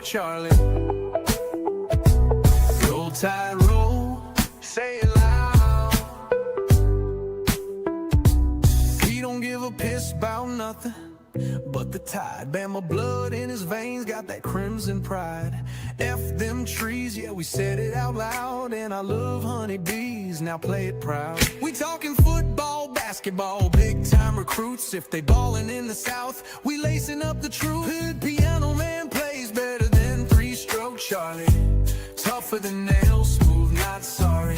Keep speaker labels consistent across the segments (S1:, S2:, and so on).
S1: Charlie. Roll Tide, roll, say it loud. He don't give a piss about nothing but the tide. Bama blood in his veins, got that crimson pride. F them trees, yeah, we said it out loud. And I love honeybees, now play it proud. We talking football, basketball, big time recruits. If they ballin' in the South, we lacing up the truth. Hood piano man plays better than three-stroke Charlie. Tougher than nails, smooth, not sorry.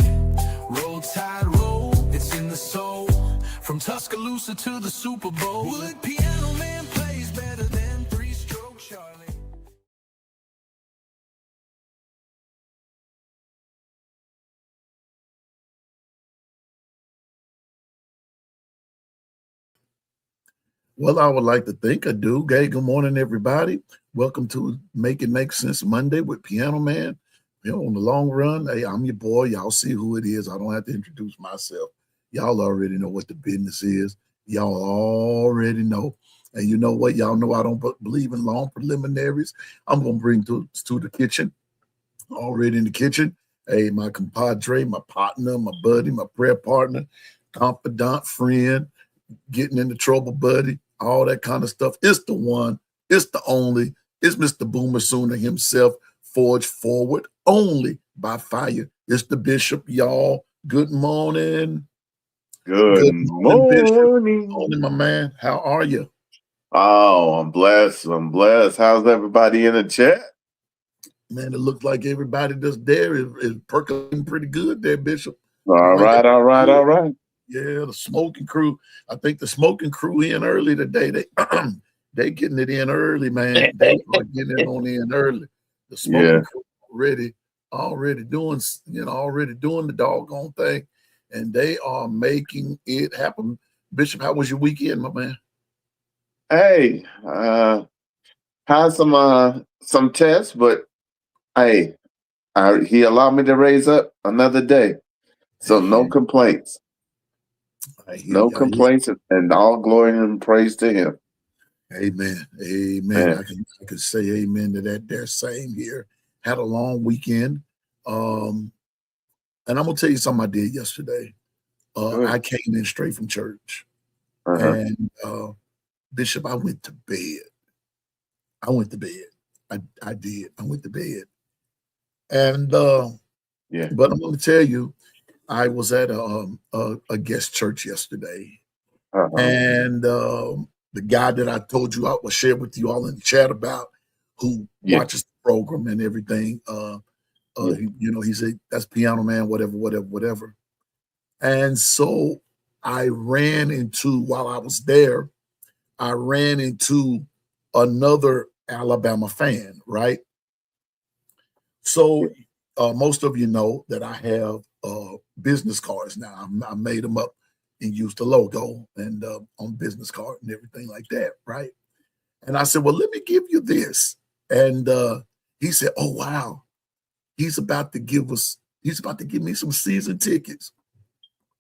S1: Roll Tide, roll, it's in the soul. From Tuscaloosa to the Super Bowl. Wood piano man plays better than three-stroke Charlie.
S2: Well, I would like to think I do. Hey, good morning, everybody. Welcome to Make It Make Sense Monday with Piano Man. You know, on the long run, hey, I'm your boy. Y'all see who it is. I don't have to introduce myself. Y'all already know what the business is. Y'all already know. And you know what? Y'all know I don't believe in long preliminaries. I'm going to bring to the kitchen. Already in the kitchen. Hey, my compadre, my partner, my buddy, my prayer partner, confidant, friend, getting into trouble, buddy, all that kind of stuff. It's the one, it's the only, it's Mr. Boomer Sooner himself, forged forward only by fire. It's the Bishop, y'all. Good morning.
S3: Good morning.
S2: Bishop. Morning, my man. How are you?
S3: Oh, I'm blessed. How's everybody in the chat?
S2: Man, it looks like everybody that's there is percolating pretty good there, Bishop.
S3: All right.
S2: Yeah, the smoking crew. I think the smoking crew in early today. They getting it in early, man. They are getting it on in early. The smoking crew already doing the doggone thing, and they are making it happen. Bishop, how was your weekend, my man?
S3: Hey, had some tests, but hey, he allowed me to raise up another day, so no complaints. No complaints, and all glory and praise to him.
S2: Amen. Amen. I can say amen to that there. Same here. Had a long weekend. And I'm gonna tell you something I did yesterday. I came in straight from church. And Bishop, I went to bed. I did. I went to bed. And but I'm gonna tell you, I was at a guest church yesterday. And the guy that I told you I will share with you all in the chat about, who watches the program and everything, he said, that's Piano Man, whatever. And so while I was there, I ran into another Alabama fan, right? So most of you know that I have business cards now. I made them up and used the logo and on business card and everything like that, right? And I said, well, let me give you this. And he said, oh, wow. He's about to give me some season tickets.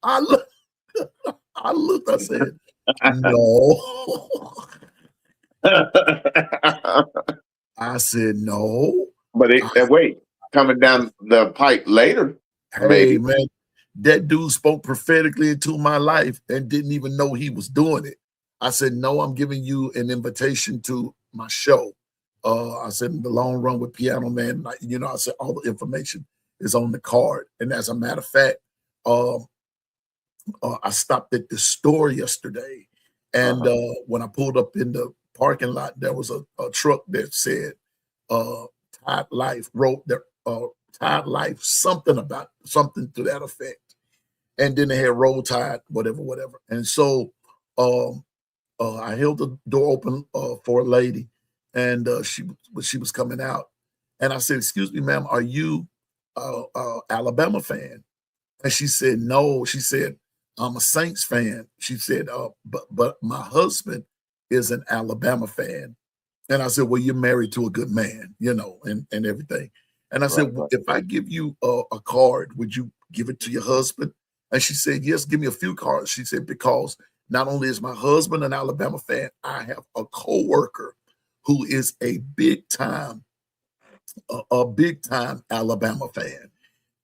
S2: I looked, I said, no. I said, no.
S3: But wait, coming down the pipe later.
S2: Hey, maybe. Man, that dude spoke prophetically into my life and didn't even know he was doing it. I said, no, I'm giving you an invitation to my show. I said, in the long run with Piano Man, I said, all the information is on the card. And as a matter of fact, I stopped at the store yesterday. And when I pulled up in the parking lot, there was a truck that said, Tide Life, wrote there, Tide Life, something to that effect. And then they had Roll Tide, whatever. And so I held the door open for a lady, and she was coming out. And I said, excuse me, ma'am, are you Alabama fan? And she said, no. She said, I'm a Saints fan. She said, but my husband is an Alabama fan. And I said, well, you're married to a good man, and everything. And I said, well, if I give you a card, would you give it to your husband? And she said, yes, give me a few cards. She said, because not only is my husband an Alabama fan, I have a coworker who is a big time a big time Alabama fan.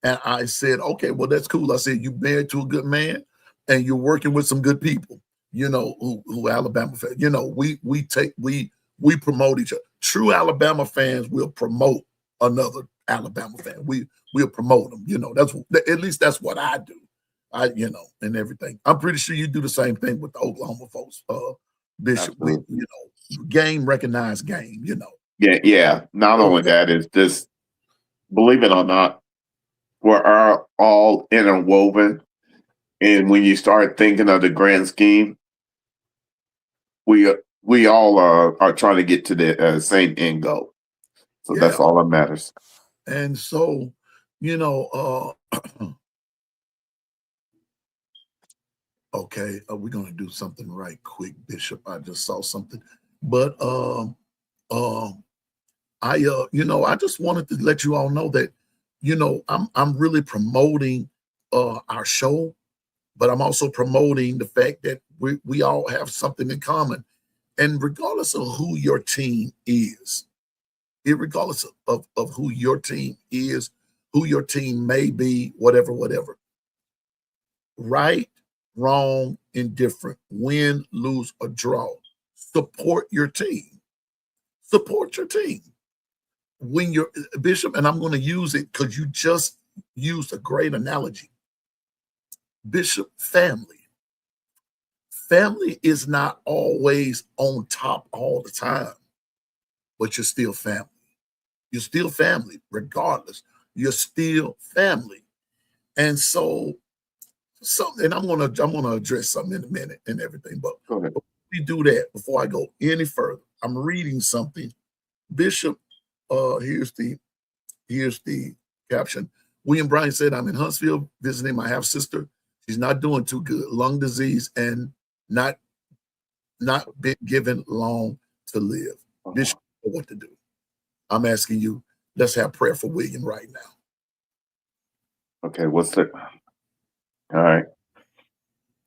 S2: And I said, okay, well, that's cool. I said, you married to a good man and you're working with some good people, who Alabama fans, we promote each other. True Alabama fans will promote another Alabama fan. We'll promote them. That's at least that's what I do. And everything. I'm pretty sure you do the same thing with the Oklahoma folks, Bishop.
S3: Absolutely.
S2: Game recognized game,
S3: Yeah. Not only that, is this, believe it or not, we're all interwoven. And when you start thinking of the grand scheme, we all are trying to get to the same end goal. So that's all that matters.
S2: And so, okay, we're gonna do something right quick, Bishop. I just saw something, but I just wanted to let you all know that, I'm really promoting our show, but I'm also promoting the fact that we all have something in common, and regardless of who your team is, regardless of who your team is, who your team may be, whatever, right, wrong, indifferent, win, lose, or draw, support your team. Support your team. When you're Bishop, and I'm going to use it because you just used a great analogy. Bishop, family. Family is not always on top all the time, but you're still family. You're still family, regardless. You're still family. And so and I'm gonna address something in a minute and everything, but before we do that, before I go any further, I'm reading something. Bishop, here's the caption. William Bryan said, I'm in Huntsville visiting my half sister. She's not doing too good, lung disease, and not been given long to live. Bishop, what to do? I'm asking you, let's have prayer for William right now.
S3: Okay, what's it? All right.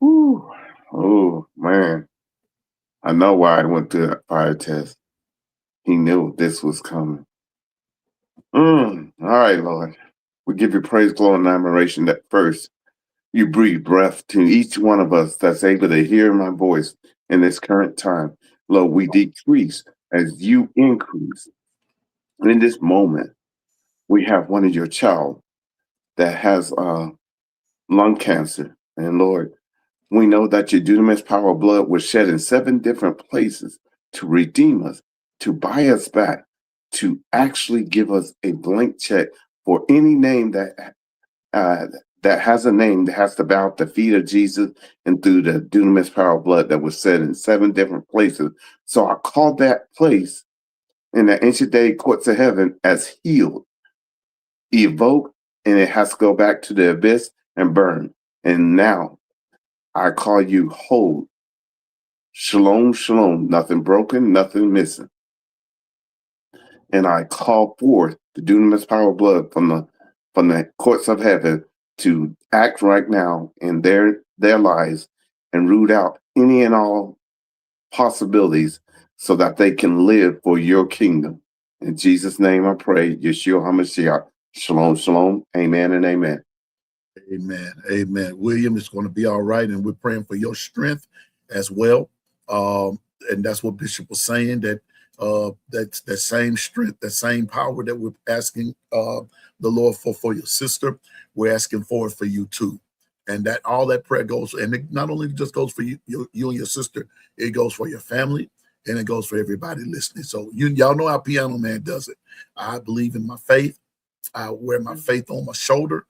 S3: Ooh. Oh, man. I know why I went through that fire test. He knew this was coming. All right, Lord. We give you praise, glory, and admiration that first you breathe breath to each one of us that's able to hear my voice in this current time. Lord, we decrease as you increase. And in this moment, we have one of your child that has lung cancer. And Lord, we know that your dunamis power of blood was shed in 7 different places to redeem us, to buy us back, to actually give us a blank check for any name that has a name that has to bow at the feet of Jesus and through the dunamis power of blood that was said in 7 different places. So I call that place in the ancient day courts of heaven as healed, evoked, and it has to go back to the abyss and burn. And now I call you whole. Shalom, shalom. Nothing broken, nothing missing. And I call forth the dunamis power of blood from the courts of heaven to act right now in their lives and root out any and all possibilities so that they can live for your kingdom. In Jesus' name I pray, Yeshua HaMashiach. Shalom, shalom. Amen and amen.
S2: Amen. Amen. William, it's going to be all right. And we're praying for your strength as well. And that's what Bishop was saying, that that same strength, that same power that we're asking the Lord for your sister, we're asking for it for you too. And that all that prayer goes, and it not only just goes for you and your sister, it goes for your family, and it goes for everybody listening. So y'all know how Piano Man does it. I believe in my faith. I wear my faith on my shoulder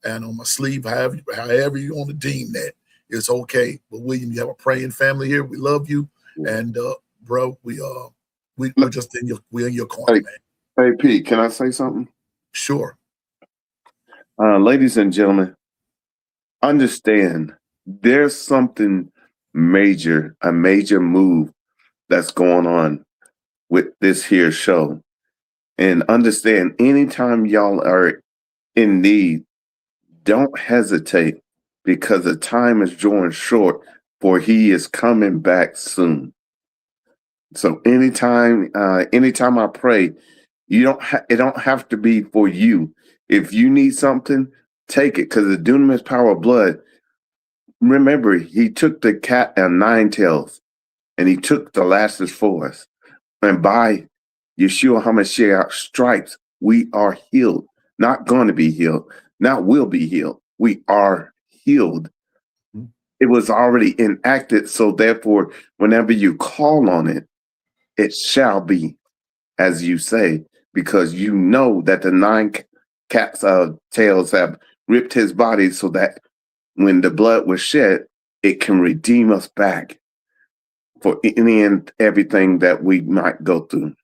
S2: and on my sleeve, however you want to deem that. It's okay. But William, you have a praying family here. We love you. And bro, we're just we're in your corner, man.
S3: Hey Pete, can I say something?
S2: Sure.
S3: Ladies and gentlemen, understand there's something major, a major move that's going on with this here show. And understand, anytime y'all are in need, don't hesitate, because the time is drawing short, for he is coming back soon. So anytime I pray, You don't. It don't have to be for you. If you need something, take it, because the dunamis power of blood. Remember, he took the cat and 9 tails, and he took the lashes for us. And by Yeshua HaMashiach stripes, we are healed. Not going to be healed. Not will be healed. We are healed. It was already enacted. So therefore, whenever you call on it, it shall be as you say, because you know that the 9 cats' tails have ripped his body, so that when the blood was shed, it can redeem us back for any and everything that we might go through.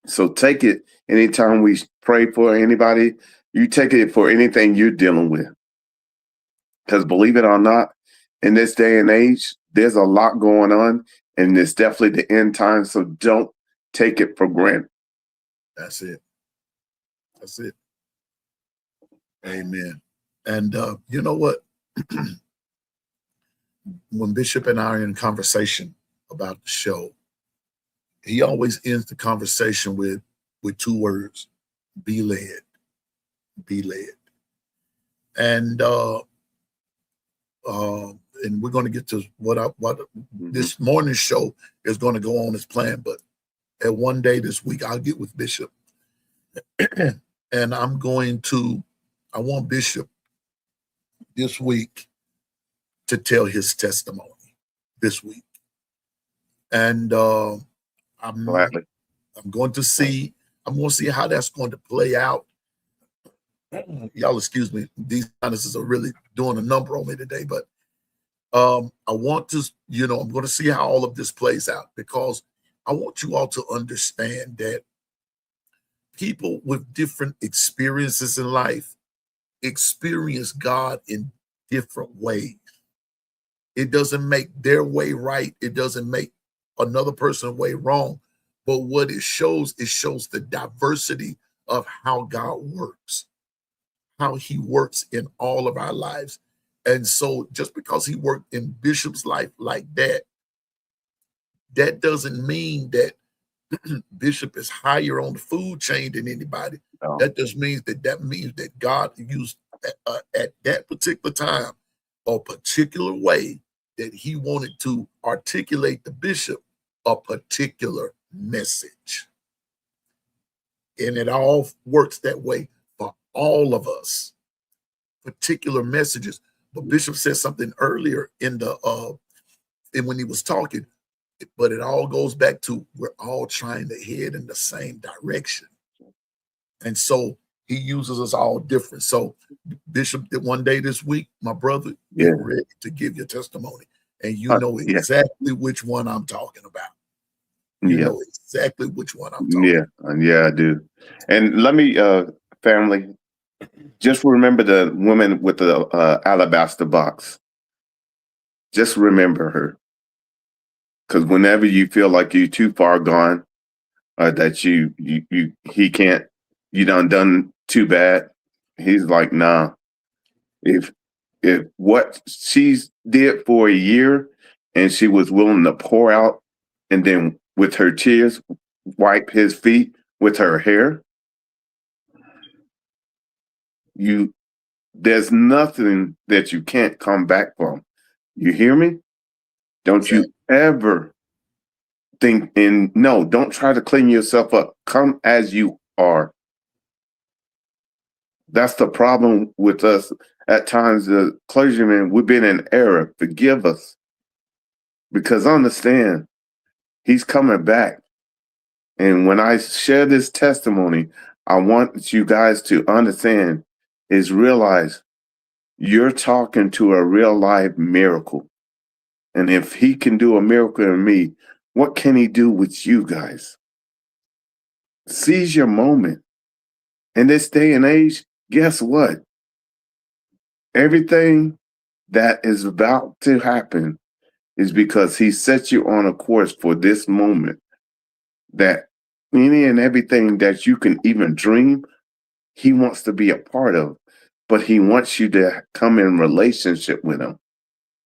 S3: So take it anytime we pray for anybody, you take it for anything you're dealing with. Because believe it or not, in this day and age, there's a lot going on, and it's definitely the end time. So don't take it for granted.
S2: That's it. That's it. Amen. And you know what? When Bishop and I are in conversation about the show, he always ends the conversation with 2 words: be led. Be led. And we're going to get to what this morning's show is going to go on as planned. But at one day this week, I'll get with Bishop, and I want Bishop this week to tell his testimony this week. And I'm going to see how that's going to play out. Y'all excuse me, these sinuses are really doing a number on me today, but I want to, I'm going to see how all of this plays out, because I want you all to understand that people with different experiences in life experience God in different ways. It doesn't make their way right. It doesn't make another person's way wrong. But what it shows the diversity of how God works, how he works in all of our lives. And so just because he worked in Bishop's life like that, that doesn't mean that Bishop is higher on the food chain than anybody. No. That just means that God used at that particular time a particular way that he wanted to articulate to Bishop a particular message. And it all works that way for all of us, particular messages. But Bishop said something earlier in when he was talking, but it all goes back to we're all trying to head in the same direction. And so he uses us all different. So Bishop, that one day this week, my brother, get ready to give your testimony. And you know exactly which one I'm talking about. You know exactly which one I'm talking about.
S3: Yeah, I do. And let me, family, just remember the woman with the alabaster box. Just remember her. Because whenever you feel like you're too far gone, that he can't, you done too bad, he's like, nah. If what she did for a year and she was willing to pour out and then with her tears wipe his feet with her hair, there's nothing that you can't come back from. You hear me? Don't you ever think, and no, don't try to clean yourself up. Come as you are. That's the problem with us at times. The clergymen, we've been in error. Forgive us. Because understand, he's coming back. And when I share this testimony, I want you guys to understand, realize you're talking to a real life miracle. And if he can do a miracle in me, what can he do with you guys? Seize your moment. In this day and age, guess what? Everything that is about to happen is because he set you on a course for this moment. That any and everything that you can even dream, he wants to be a part of. But he wants you to come in relationship with him.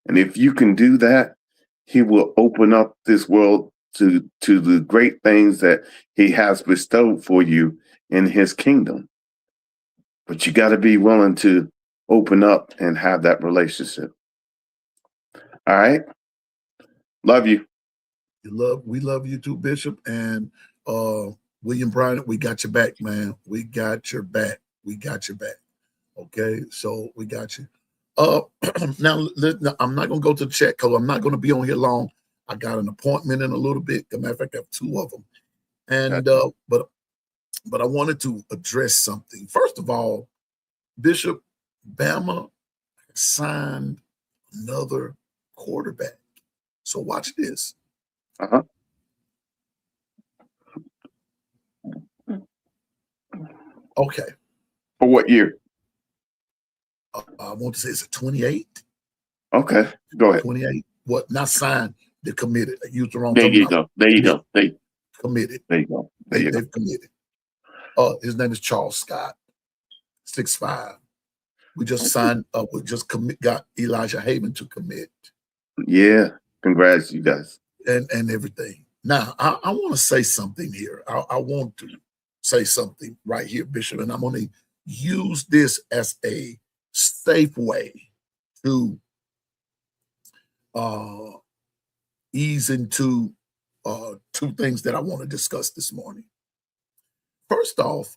S3: And if you can do that, he will open up this world to the great things that he has bestowed for you in his kingdom. But you got to be willing to open up and have that relationship. All right. Love you.
S2: We love you too, Bishop. And William Bryant, we got your back, man. We got your back. We got your back. Okay, so we got you. Now I'm not gonna go to the chat because I'm not gonna be on here long. I got an appointment in a little bit. As a matter of fact, I have two of them. And but I wanted to address something. First of all, Bishop, Bama signed another quarterback. So watch this.
S3: Uh-huh.
S2: Okay.
S3: For what year?
S2: I want to say it's a 28.
S3: Okay, go ahead.
S2: 28. What? Not signed. They're committed. I used the wrong
S3: There you
S2: terminology.
S3: go. There you go. They
S2: Committed.
S3: There you go. There you go.
S2: They've committed. His name is Charles Scott, 6'5". We just signed up. We just got Elijah Haven to commit.
S3: Yeah. Congrats, you guys.
S2: And everything. Now, I want to say something here. I want to say something right here, Bishop, and I'm going to use this as a safe way to ease into two things that I want to discuss this morning. First off,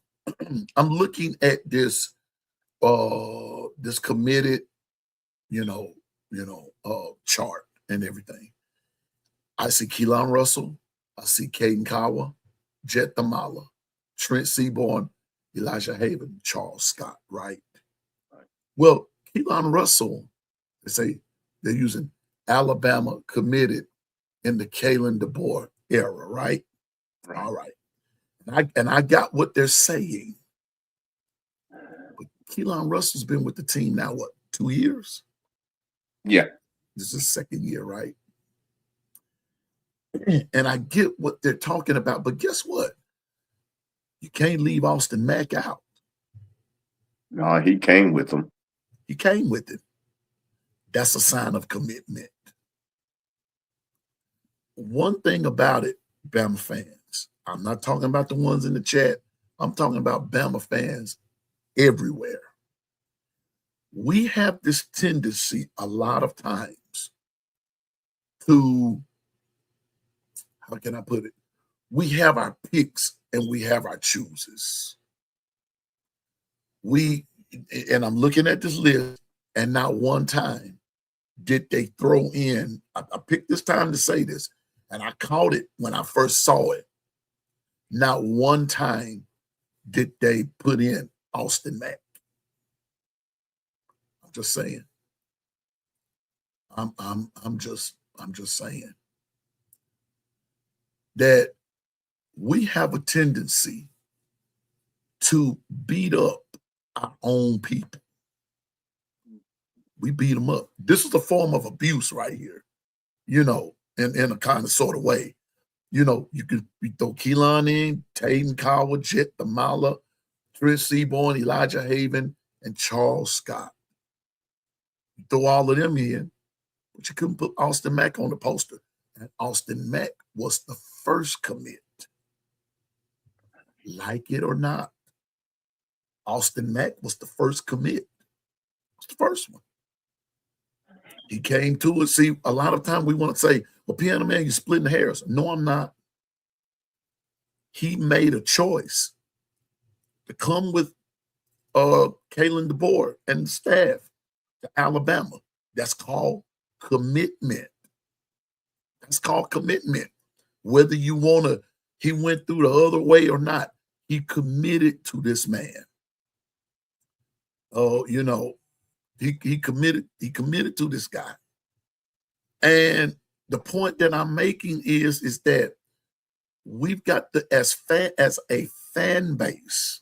S2: I'm looking at this this committed, chart and everything. I see Keelan Russell, I see Caden Kawa, Jet Thamala, Trent Seaborn, Elijah Haven, Charles Scott, right? Well, Keelan Russell, they say they're using Alabama committed in the Kalen DeBoer era, right? All right. And I got what they're saying. But Keelan Russell's been with the team now, what, 2 years?
S3: Yeah.
S2: This is his second year, right? And I get what they're talking about, but guess what? You can't leave Austin Mack out.
S3: No, he came with them.
S2: He came with it. That's a sign of commitment. One thing about it, Bama fans, I'm not talking about the ones in the chat. I'm talking about Bama fans everywhere. We have this tendency a lot of times to, how can I put it? We have our picks and we have our chooses. And I'm looking at this list, and not one time did they throw in, I picked this time to say this, and I caught it when I first saw it. Not one time did they put in Austin Mack. I'm just saying. I'm just saying that we have a tendency to beat up our own people. We beat them up. This is a form of abuse right here, in a kind of sort of way. You could throw Keelan in, Tatum Coward, Jet Thamala, Trent Seaborn, Elijah Haven, and Charles Scott. You throw all of them in, but you couldn't put Austin Mack on the poster. And Austin Mack was the first commit. Like it or not, Austin Mack was the first commit. Was the first one. He came to it. See, a lot of time we want to say, well, Piano Man, you're splitting hairs. No, I'm not. He made a choice to come with Kalen DeBoer and the staff to Alabama. That's called commitment. That's called commitment. Whether you want to, he went through the other way or not, he committed to this man. He committed to this guy. And the point that I'm making is that we've got to, as a fan base,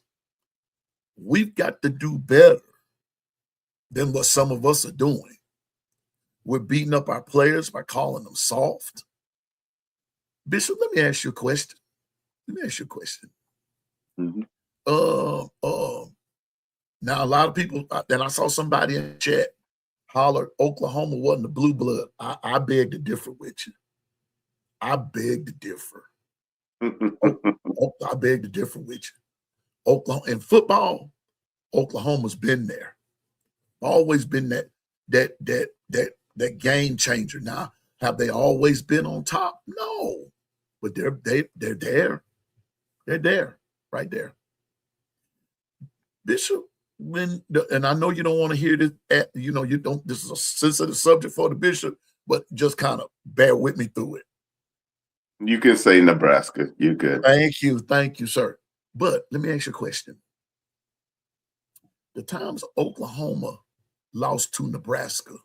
S2: we've got to do better than what some of us are doing. We're beating up our players by calling them soft. Bishop, let me ask you a question.
S3: Mm-hmm.
S2: Now, a lot of people, then I saw somebody in the chat holler, Oklahoma wasn't a blue blood. I beg to differ with you. I beg to differ. I beg to differ with you. Oklahoma in football, Oklahoma's been there. Always been that game changer. Now, have they always been on top? No, but they're there. They're there, right there. Bishop, and I know you don't want to hear this. You don't. This is a sensitive subject for the bishop, but just kind of bear with me through it.
S3: You can say Nebraska. You're good.
S2: Thank you, sir. But let me ask you a question. The times Oklahoma lost to Nebraska,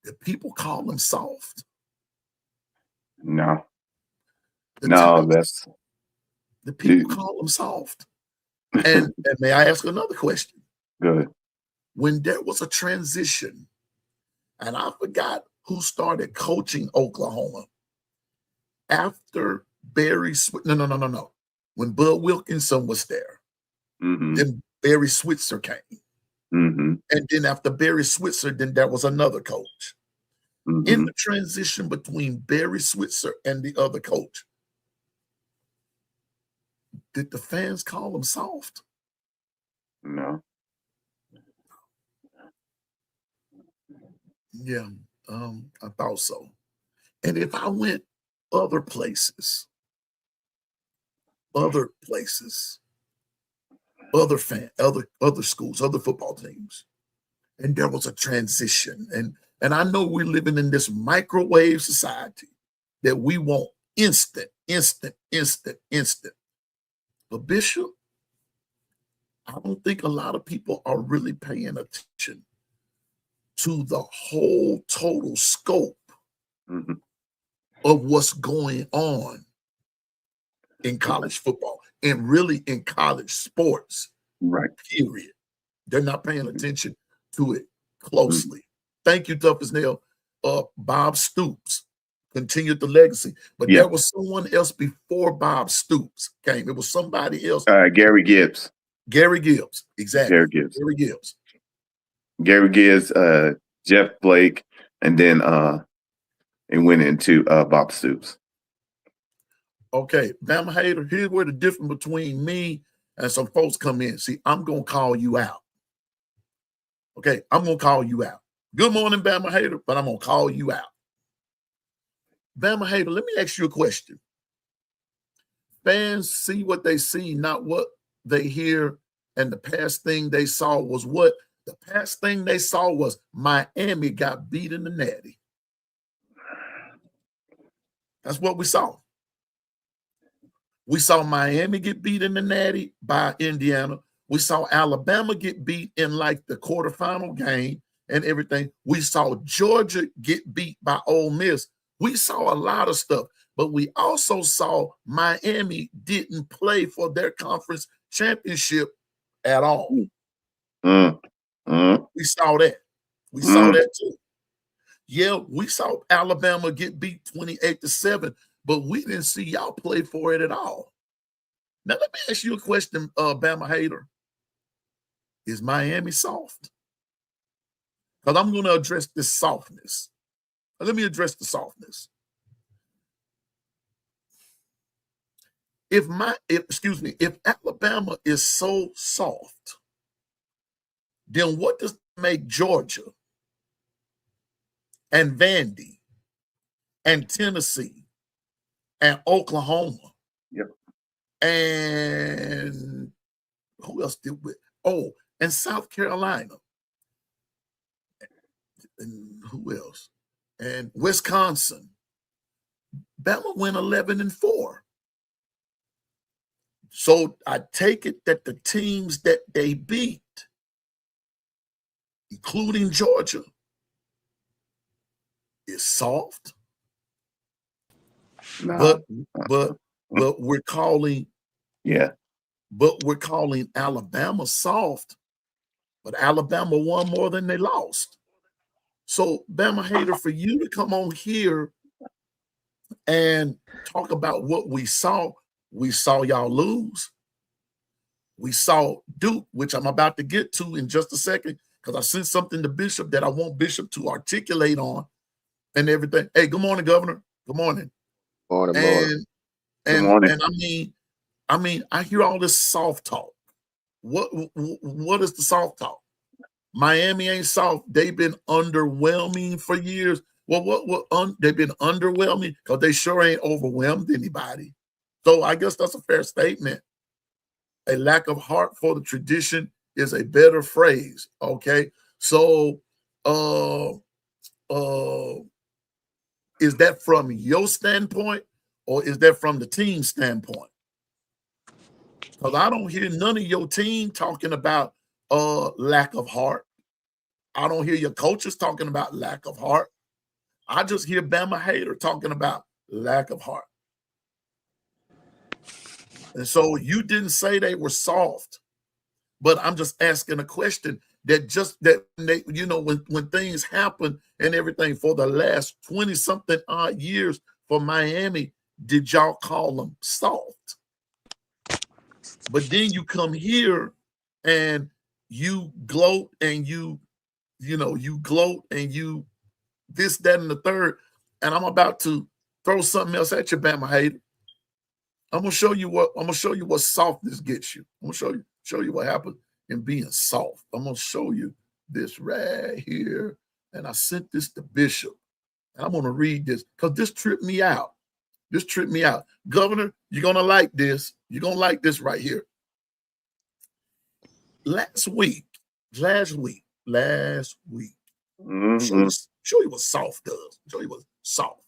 S2: did people call them soft?
S3: No.
S2: The people call them soft. And may I ask another question?
S3: Good.
S2: When there was a transition, and I forgot who started coaching Oklahoma after Barry. No. When Bud Wilkinson was there, then Barry Switzer came. And then after Barry Switzer, then there was another coach. In the transition between Barry Switzer and the other coach, did the fans call them soft?
S3: No.
S2: Yeah, I thought so. And if I went other places, other schools, other football teams, and there was a transition, and I know we're living in this microwave society that we want instant. But Bishop, I don't think a lot of people are really paying attention to the whole total scope of what's going on in college football and really in college sports.
S3: Right.
S2: Period. They're not paying attention to it closely. Thank you, Tough as Nail. Bob Stoops continued the legacy, but there was someone else before Bob Stoops came. It was somebody else.
S3: Gary Gibbs.
S2: Gary Gibbs, exactly. Gary Gibbs,
S3: Jeff Blake, and then it went into Bob Stoops.
S2: Okay, Bama Hater, here's where the difference between me and some folks come in. See, I'm going to call you out. Okay, I'm going to call you out. Good morning, Bama Hater, but I'm going to call you out. Bama Hater, let me ask you a question. Fans see what they see, not what they hear, and the past thing they saw was what? The past thing they saw was Miami got beat in the Natty. That's what we saw. We saw Miami get beat in the Natty by Indiana. We saw Alabama get beat in like the quarterfinal game and everything. We saw Georgia get beat by Ole Miss. We saw a lot of stuff, but we also saw Miami didn't play for their conference championship at all. We saw that. We saw that too. Yeah, we saw Alabama get beat 28-7, but we didn't see y'all play for it at all. Now, let me ask you a question, Bama Hater. Is Miami soft? Because I'm going to address this softness. Let me address the softness. If Alabama is so soft, then what does make Georgia and Vandy and Tennessee and Oklahoma and who else did we? Oh, and South Carolina. And who else? And Wisconsin. Bama went 11-4. So I take it that the teams that they beat, including Georgia, is soft.
S3: No.
S2: But we're calling Alabama soft. But Alabama won more than they lost. So, Bama Hater, for you to come on here and talk about what we saw y'all lose. We saw Duke, which I'm about to get to in just a second, because I sent something to Bishop that I want Bishop to articulate on and everything. Hey, good morning, Governor. Good morning.
S4: Morning, morning.
S2: And
S3: Good
S2: and
S3: morning.
S2: and I mean, I hear all this soft talk. What is the soft talk? Miami ain't soft. They've been underwhelming for years. Well, they've been underwhelming because they sure ain't overwhelmed anybody. So I guess that's a fair statement. A lack of heart for the tradition is a better phrase. Okay, so uh, uh, is that from your standpoint or is that from the team standpoint? Because I don't hear none of your team talking about lack of heart. I don't hear your coaches talking about lack of heart. I just hear Bama hater talking about lack of heart. And so you didn't say they were soft, but I'm just asking a question that they, you know, when things happen and everything for the last 20 something odd years for Miami, did y'all call them soft? But then you come here and you gloat and you gloat and you this, that, and the third. And I'm about to throw something else at you, Bama hater. I'm gonna show you what softness gets you. I'm gonna show you what happens in being soft. I'm gonna show you this right here. And I sent this to Bishop. And I'm gonna read this because this tripped me out. This tripped me out. Governor, you're gonna like this. You're gonna like this right here. Last week,
S3: Mm-hmm.
S2: show you what soft does. Show you what soft.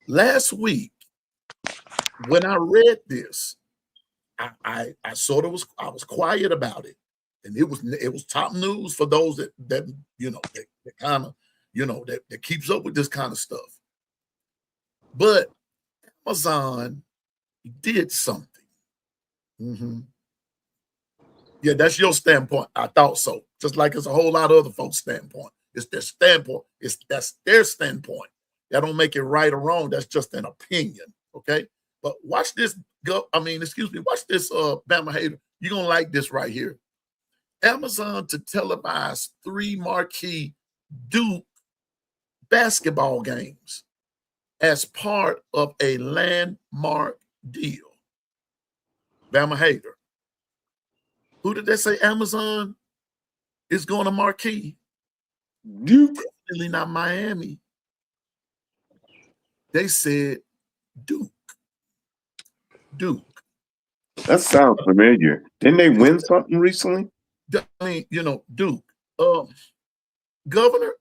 S2: Last week, when I read this, I sort of was quiet about it, and it was top news for those that you know that kind of that keeps up with this kind of stuff. But Amazon did something. Mm-hmm. Yeah, that's your standpoint. I thought so. Just like it's a whole lot of other folks' standpoint. It's their standpoint. That's their standpoint. That don't make it right or wrong. That's just an opinion. Okay. But watch this. Watch this. Bama hater. You're gonna like this right here. Amazon to televise 3 marquee Duke basketball games as part of a landmark deal. Bama hater. Who did they say Amazon is going to marquee?
S3: Duke.
S2: Definitely not Miami. They said Duke.
S3: That sounds familiar. Didn't they win something recently?
S2: I mean, Duke. Governor,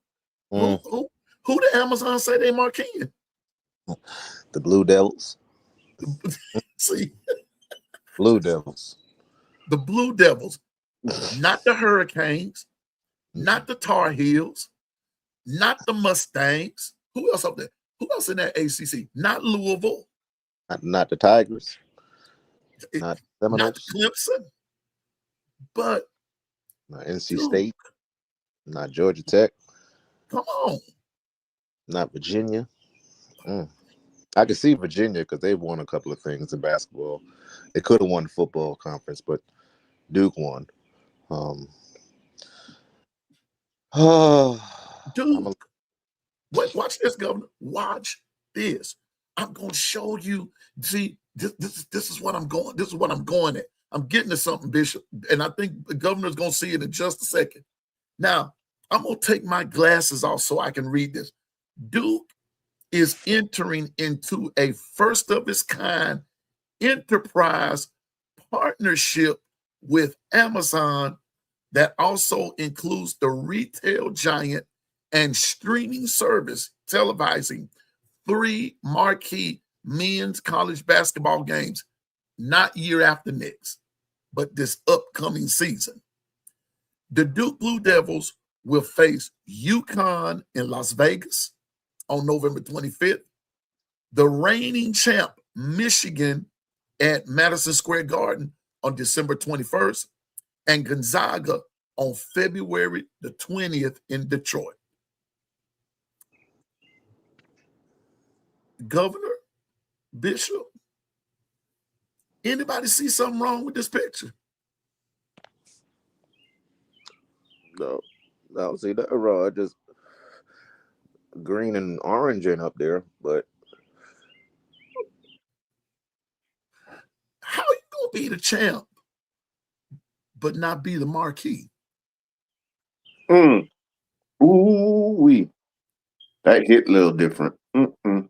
S2: who did Amazon say they marqueeing?
S4: The Blue Devils.
S2: See,
S4: Blue Devils.
S2: the Blue Devils, not the Hurricanes, not the Tar Heels, not the Mustangs. Who else up there? Who else in that ACC? Not Louisville.
S4: Not the Tigers. Not
S2: Not
S4: Seminoles.
S2: Clemson. But
S4: Not NC State. Not Georgia Tech.
S2: Come on.
S4: Not Virginia. I can see Virginia because they've won a couple of things in basketball. They could have won the football conference, but Duke won.
S2: Duke. Watch this, Governor. Watch this. I'm going to show you. See, this is what I'm going. This is what I'm going at. I'm getting to something, Bishop, and I think the governor's going to see it in just a second. Now, I'm going to take my glasses off so I can read this. Duke is entering into a first of its kind enterprise partnership with Amazon that also includes the retail giant and streaming service televising 3 marquee men's college basketball games, not year after next, but this upcoming season. The Duke Blue Devils will face UConn in Las Vegas on November 25th, the reigning champ Michigan at Madison Square Garden on December 21st, and Gonzaga on February the 20th in Detroit. Governor, Bishop, anybody see something wrong with this picture?
S4: No, see nothing wrong. green and orange ain't up there, but
S2: How you gonna be the champ but not be the marquee?
S3: Mm. Ooh wee. That hit a little different. Mm-mm.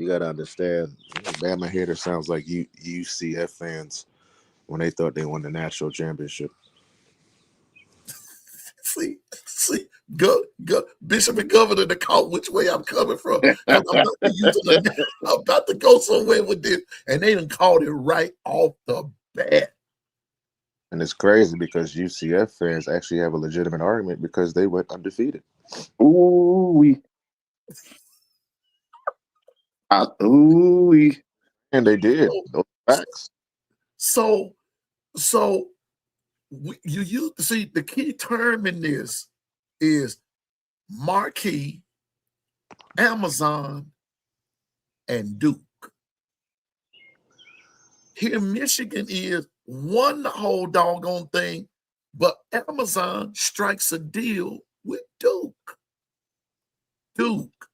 S4: you gotta understand, Bama hater sounds like UCF fans when they thought they won the national championship.
S2: See, go, Bishop and Governor to call which way I'm coming from. I'm about to I'm about to go somewhere with this, and they done called it right off the bat.
S4: And it's crazy because UCF fans actually have a legitimate argument because they went undefeated.
S3: Ooh wee. Ooh wee.
S4: And they did.
S2: So,
S4: Those facts.
S2: so, so you see the key term in this is marquee, Amazon, and Duke. Here in Michigan is one whole doggone thing, but Amazon strikes a deal with Duke. Duke.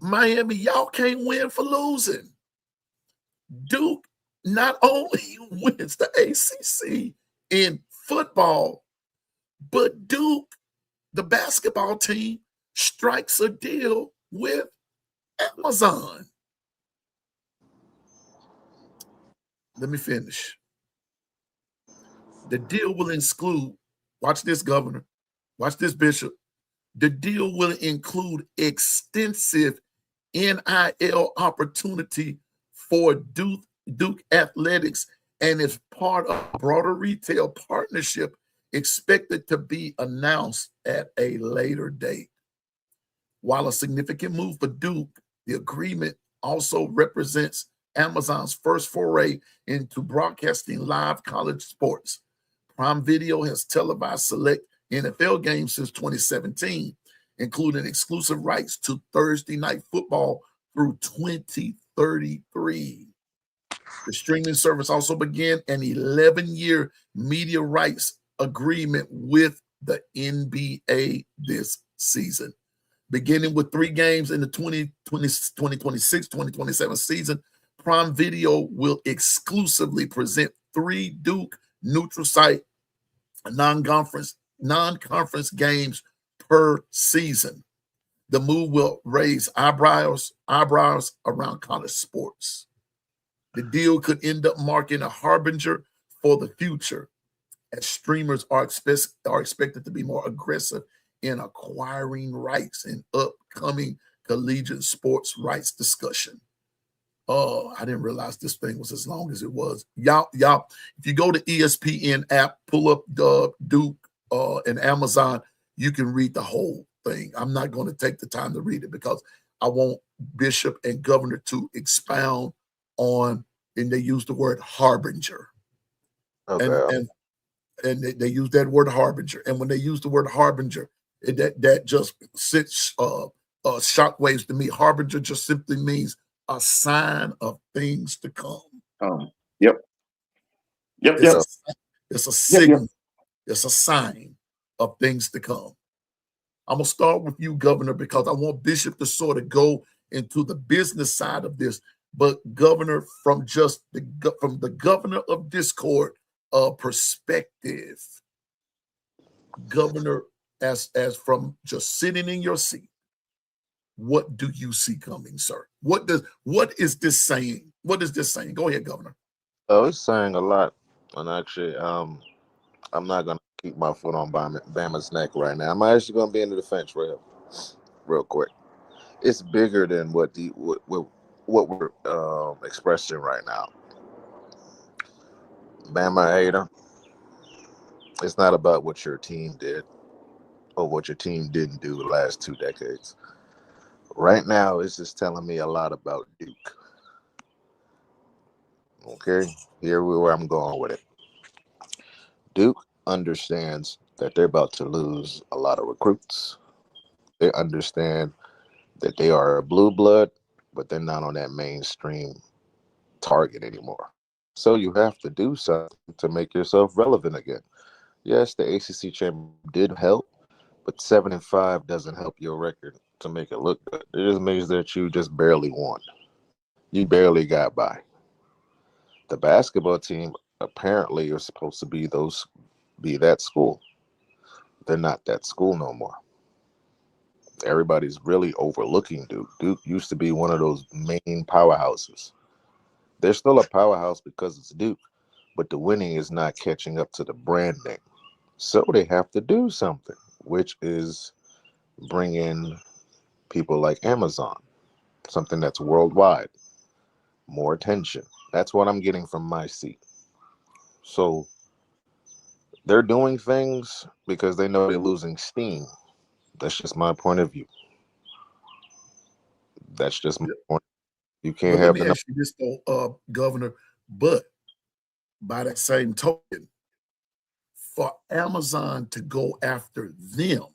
S2: Miami, y'all can't win for losing. Duke not only wins the ACC in football, but Duke, the basketball team, strikes a deal with Amazon. Let me finish. The deal will include, watch this, Governor, watch this, Bishop. The deal will include extensive NIL opportunity for Duke athletics and is part of a broader retail partnership expected to be announced at a later date. While a significant move for Duke, the agreement also represents Amazon's first foray into broadcasting live college sports. Prime Video has televised select NFL games since 2017, including exclusive rights to Thursday Night Football through 2033. The streaming service also began an 11-year media rights agreement with the NBA this season. Beginning with 3 games in the 2026-2027 season, Prime Video will exclusively present 3 Duke neutral site non-conference games per season. The move will raise eyebrows around college sports. The deal could end up marking a harbinger for the future, as streamers are expected to be more aggressive in acquiring rights in upcoming collegiate sports rights discussion. Oh, I didn't realize this thing was as long as it was. Y'all, if you go to ESPN app, pull up Duke and Amazon, you can read the whole thing. I'm not going to take the time to read it because I want Bishop and Governor to expound on, and they use the word harbinger.
S4: Okay.
S2: And they use that word harbinger. And when they use the word harbinger, that just sits shockwaves to me. Harbinger just simply means a sign of things to come.
S3: Yep.
S2: It's a signal.
S3: Yep.
S2: It's a sign of things to come. I'm gonna start with you, Governor, because I want Bishop to sort of go into the business side of this. But Governor, from the Governor of Discord perspective, Governor, as from just sitting in your seat, what do you see coming, sir? What is this saying? What is this saying? Go ahead, Governor.
S4: Oh, it's saying a lot. And actually, I'm not gonna keep my foot on Bama's neck right now. I'm actually gonna be in the defense real quick. It's bigger than what we're expressing right now. Bama hater. It's not about what your team did or what your team didn't do the last 2 decades. Right now, it's just telling me a lot about Duke. Okay, here where I'm going with it. Duke understands that they're about to lose a lot of recruits. They understand that they are a blue blood, but they're not on that mainstream target anymore. So you have to do something to make yourself relevant again. Yes, the ACC championship did help, But 7-5 doesn't help your record to make it look good. It just means that you just barely won. You barely got by. The basketball team apparently are supposed to be that school. They're not that school no more. Everybody's really overlooking Duke. Duke used to be one of those main powerhouses. They're still a powerhouse because it's Duke, but the winning is not catching up to the brand name. So they have to do something, which is bring in people like Amazon, something that's worldwide, more attention. That's what I'm getting from my seat. So they're doing things because they know they're losing steam. That's just my point of view. That's just my point. You can't
S2: But let
S4: have
S2: me
S4: the
S2: ask you this, though, Governor. But by that same token, for Amazon to go after them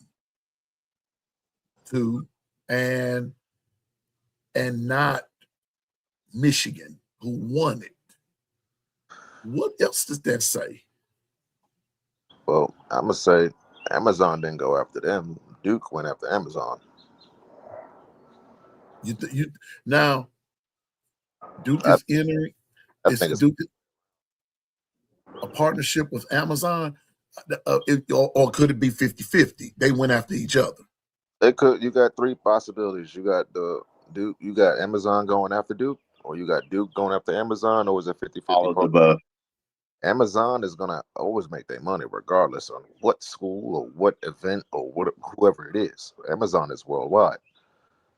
S2: too, and not Michigan, who won it, what else does that say?
S4: Well, I'm gonna say Amazon didn't go after them. Duke went after Amazon.
S2: You now Duke
S4: I,
S2: is entering.
S4: I
S2: Is
S4: think it's
S2: Duke a partnership with Amazon, or could it be 50-50? They went after each other.
S4: it could. You got three possibilities. You got the Duke. You got Amazon going after Duke, or you got Duke going after Amazon, or is it 50-50
S3: All of the
S4: part?
S3: above.
S4: Amazon is gonna always make their money regardless on what school or what event or what whoever it is. Amazon is worldwide.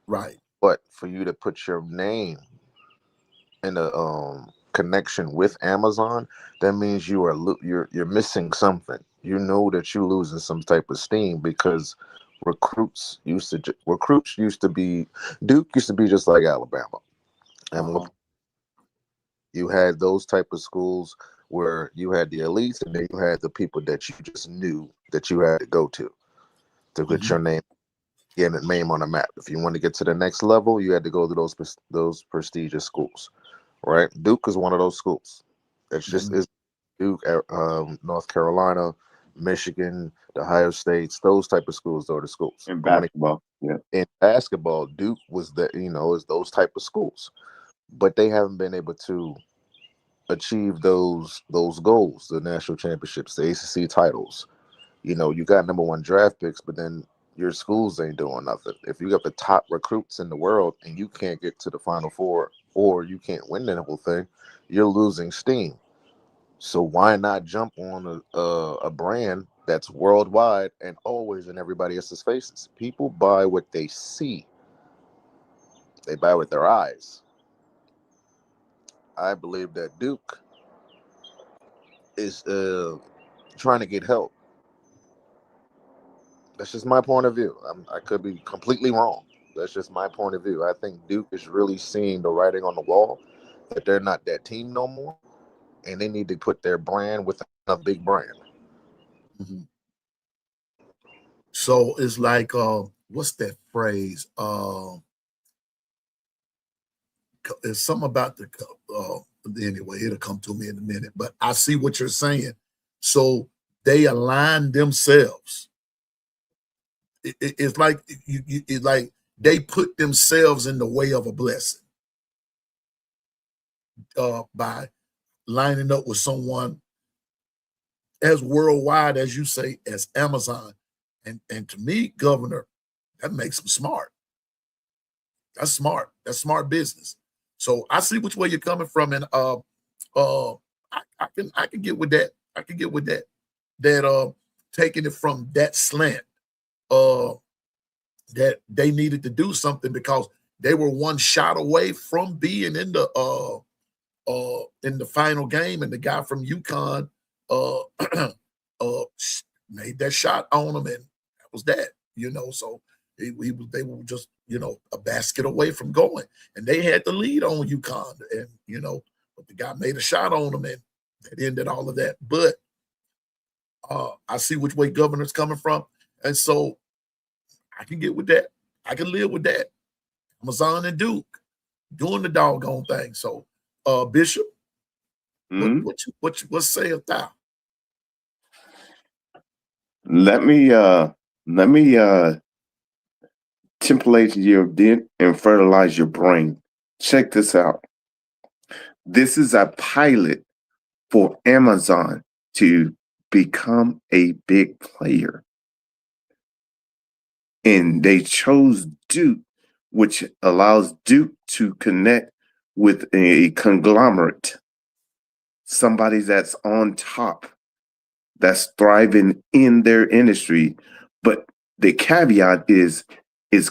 S2: Right.
S4: But for you to put your name in a connection with Amazon, that means you're missing something. You know that you're losing some type of steam because recruits used to be Duke used to be just like Alabama, and you had those type of schools where you had the elites and then you had the people that you just knew that you had to go to get your name, get a name on the map. If you want to get to the next level, you had to go to those prestigious schools, right? Duke is one of those schools. It's just is Duke, North Carolina, Michigan, the Ohio States, those type of schools are the schools.
S3: In basketball, yeah.
S4: In basketball, Duke was is those type of schools, but they haven't been able to achieve those goals, the national championships, the ACC titles. You got number one draft picks, but then your schools ain't doing nothing. If you got the top recruits in the world and you can't get to the Final Four or you can't win the whole thing, you're losing steam. So why not jump on a brand that's worldwide and always in everybody else's faces? People buy what they see. They buy with their eyes. I believe that Duke is trying to get help. That's just my point of view. I could be completely wrong. That's just my point of view. I think Duke is really seeing the writing on the wall that they're not that team no more, and they need to put their brand with a big brand.
S2: So it's like, what's that phrase? It's something about anyway, it'll come to me in a minute, but I see what you're saying. So they align themselves. It's like it's like they put themselves in the way of a blessing by lining up with someone as worldwide as you say as Amazon, and to me, Governor, that makes them smart. That's smart. That's smart business. So I see which way you're coming from, and I can get with that. I can get with that. That taking it from that slant, that they needed to do something because they were one shot away from being in the final game, and the guy from UConn uh made that shot on them, and that was that. So they were just a basket away from going, and they had the lead on UConn, and but the guy made a shot on them, and that ended all of that. But I see which way Governor's coming from, and so I can get with that. I can live with that. Amazon and Duke doing the doggone thing. So, Bishop, what sayeth thou?
S3: Let me Let me template your dent and fertilize your brain. Check this out. This is a pilot for Amazon to become a big player. And they chose Duke, which allows Duke to connect with a conglomerate, somebody that's on top, that's thriving in their industry. But the caveat is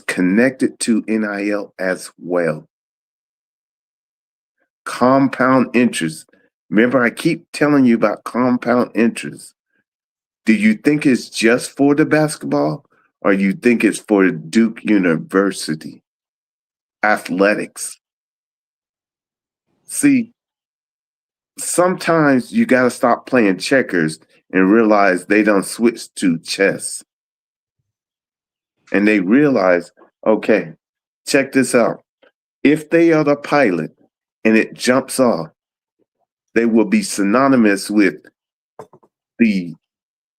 S3: connected to NIL as well. Compound interest. Remember, I keep telling you about compound interest. Do you think it's just for the basketball, or you think it's for Duke University athletics? See, sometimes you got to stop playing checkers and realize they don't switch to chess. And they realize, okay, check this out. If they are the pilot and it jumps off, they will be synonymous with the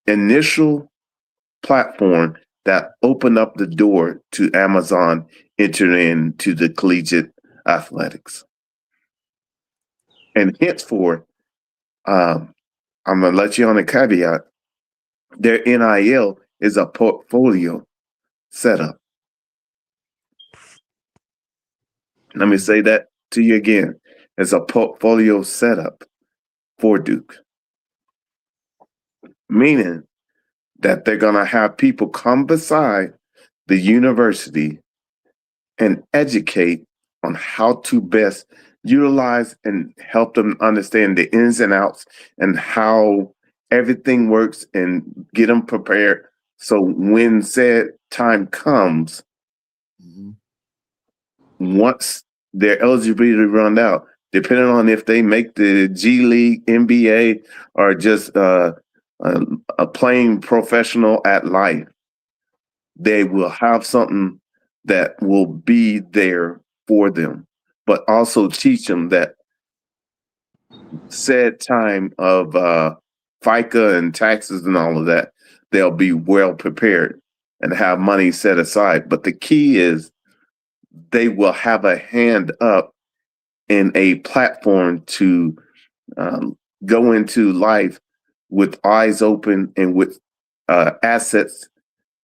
S3: initial platform that opened up the door to Amazon entering into the collegiate athletics. And henceforth, I'm going to let you on a caveat. Their NIL is a portfolio setup. Let me say that to you again. It's a portfolio setup for Duke, meaning that they're going to have people come beside the university and educate on how to best utilize and help them understand the ins and outs and how everything works and get them prepared. So when said time comes, once their eligibility run out, depending on if they make the G League, NBA, or just a playing professional at life, they will have something that will be there for them, but also teach them that said time of FICA and taxes and all of that, they'll be well prepared and have money set aside. But the key is they will have a hand up in a platform to go into life with eyes open and with assets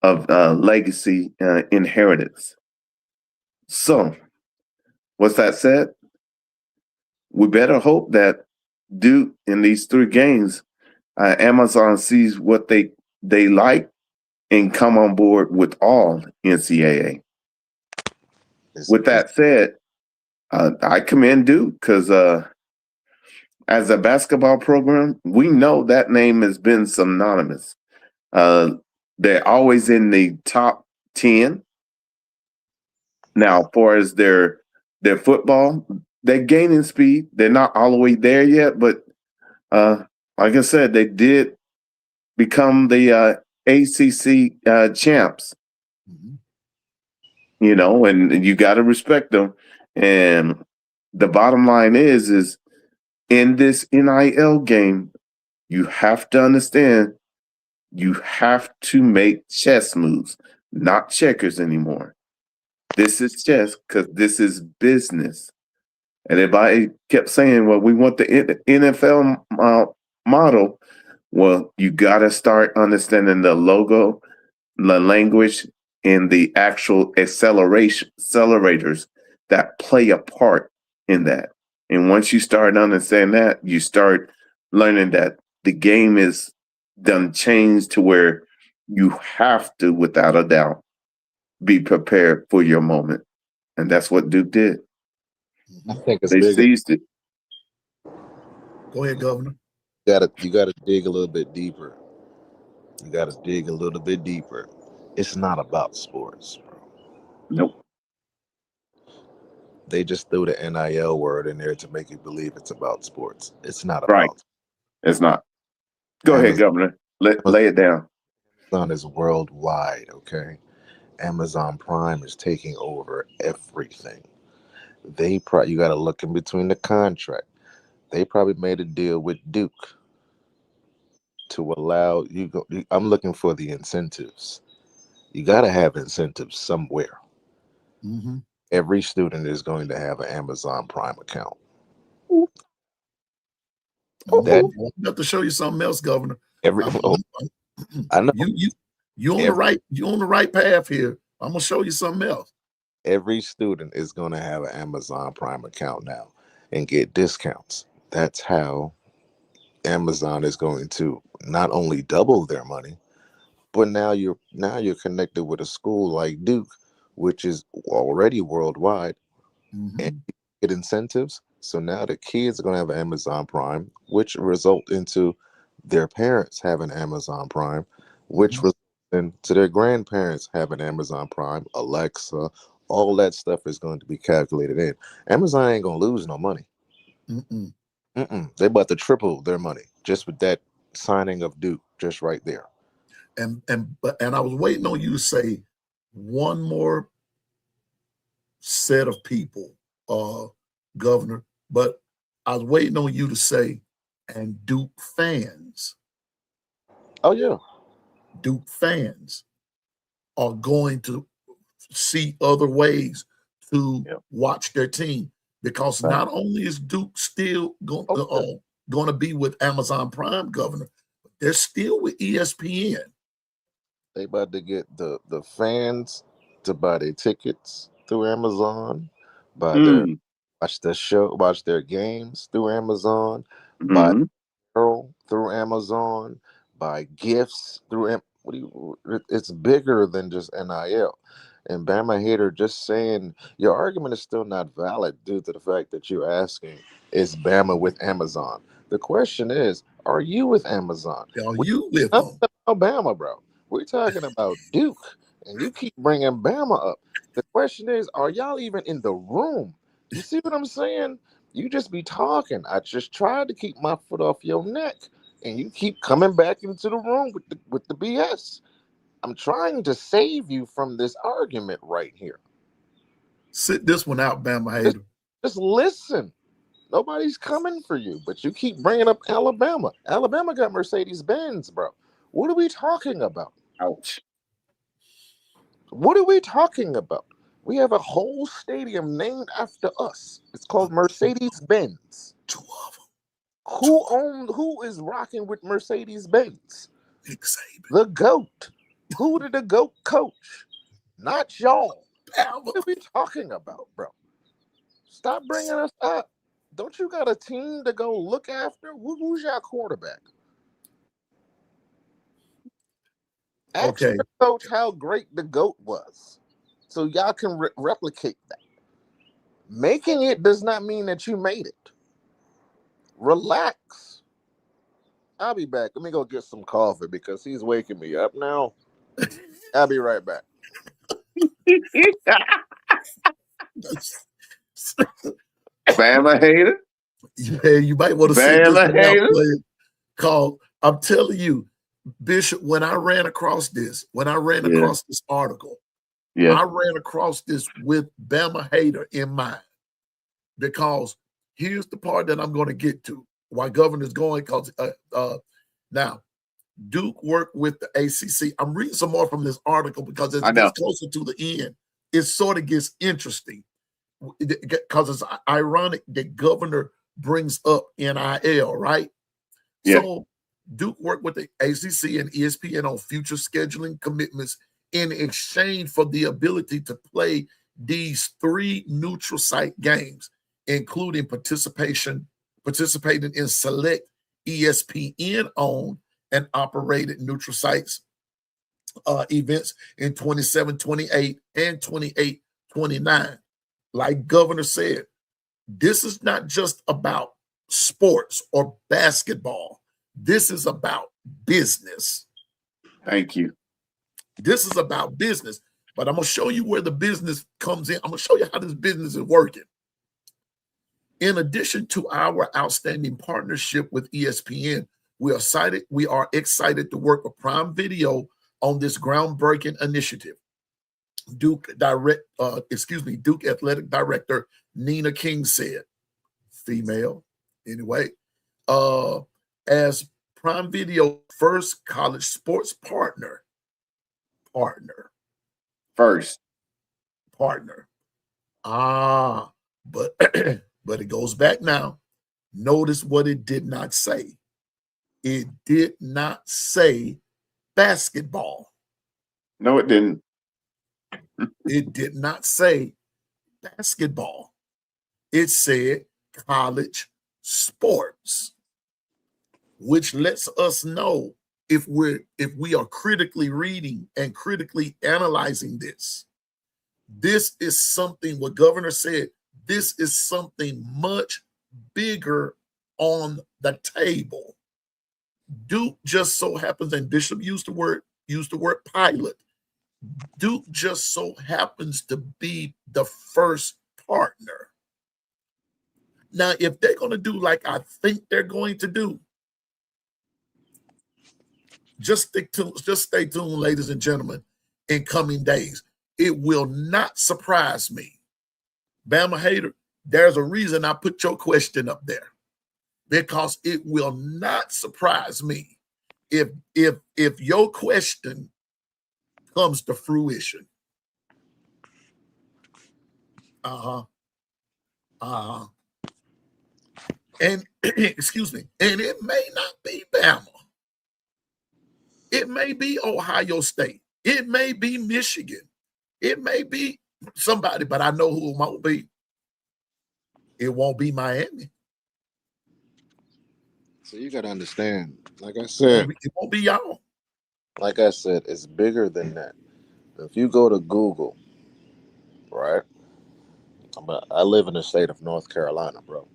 S3: of legacy inheritance. So, what's that said? We better hope that Duke in these 3 games, Amazon sees what they like and come on board with all NCAA. With that said, I commend Duke because as a basketball program, we know that name has been synonymous. They're always in the top 10. Now, as far as their football, they're gaining speed. They're not all the way there yet, but like I said, they did become the ACC champs. You know, and you got to respect them. And the bottom line is in this NIL game, you have to understand you have to make chess moves, not checkers anymore. This is chess because this is business. And everybody kept saying, well, we want the NFL model. Well, you got to start understanding the logo, the language, and the actual accelerators that play a part in that. And once you start understanding that, you start learning that the game is done changed to where you have to, without a doubt, be prepared for your moment. And that's what Duke did.
S4: I think it's
S3: They
S4: bigger.
S3: seized it.
S2: Go ahead, Governor.
S4: You gotta dig a little bit deeper. You gotta dig a little bit deeper. It's not about sports, bro.
S3: Nope.
S4: They just threw the NIL word in there to make you believe it's about sports. It's not
S3: Right.
S4: about.
S3: It's not. Go ahead, Governor. Lay it down.
S4: Amazon is worldwide, okay? Amazon Prime is taking over everything. You got to look in between the contract. They probably made a deal with Duke to allow you go. I'm looking for the incentives. you got to have incentives somewhere.
S2: Mm-hmm.
S4: Every student is going to have an Amazon Prime account. That
S2: I'm about to show you something else, Governor.
S4: every
S2: I'm,
S4: oh, I know
S2: you on the right path here. I'm gonna show you something else.
S4: every student is going to have an Amazon Prime account now and get discounts. That's how Amazon is going to not only double their money, but now you're connected with a school like Duke, which is already worldwide, and
S2: Mm-hmm.
S4: you get incentives. So now the kids are going to have Amazon Prime, which result into their parents having Amazon Prime, which
S2: Mm-hmm.
S4: results into their grandparents having Amazon Prime, Alexa, all that stuff is going to be calculated in. Amazon ain't going to lose no money.
S2: Mm-mm.
S4: They about to triple their money just with that signing of Duke, just right there.
S2: And I was waiting on you to say one more set of people, Governor, but I was waiting on you to say, and
S4: Oh yeah,
S2: Duke fans are going to see other ways to
S4: yeah.
S2: watch their team because
S4: Right.
S2: not only is Duke still
S4: Oh, yeah.
S2: going to be with Amazon Prime, Governor, but they're still with ESPN.
S4: They about to get the fans to buy their tickets through Amazon, buy their
S3: Mm.
S4: watch the show, watch their games through Amazon, buy
S3: Mm-hmm.
S4: apparel through Amazon, buy gifts through what do you it's bigger than just NIL. And Bama Hater just saying your argument is still not valid due to the fact that you're asking, is Bama with Amazon? The question is, are you with Amazon?
S2: Are
S4: We
S2: you with
S4: nothing
S2: them?
S4: about Bama, bro. We're talking about Duke, and you keep bringing Bama up. The question is, are y'all even in the room? You see what I'm saying? You just be talking. I just tried to keep my foot off your neck, and you keep coming back into the room with the BS. I'm trying to save you from this argument right here.
S2: Sit this one out, Bama
S4: Just,
S2: Hater.
S4: just listen. Nobody's coming for you, but you keep bringing up Alabama. Alabama got Mercedes Benz, bro. What are we talking about?
S3: Ouch.
S4: What are we talking about? We have a whole stadium named after us. It's called Mercedes Benz.
S2: Two of them.
S4: Who is rocking with Mercedes Benz?
S2: Nick Saban.
S4: The GOAT. Who did the GOAT coach? Not y'all.
S2: Bama.
S4: What are we talking about, bro? Stop bringing us up. Don't you got a team to go look after? Who's your quarterback? Ask
S2: Okay.
S4: your coach how great the GOAT was so y'all can replicate that. Making it does not mean that you made it. Relax. I'll be back. Let me go get some coffee because he's waking me up now. I'll be right back.
S3: Bama hater.
S2: Yeah, you might want to sit this
S3: Bama
S2: one out,
S3: hater.
S2: player. Call. I'm telling you, Bishop, when I ran across this article,
S3: Yeah.
S2: I ran across this with Bama Hater in mind because here's the part that I'm going to get to why Governor's going because now Duke worked with the ACC. I'm reading some more from this article because as
S3: I
S2: it
S3: know.
S2: gets closer to the end, it sort of gets interesting because it's ironic that Governor brings up NIL, right?
S3: Yeah.
S2: So Duke worked with the ACC and ESPN on future scheduling commitments in exchange for the ability to play these 3 neutral site games, including participating in select ESPN-owned and operated neutral sites events in 27, 28, and 28, 29. Like Governor said, this is not just about sports or basketball. This is about business.
S3: Thank you.
S2: This is about business. But I'm going to show you where the business comes in. I'm going to show you how this business is working. In addition to our outstanding partnership with ESPN, we are excited to work with Prime Video on this groundbreaking initiative. Duke Athletic Director Nina King said, female, anyway, as Prime Video first college sports partner.
S3: First.
S2: Partner. But but it goes back now. Notice what it did not say. It did not say basketball.
S3: No, it didn't.
S2: It did not say basketball. It said college sports, which lets us know if we are critically reading and critically analyzing this. This is something, what Governor said, this is something much bigger on the table. Duke just so happens, and Bishop used the word pilot. Duke just so happens to be the first partner. Now, if they're going to do like I think they're going to do, just stay tuned, ladies and gentlemen, in coming days. It will not surprise me. Bama hater, there's a reason I put your question up there, because it will not surprise me if your question comes to fruition. And excuse me, and it may not be Bama. It may be Ohio State. It may be Michigan. It may be somebody, but I know who it won't be. It won't be Miami.
S4: So you got to understand, like I said,
S2: it won't be y'all.
S4: Like I said, it's bigger than that. If you go to Google, right? I live in the state of North Carolina, bro.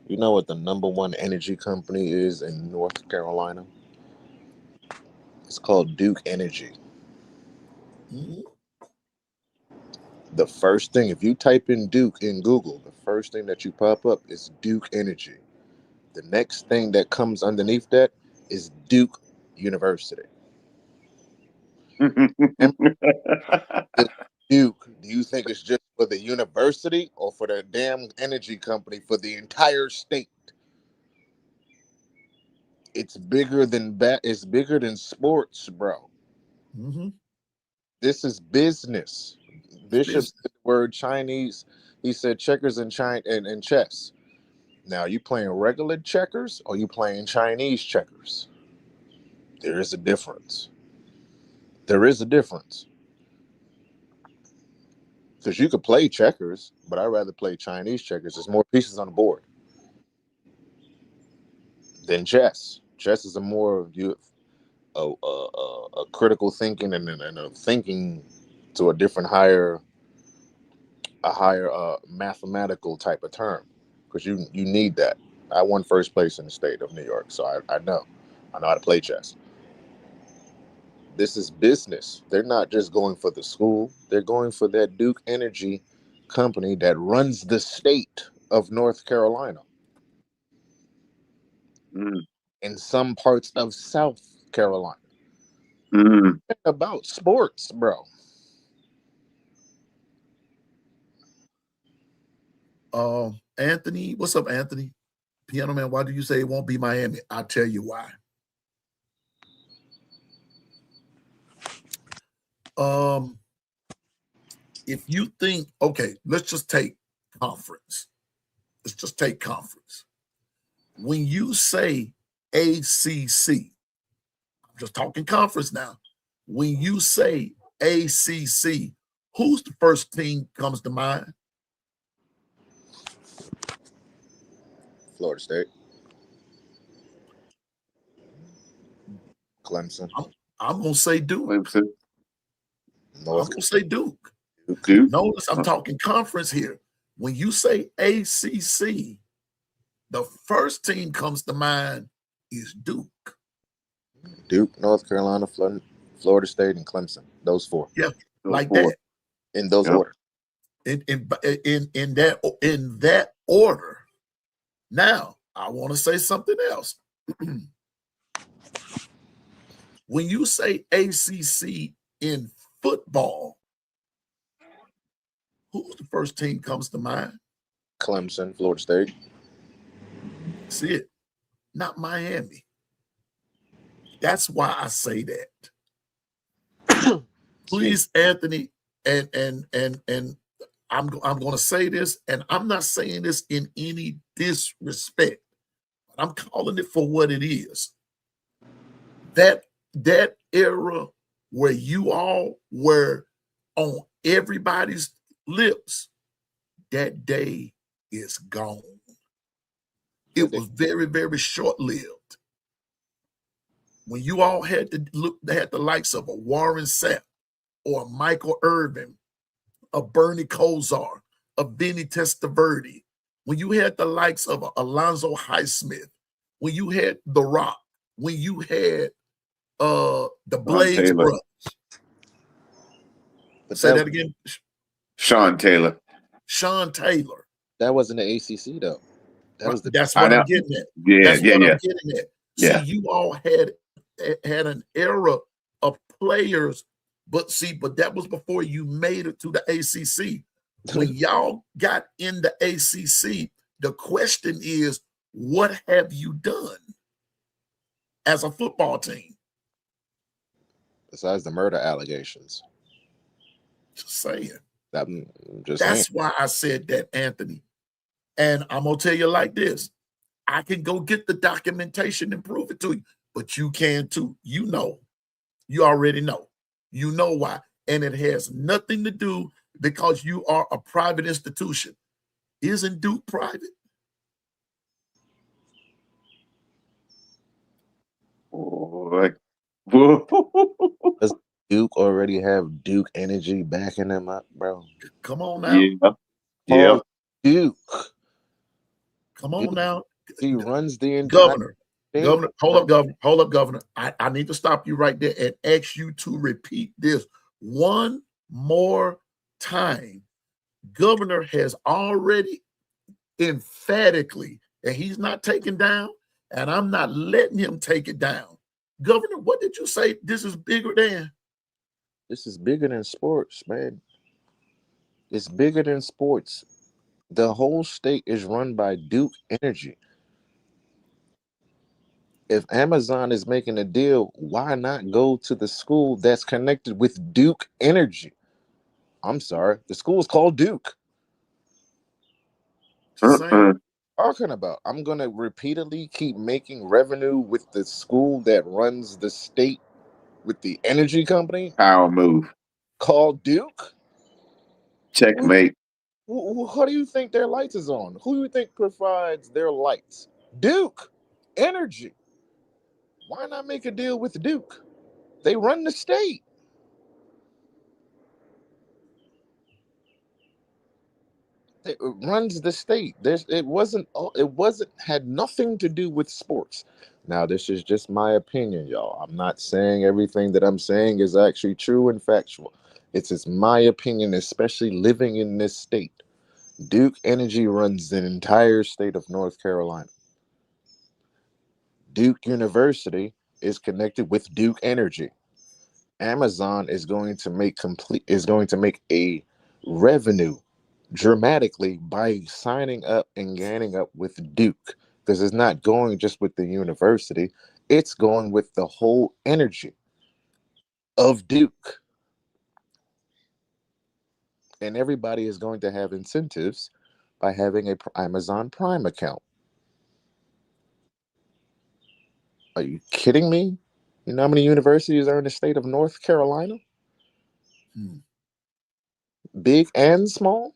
S4: You know what the number one energy company is in North Carolina? It's called Duke Energy.
S2: Mm-hmm.
S4: The first thing, if you type in Duke in Google, the first thing that you pop up is Duke Energy. The next thing that comes underneath that is Duke University. Duke, do you think it's just for the university or for the damn energy company for the entire state? It's bigger than it's bigger than sports, bro.
S2: Mm-hmm.
S4: This is business. Bishop said the word Chinese. He said checkers and chess. Now, you playing regular checkers or you playing Chinese checkers? There is a difference. There is a difference. Because you could play checkers, but I'd rather play Chinese checkers. There's more pieces on the board than chess. Chess is a more a critical thinking and a thinking to a different higher mathematical type of term, because you need that. I won first place in the state of New York, so I know how to play chess. This is business. They're not just going for the school. They're going for that Duke Energy company that runs the state of North Carolina and some parts of South Carolina. About sports, bro.
S2: Anthony, what's up, Anthony? Piano Man, why do you say it won't be Miami? I'll tell you why. If you think, okay, let's just take conference. Let's just take conference. When you say ACC, I'm just talking conference now. When you say ACC, who's the first team comes to mind?
S4: Florida State. Clemson.
S2: I'm going to say Duke.
S3: Clemson.
S2: I'm going to say Duke.
S3: Duke.
S2: Notice I'm talking conference here. When you say ACC, the first team comes to mind is Duke.
S4: Duke, North Carolina, Florida State, and Clemson. Those four.
S2: Yeah, like
S3: four.
S2: that.
S4: In those order.
S2: In that order. Now, I want to say something else. When you say ACC in football, who's the first team comes to mind?
S4: Clemson, Florida State.
S2: See it? Not Miami. That's why I say that. Please, Anthony, and I'm going to say this, and I'm not saying this in any disrespect. But I'm calling it for what it is. That era where you all were on everybody's lips, that day is gone. It was very, very short-lived. When you all had to look, they had the likes of a Warren Sapp or a Michael Irvin, a Bernie Kosar, a Vinny Testaverde, when you had the likes of Alonzo Highsmith, when you had The Rock, when you had the Blades
S3: Taylor.
S2: brothers.
S4: But
S2: Say that again.
S3: Sean Taylor.
S2: Sean Taylor.
S4: That wasn't the ACC though. That was the.
S2: That's what I'm getting at.
S3: Yeah,
S2: That's what I'm getting at.
S3: Yeah.
S2: See, you all had an era of players, but that was before you made it to the ACC. When y'all got in the ACC, the question is, what have you done as a football team?
S4: Besides the murder allegations.
S2: Just saying.
S4: That's
S2: why I said that, Anthony. And I'm going to tell you like this. I can go get the documentation and prove it to you, but you can too. You know. You already know. You know why. And it has nothing to do because you are a private institution. Isn't Duke private?
S4: Does Duke already have Duke energy backing them up, bro?
S2: Come on now.
S3: Yeah.
S4: Duke.
S2: Come on now.
S4: He runs the entire
S2: Governor, hold up, Governor. I need to stop you right there and ask you to repeat this one more time. Governor has already emphatically, and he's not taken down, and I'm not letting him take it down. Governor, what did you say? This is bigger than?
S4: This is bigger than sports, man. It's bigger than sports. The whole state is run by Duke Energy. If Amazon is making a deal, why not go to the school that's connected with Duke Energy? I'm sorry, the school is called Duke. Talking about, I'm gonna repeatedly keep making revenue with the school that runs the state with the energy company.
S3: Power move.
S4: Called Duke.
S3: Checkmate.
S4: How do you think their lights is on? Who do you think provides their lights? Duke Energy. Why not make a deal with Duke? They run the state. It runs the state. It wasn't had nothing to do with sports. Now, this is just my opinion, y'all. I'm not saying everything that I'm saying is actually true and factual. It's just my opinion, especially living in this state. Duke Energy runs the entire state of North Carolina. Duke University is connected with Duke Energy. Amazon is going to make a revenue dramatically by signing up and gaining up with Duke, because it's not going just with the university, it's going with the whole energy of Duke. And everybody is going to have incentives by having a Amazon Prime account. Are you kidding me? You know how many universities are in the state of North Carolina? Big and small.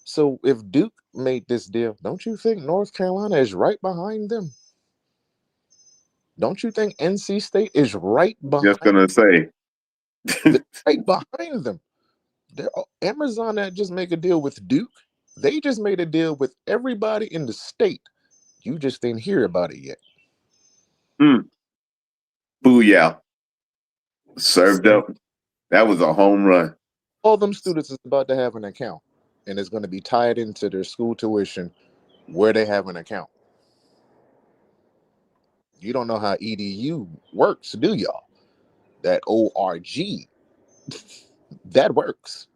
S4: So if Duke made this deal, don't you think North Carolina is right behind them? Don't you think NC State is right behind?
S3: Just gonna say,
S4: right behind them. Amazon that just make a deal with Duke. They just made a deal with everybody in the state. You just didn't hear about it yet.
S3: Booyah. Served up. That was a home run.
S4: All them students is about to have an account, and it's going to be tied into their school tuition where they have an account. You don't know how EDU works, do y'all? That ORG, that works.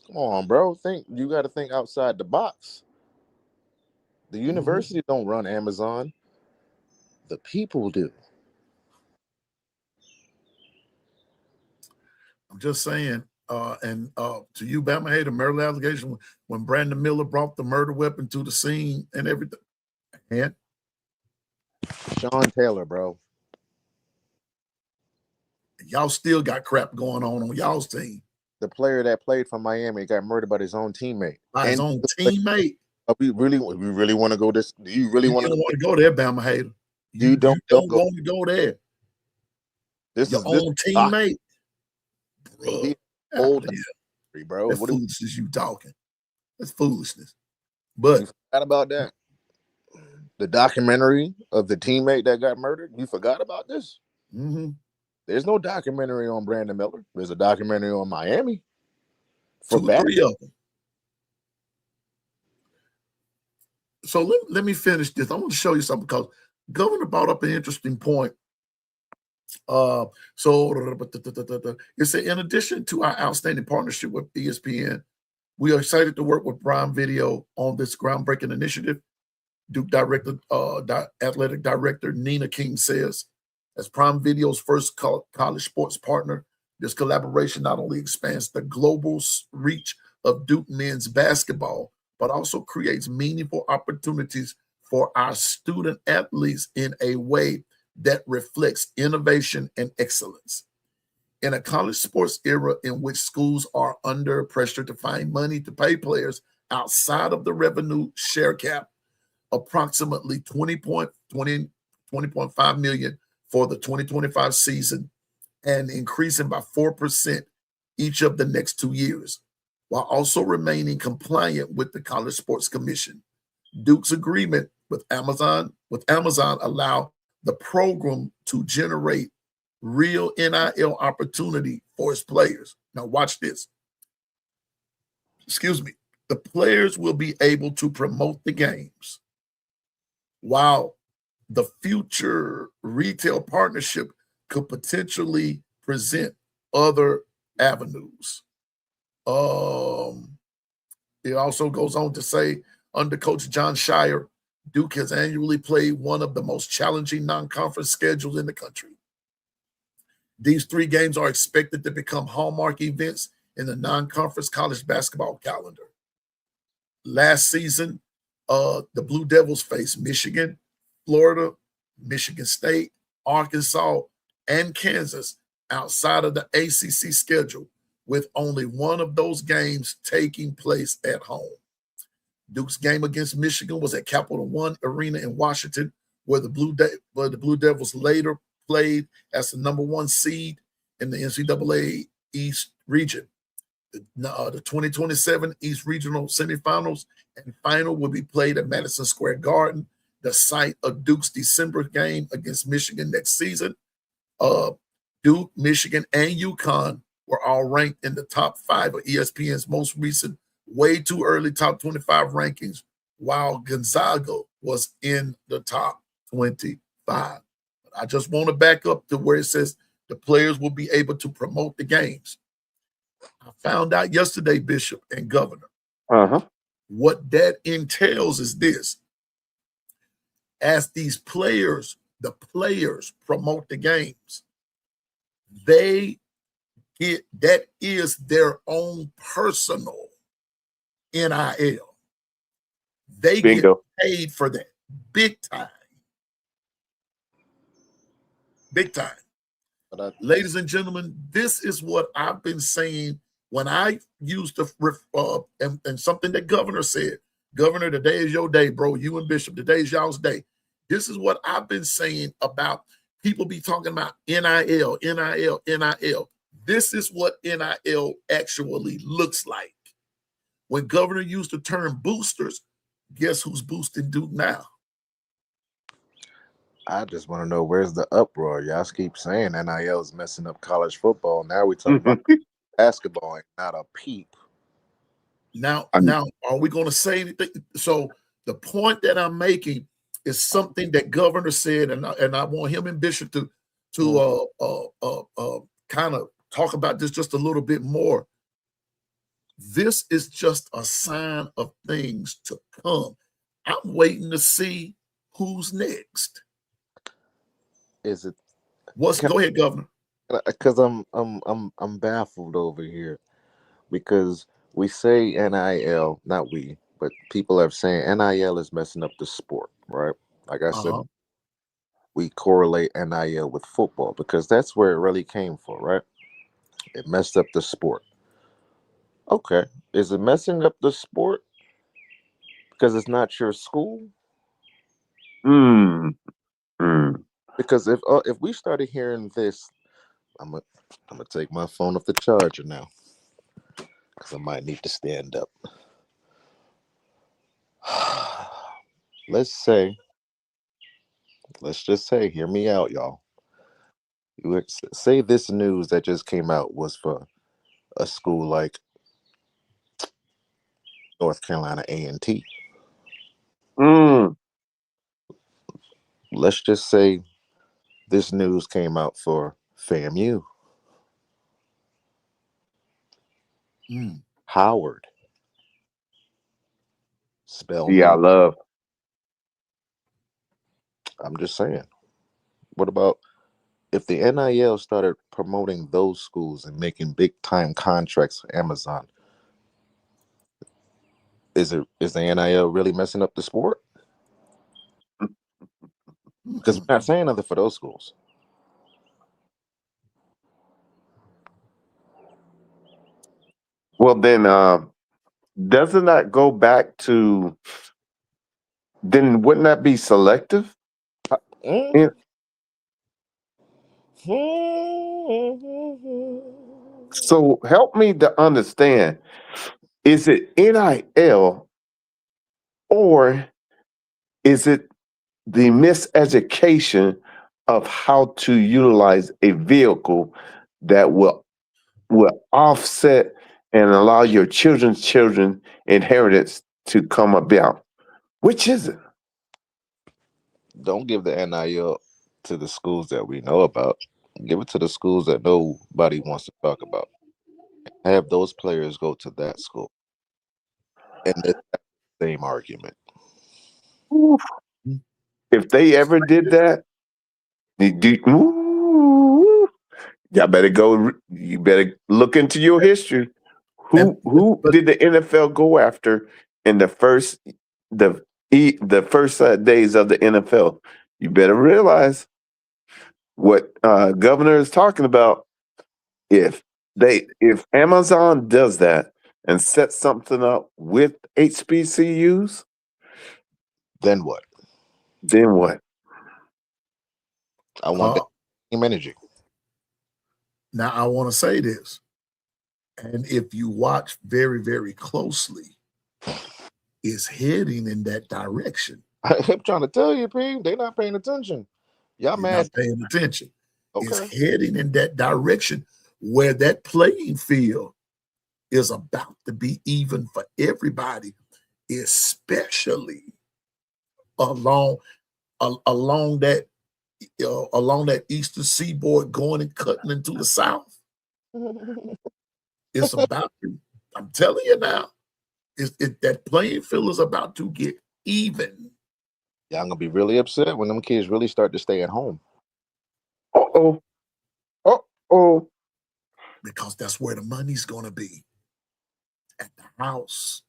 S4: Come on, bro. You got to think outside the box. The university don't run Amazon. The people do.
S2: I'm just saying. And to you, Bama hater, murder allegation when Brandon Miller brought the murder weapon to the scene and everything. And
S4: Sean Taylor, bro.
S2: y'all still got crap going on y'all's team.
S4: The player that played for Miami got murdered by his own teammate.
S2: By his own teammate.
S4: We really want to go this? Do you really want
S2: to go there, Bama hater? You don't want to go there. Your own teammate. Bro.
S4: Old bro.
S2: That's foolishness you talking. That's foolishness. But
S4: you forgot about that. The documentary of the teammate that got murdered. You forgot about this?
S2: Mm-hmm.
S4: There's no documentary on Brandon Miller. There's a documentary on Miami.
S2: For 2 or 3 of them. So let me finish this. I want to show you something because Governor brought up an interesting point. So it said, in addition to our outstanding partnership with ESPN, we are excited to work with Prime Video on this groundbreaking initiative. Duke athletic director Nina King says, as Prime Video's first college sports partner, this collaboration not only expands the global reach of Duke men's basketball, but also creates meaningful opportunities for our student athletes in a way that reflects innovation and excellence. In a college sports era in which schools are under pressure to find money to pay players outside of the revenue share cap, approximately 20.5 million for the 2025 season and increasing by 4% each of the next 2 years, while also remaining compliant with the College Sports Commission. Duke's agreement with Amazon allow the program to generate real NIL opportunity for its players. Now watch this. Excuse me. The players will be able to promote the games, while the future retail partnership could potentially present other avenues. It also goes on to say, under Coach John Shire, Duke has annually played one of the most challenging non-conference schedules in the country. These 3 games are expected to become hallmark events in the non-conference college basketball calendar. Last season, the Blue Devils faced Michigan, Florida, Michigan State, Arkansas, and Kansas outside of the ACC schedule, with only one of those games taking place at home. Duke's game against Michigan was at Capital One Arena in Washington, where the Blue Devils later played as the number 1 seed in the NCAA East region. The 2027 East Regional semifinals and final will be played at Madison Square Garden, the site of Duke's December game against Michigan next season. Duke, Michigan, and UConn were all ranked in the top 5 of ESPN's most recent way too early top 25 rankings, while Gonzaga was in the top 25. I just want to back up to where it says the players will be able to promote the games. I found out yesterday, Bishop and Governor, what that entails is this. As these players, the players promote the games, they get, that is their own personal NIL. They
S3: Bingo.
S2: get paid for that big time. Big time. Ladies and gentlemen, this is what I've been saying when I used to, and something that Governor said. Governor, today is your day, bro. You and Bishop, today is y'all's day. This is what I've been saying about people be talking about NIL, NIL, NIL. This is what NIL actually looks like. When Governor used the term boosters, guess who's boosting Duke now?
S4: I just want to know, where's the uproar? Y'all keep saying NIL is messing up college football. Now we talking about basketball, and not a peep.
S2: Now, are we going to say anything? So the point that I'm making is something that Governor said, and I want him and Bishop to kind of talk about this just a little bit more. This is just a sign of things to come. I'm waiting to see who's next.
S4: Is it?
S2: Go ahead, Governor.
S4: because I'm baffled over here because we say NIL, not we, but people are saying NIL is messing up the sport, right? Like I said,
S2: Uh-huh.
S4: we correlate NIL with football because that's where it really came from, right? It messed up the sport. Okay, is it messing up the sport because it's not your school?
S3: Mm, mm.
S4: Because if we started hearing this, I'm gonna I'm gonna take my phone off the charger now because I might need to stand up. let's say, let's just say, hear me out, y'all. You would say this news that just came out was for a school like North Carolina A&T.
S3: Mm.
S4: Let's just say this news came out for FAMU,
S2: Mm.
S4: Howard,
S3: Yeah, I
S4: Spelman.
S3: love.
S4: I'm just saying. What about if the NIL started promoting those schools and making big time contracts for Amazon? Is the NIL really messing up the sport? Because we're not
S2: Mm.
S4: saying nothing for those schools.
S3: Well, then, doesn't that go back to? Then wouldn't that be selective?
S4: Mm.
S3: And
S4: Mm.
S3: so help me to understand: is it NIL or is it the miseducation of how to utilize a vehicle that will offset and allow your children's children inheritance to come about? Which is it?
S4: Don't give the NIL to the schools that we know about. Give it to the schools that nobody wants to talk about. Have those players go to that school. And the same argument.
S3: Oof.
S2: Mm.
S3: If they ever did that, ooh, y'all better go. You better look into your history.
S2: And
S3: Who
S2: but
S3: did the NFL go after in the the first days of the NFL? You better realize what governor is talking about. If Amazon does that and sets something up with HBCUs,
S4: Then what?
S3: then what?
S4: I want that
S2: uh,
S4: same energy.
S2: now I want to say this, and if you watch very, very closely, it's heading in that direction.
S4: I'm trying to tell you, P, they not paying attention. Y'all
S2: You're not
S4: mad.
S2: paying attention. It's
S4: Okay.
S2: heading in that direction where that playing field is about to be even for everybody, especially along along that along that eastern seaboard going and cutting into the south. It's about to. I'm telling you now, that playing field is about to get even
S4: Y'all gonna be really upset when them kids really start to stay at home.
S3: Uh oh. Uh oh.
S2: because that's where the money's going to be at the house,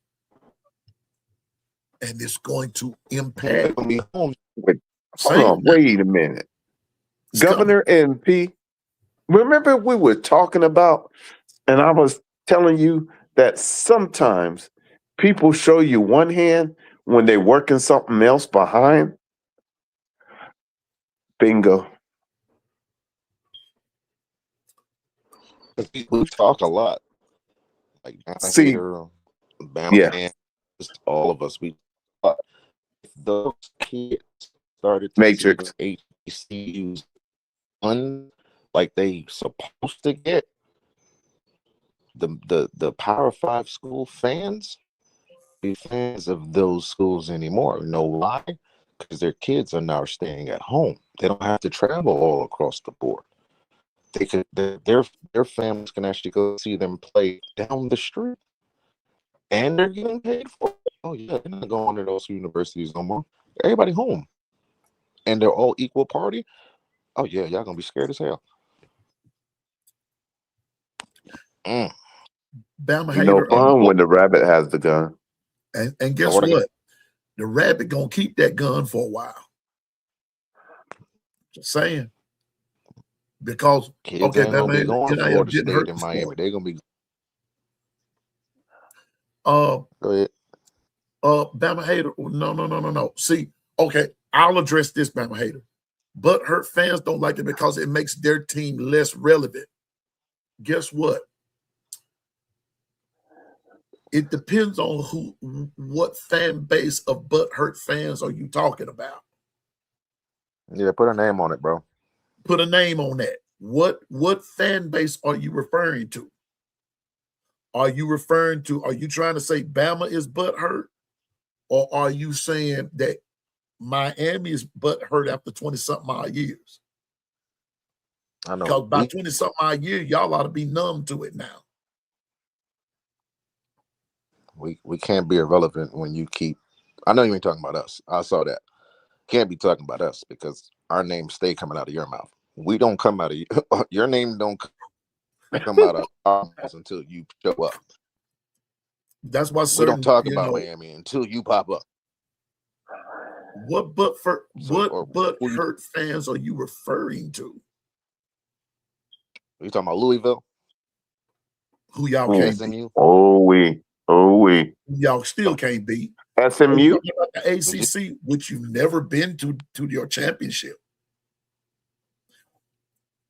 S2: and it's going to
S4: They're
S2: impact.
S4: gonna be home.
S3: Wait, hold
S2: Saying
S3: on. Wait a minute.
S2: it's coming.
S3: Governor and P, remember we were talking about, and I was telling you that sometimes people show you one hand when they're working something else behind. Bingo.
S4: We talk a lot. Like Donna
S3: See,
S4: Hater, Bama
S3: yeah,
S4: Man, just all of us. We talk. If those kids started to see the
S3: Matrix.
S4: HBCUs like they supposed to get, the Power Five school fans be fans of those schools anymore. You know why? Because their kids are now staying at home. They don't have to travel all across the board. They could their families can actually go see them play down the street, and they're getting paid for it. Oh yeah, they're not going to those universities no more. Everybody home, and they're all equal party. Oh yeah, y'all gonna be scared as hell.
S2: Bama
S3: You know,
S2: hater.
S3: fun when the rabbit has the gun.
S2: And guess what? The rabbit gonna keep that gun for a while. Just saying. Because
S4: Kids
S2: okay,
S4: ain't gonna
S2: Bama
S4: be
S2: hater,
S4: going to
S2: NIL
S4: Florida
S2: didn't
S4: State
S2: hurt
S4: and
S2: the
S4: Miami.
S2: sport.
S4: They're gonna be.
S2: Go
S4: ahead.
S2: Bama hater. No. See, okay, I'll address this, Bama hater. But hurt fans don't like it because it makes their team less relevant. Guess what? It depends on what fan base of butthurt fans are you talking about?
S4: Yeah, put a name on it, bro.
S2: Put a name on that. What fan base are you referring to? Are you trying to say Bama is butthurt? Or are you saying that Miami is butthurt after 20-something odd years?
S4: I know.
S2: Because by 20-something odd years, y'all ought to be numb to it now.
S4: We can't be irrelevant when you keep. I know you ain't talking about us. I saw that. Can't be talking about us because our names stay coming out of your mouth. We don't come out of you. Your name don't come out of our mouths until you show up.
S2: That's why
S4: we don't talk about Miami until you pop up.
S2: What hurt fans are you referring to?
S4: Are you talking about Louisville?
S2: Who y'all can't beat? Y'all still can't beat.
S3: SMU?
S2: About the ACC, which you've never been to your championship.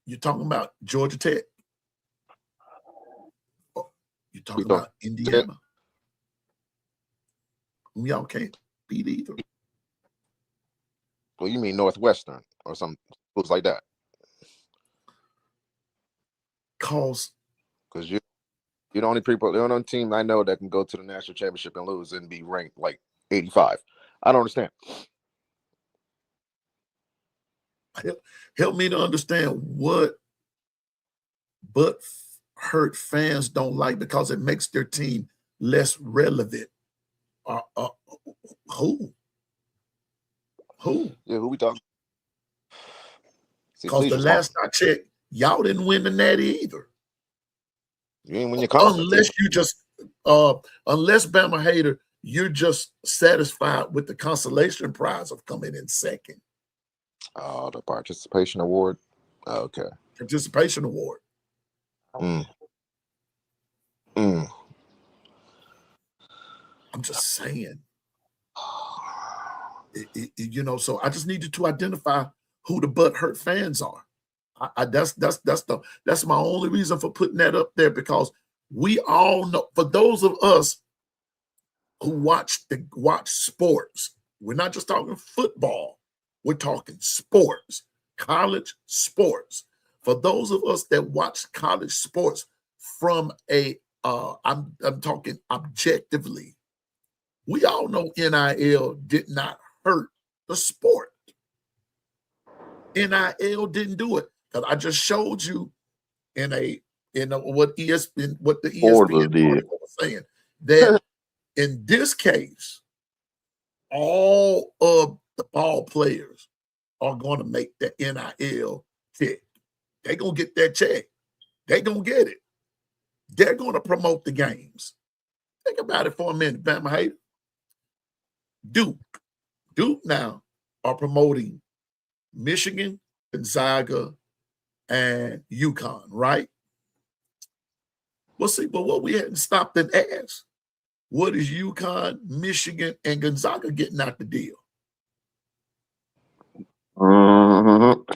S2: You're talking about Georgia Tech. You're talking about Indiana. Whom y'all can't beat either.
S4: Well, you mean Northwestern or some schools like that?
S2: Because
S4: you're the only team I know that can go to the national championship and lose and be ranked like 85. I don't understand.
S2: Help me to understand what but hurt fans don't like because it makes their team less relevant. Who?
S4: Yeah, who we talking?
S2: Because the last I checked, y'all didn't win the Natty either.
S4: You ain't win your conference.
S2: Unless you just, unless Bama hater, you're just satisfied with the consolation prize of coming in second.
S4: Oh, the participation award. Okay.
S2: Participation award. I'm just saying. So I just needed to identify who the butthurt fans are. That's my only reason for putting that up there, because we all know, for those of us who watch sports, we're not just talking football, we're talking sports, college sports. For those of us that watch college sports from I'm talking objectively, we all know NIL did not hurt the sport. NIL didn't do it, because I just showed you in what the ESPN article was saying, that in this case, all of the ball players are going to make the NIL check. They're going to get that check. They're going to get it. They're going to promote the games. Think about it for a minute, Bama hater. Duke now are promoting Michigan, Gonzaga, and UConn, right? Well, see, but what we hadn't stopped and asked, what is UConn, Michigan, and Gonzaga getting out the deal?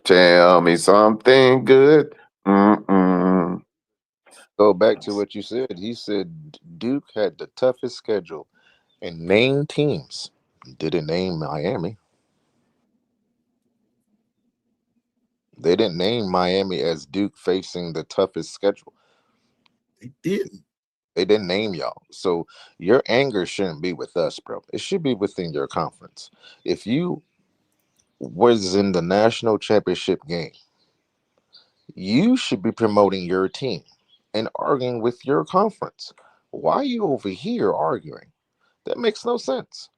S3: Tell me something good.
S4: Go back to what you said. He said Duke had the toughest schedule and named teams. Didn't name Miami. They didn't name Miami as Duke facing the toughest schedule.
S2: They didn't.
S4: They didn't name y'all. So your anger shouldn't be with us, bro. It should be within your conference. If you was in the national championship game, you should be promoting your team and arguing with your conference. Why are you over here arguing? That makes no sense.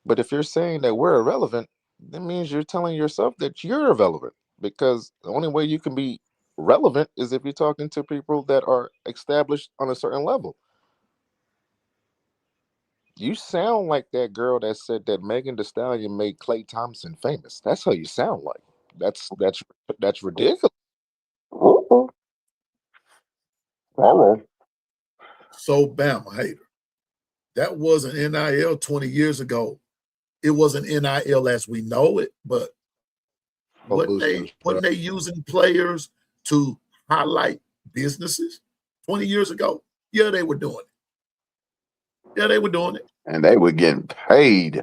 S4: But if you're saying that we're irrelevant, that means you're telling yourself that you're irrelevant, because the only way you can be relevant is if you're talking to people that are established on a certain level. You sound like that girl that said that Megan Thee Stallion made Clay Thompson famous. That's how you sound like. That's ridiculous.
S3: Uh-oh. Hello.
S2: So Bama hater. That wasn't NIL 20 years ago. It wasn't NIL as we know it, but wasn't they using players to highlight businesses 20 years ago? Yeah, they were doing it. Yeah, they were doing it.
S3: And they were getting paid.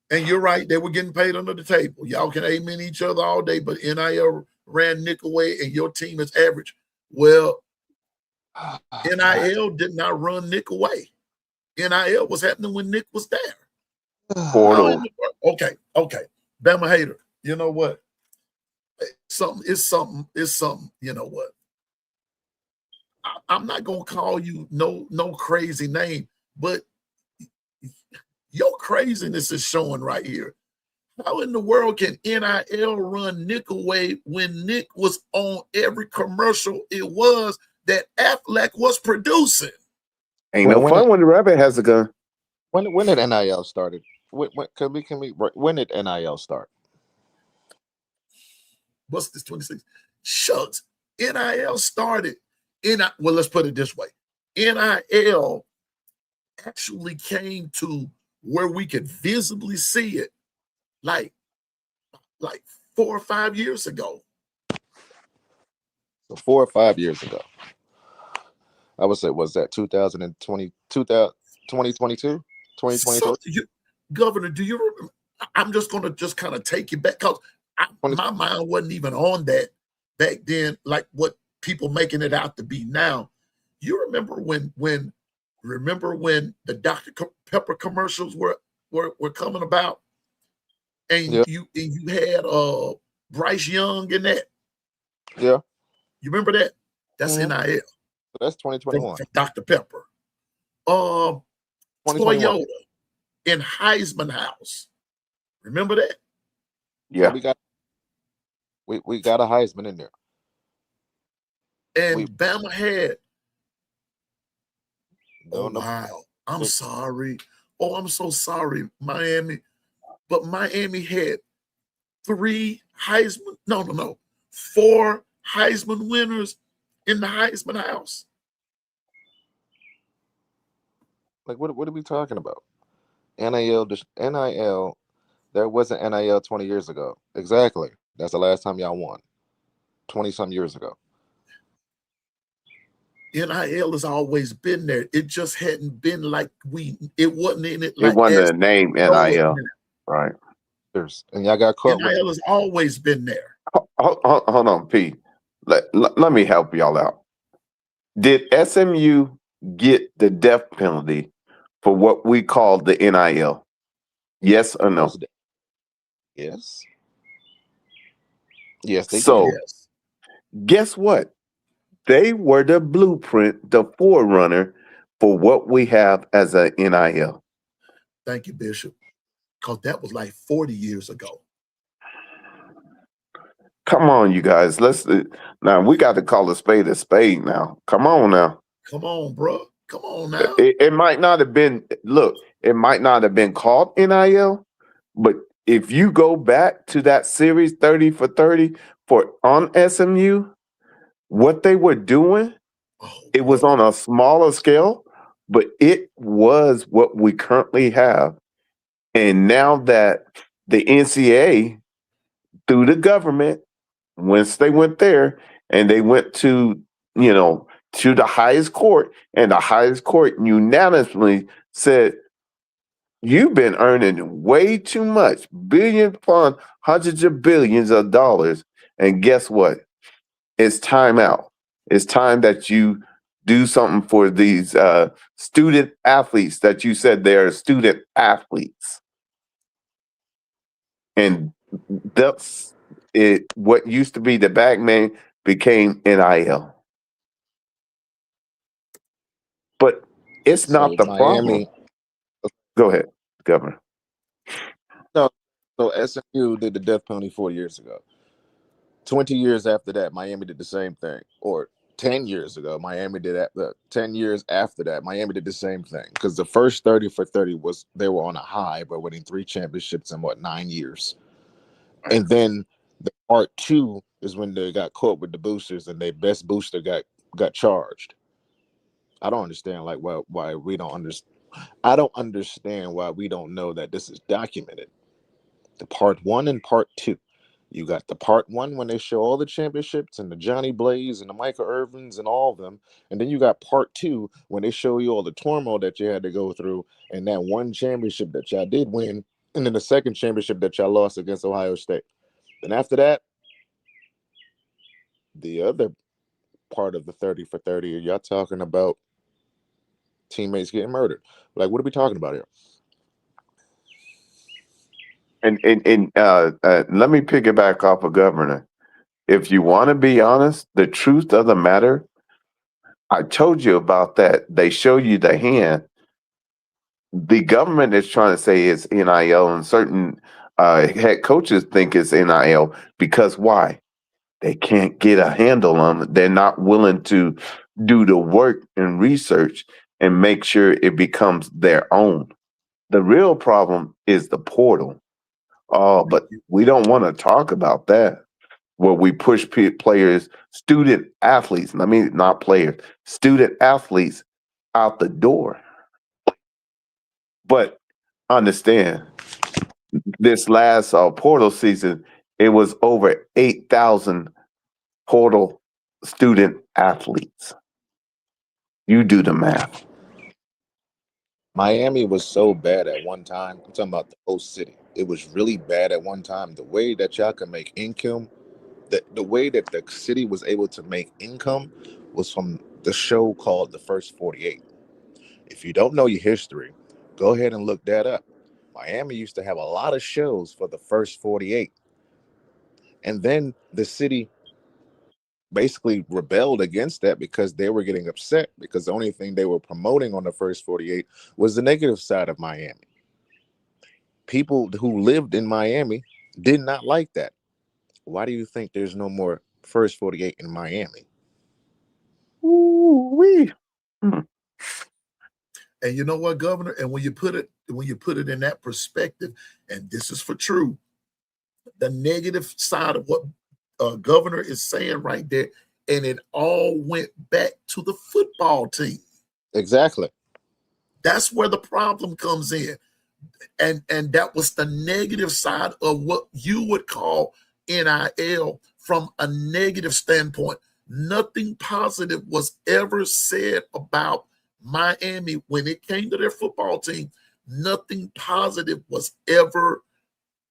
S2: And you're right, they were getting paid under the table. Y'all can amen each other all day, but NIL ran Nick away and your team is average. Well, NIL did not run Nick away. NIL was happening when Nick was there.
S3: Portal.
S2: Okay. Bama hater. You know what? It's something. You know what? I'm not gonna call you no crazy name, but your craziness is showing right here. How in the world can NIL run Nick away when Nick was on every commercial it was that Affleck was producing?
S3: Ain't no fun when the rabbit has a gun.
S4: When did NIL started? When did NIL start?
S2: What's this 26? Shucks. NIL started. Well, let's put it this way. NIL actually came to where we could visibly see it like 4 or 5 years ago.
S4: So 4 or 5 years ago. I would say, was that 2020, 2022, 2023?
S2: So Governor, do you remember? I'm just going to just kind of take you back because my mind wasn't even on that back then, like what people making it out to be now. You remember when the Dr. Pepper commercials were coming about, and you had Bryce Young in that.
S4: Yeah,
S2: you remember that? That's NIL.
S4: So that's 2021
S2: from Dr. Pepper. Toyota in Heisman House. Remember that?
S3: Yeah,
S4: we got a Heisman in there.
S2: And Bama had. Wow. I'm sorry. Oh, I'm so sorry, Miami. But Miami had 3 Heisman. No. 4 Heisman winners in the Heisman House.
S4: Like, what are we talking about? NIL. There wasn't NIL 20 years ago. Exactly. That's the last time y'all won. 20-some years ago.
S2: NIL has always been there. It just hadn't been like it wasn't in it. Like
S3: it wasn't a name NIL, right?
S4: And y'all got caught.
S2: NIL has always been there.
S3: Hold on, P. Let me help y'all out. Did SMU get the death penalty for what we call the NIL? Yes or no?
S4: Yes. Yes, they
S3: so
S4: did.
S3: Guess what? They were the blueprint, the forerunner for what we have as a NIL.
S2: Thank you, Bishop. Because that was like 40 years ago.
S3: Come on, you guys. Now we got to call a spade now. Come on now.
S2: Come on, bro. Come on now.
S3: It might not have been, it might not have been called NIL, but if you go back to that series 30 for 30 on SMU, what they were doing, it was on a smaller scale, but it was what we currently have. And now that the NCAA, through the government, once they went there and they went to the highest court, and the highest court unanimously said, you've been earning way too much, billions upon hundreds of billions of dollars. And guess what? It's time out. It's time that you do something for these student athletes that you said they're student athletes. And that's it. What used to be the Bagman became NIL. But it's not the problem. Go ahead, Governor.
S4: No, so SMU did the death penalty 4 years ago. 20 years after that, Miami did the same thing. Or 10 years ago, Miami did that. 10 years after that, Miami did the same thing. Because the first 30 for 30 was they were on a high by winning 3 championships in 9 years. And then the part 2 is when they got caught with the boosters and their best booster got charged. I don't understand why we don't understand. I don't understand why we don't know that this is documented. The part 1 and part 2. You got the part 1 when they show all the championships and the Johnny Blaze and the Michael Irvins and all of them. And then you got part 2 when they show you all the turmoil that you had to go through and that one championship that y'all did win. And then the second championship that y'all lost against Ohio State. And after that, the other part of the 30 for 30, y'all talking about teammates getting murdered. Like, what are we talking about here?
S3: And let me piggyback off of Governor. If you want to be honest, the truth doesn't matter. I told you about that. They show you the hand. The government is trying to say it's NIL, and certain head coaches think it's NIL because why? They can't get a handle on it. They're not willing to do the work and research and make sure it becomes their own. The real problem is the portal. Oh, but we don't want to talk about that. Where we push players, student athletes, I mean, not players, student athletes out the door. But understand, this last portal season, it was over 8,000 portal student athletes. You do the math.
S4: Miami was so bad at one time. I'm talking about the whole city. It was really bad at one time. The way that y'all could make income, the way that the city was able to make income was from the show called The First 48. If you don't know your history, go ahead and look that up. Miami used to have a lot of shows for The First 48. And then the city basically rebelled against that because they were getting upset because the only thing they were promoting on The First 48 was the negative side of Miami. People who lived in Miami did not like that. Why do you think there's no more First 48 in Miami?
S3: Ooh-wee.
S2: And you know what, Governor? And when you put it in that perspective, and this is for true, the negative side of what Governor is saying right there, and it all went back to the football team.
S4: Exactly.
S2: That's where the problem comes in. And that was the negative side of what you would call NIL from a negative standpoint. Nothing positive was ever said about Miami when it came to their football team. Nothing positive was ever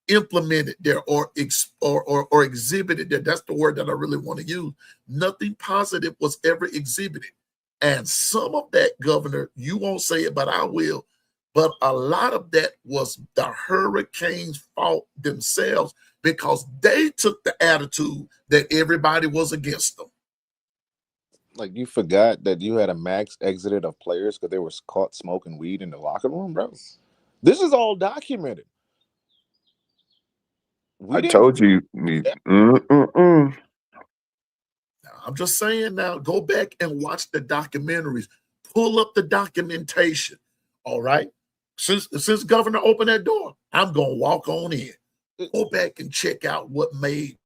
S2: implemented there or exhibited there. That's the word that I really want to use. Nothing positive was ever exhibited. And some of that, Governor, you won't say it, but I will. But a lot of that was the Hurricanes' fault themselves because they took the attitude that everybody was against them.
S4: Like, you forgot that you had a max exited of players because they were caught smoking weed in the locker room, bro. This is all documented.
S3: I told you.
S2: Now, I'm just saying now, go back and watch the documentaries. Pull up the documentation. All right. Since Governor opened that door, I'm gonna walk on in. Go back and check out what made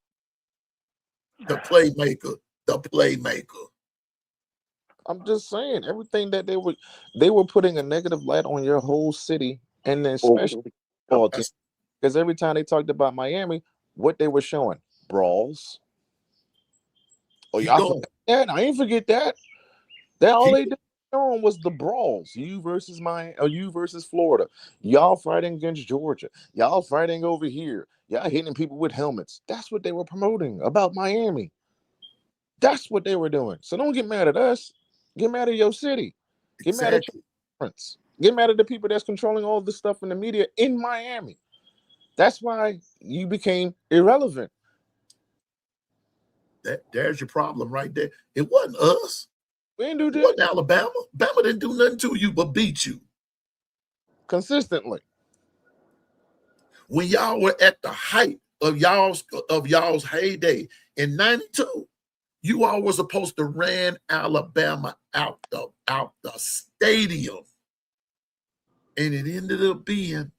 S2: the playmaker the playmaker.
S4: I'm just saying, everything that they were putting a negative light on your whole city, and then especially football team. Because every time they talked about Miami, what they were showing brawls. Oh, y'all forget that? I ain't forget that. That all they did showing was the brawls. You versus you versus Florida. Y'all fighting against Georgia. Y'all fighting over here. Y'all hitting people with helmets. That's what they were promoting about Miami. That's what they were doing. So don't get mad at us. Get mad at your city. Get mad at your parents. Get mad at the people that's controlling all this stuff in the media in Miami. That's why you became irrelevant.
S2: There's your problem right there. It wasn't us.
S4: We didn't do that.
S2: It wasn't Alabama. Bama didn't do nothing to you but beat you.
S4: Consistently.
S2: When y'all were at the height of y'all's heyday in 92, you all were supposed to ran Alabama out the stadium. And it ended up being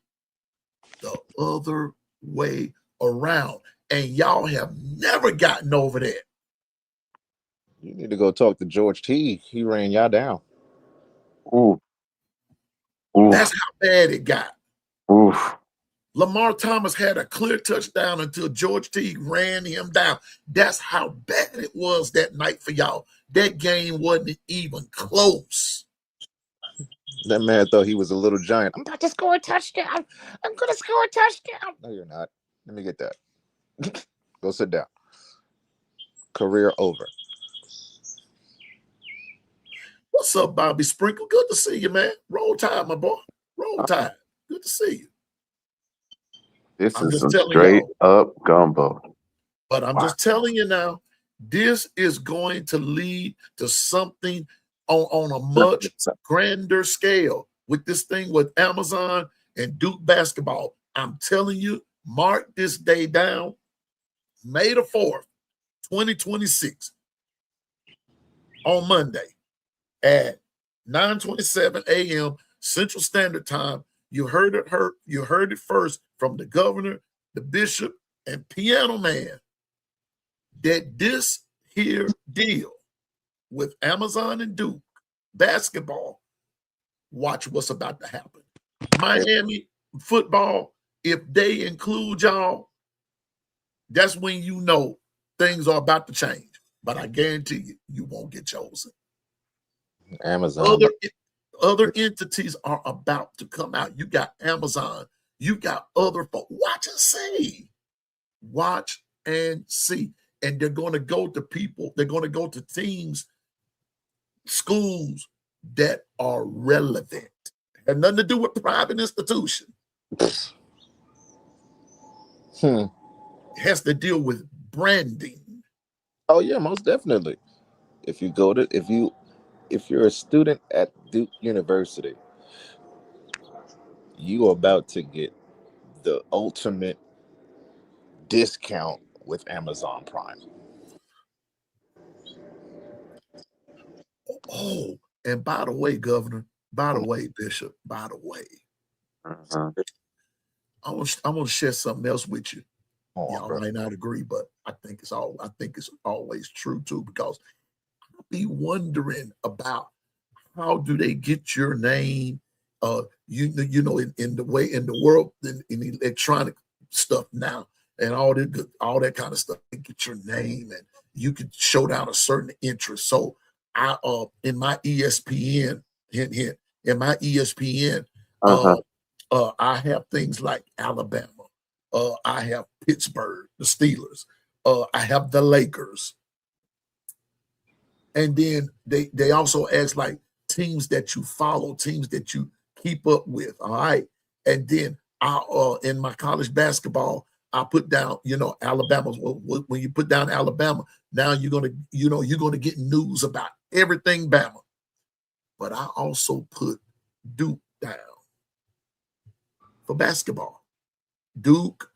S2: the other way around. And y'all have never gotten over that.
S4: You need to go talk to George T. He ran y'all down.
S3: Ooh. Ooh.
S2: That's how bad it got.
S3: Oof.
S2: Lamar Thomas had a clear touchdown until George T ran him down. That's how bad it was that night for y'all. That game wasn't even close.
S4: That man thought he was a little giant. I'm about to score a touchdown. I'm going to score a touchdown. No, you're not. Let me get that. Go sit down. Career over.
S2: What's up, Bobby Sprinkle? Good to see you, man. Roll Tide, my boy. Roll Tide. Good to see you.
S3: This
S2: I'm
S3: is
S2: just
S3: some
S2: telling
S3: straight
S2: y'all.
S3: up gumbo.
S2: But I'm just telling you now, this is going to lead to something on a much grander scale with this thing with Amazon and Duke basketball. I'm telling you, mark this day down, May the 4th, 2026, on Monday at 9:27 a.m. Central Standard Time. You heard it first from the governor, the bishop, and piano man that this here deal with Amazon and Duke basketball, watch what's about to happen. Miami football, if they include y'all, that's when you know things are about to change. But I guarantee you, you won't get chosen.
S4: Amazon.
S2: Other entities are about to come out. You got Amazon. You got other folks. Watch and see. Watch and see. And they're going to go to people. They're going to go to teams, schools that are relevant. Had nothing to do with private institution. It has to deal with branding.
S4: Oh yeah, most definitely. If you're a student at Duke University, you are about to get the ultimate discount with Amazon Prime.
S2: Oh, and by the way, Governor, by the way, Bishop, by the way, I want to share something else with you. Y'all might not agree, but I think it's always true too, because I'll be wondering about how do they get your name? You know, in the world in electronic stuff now, and all that kind of stuff, they get your name, and you can show down a certain interest. So I in my ESPN, hint, in my ESPN, I have things like Alabama. I have Pittsburgh, the Steelers. I have the Lakers. And then they also ask like teams that you follow, teams that you keep up with. All right. And then I in my college basketball, I put down, Alabama. When you put down Alabama, now you're gonna get news about everything Bama. But I also put Duke down for basketball. Duke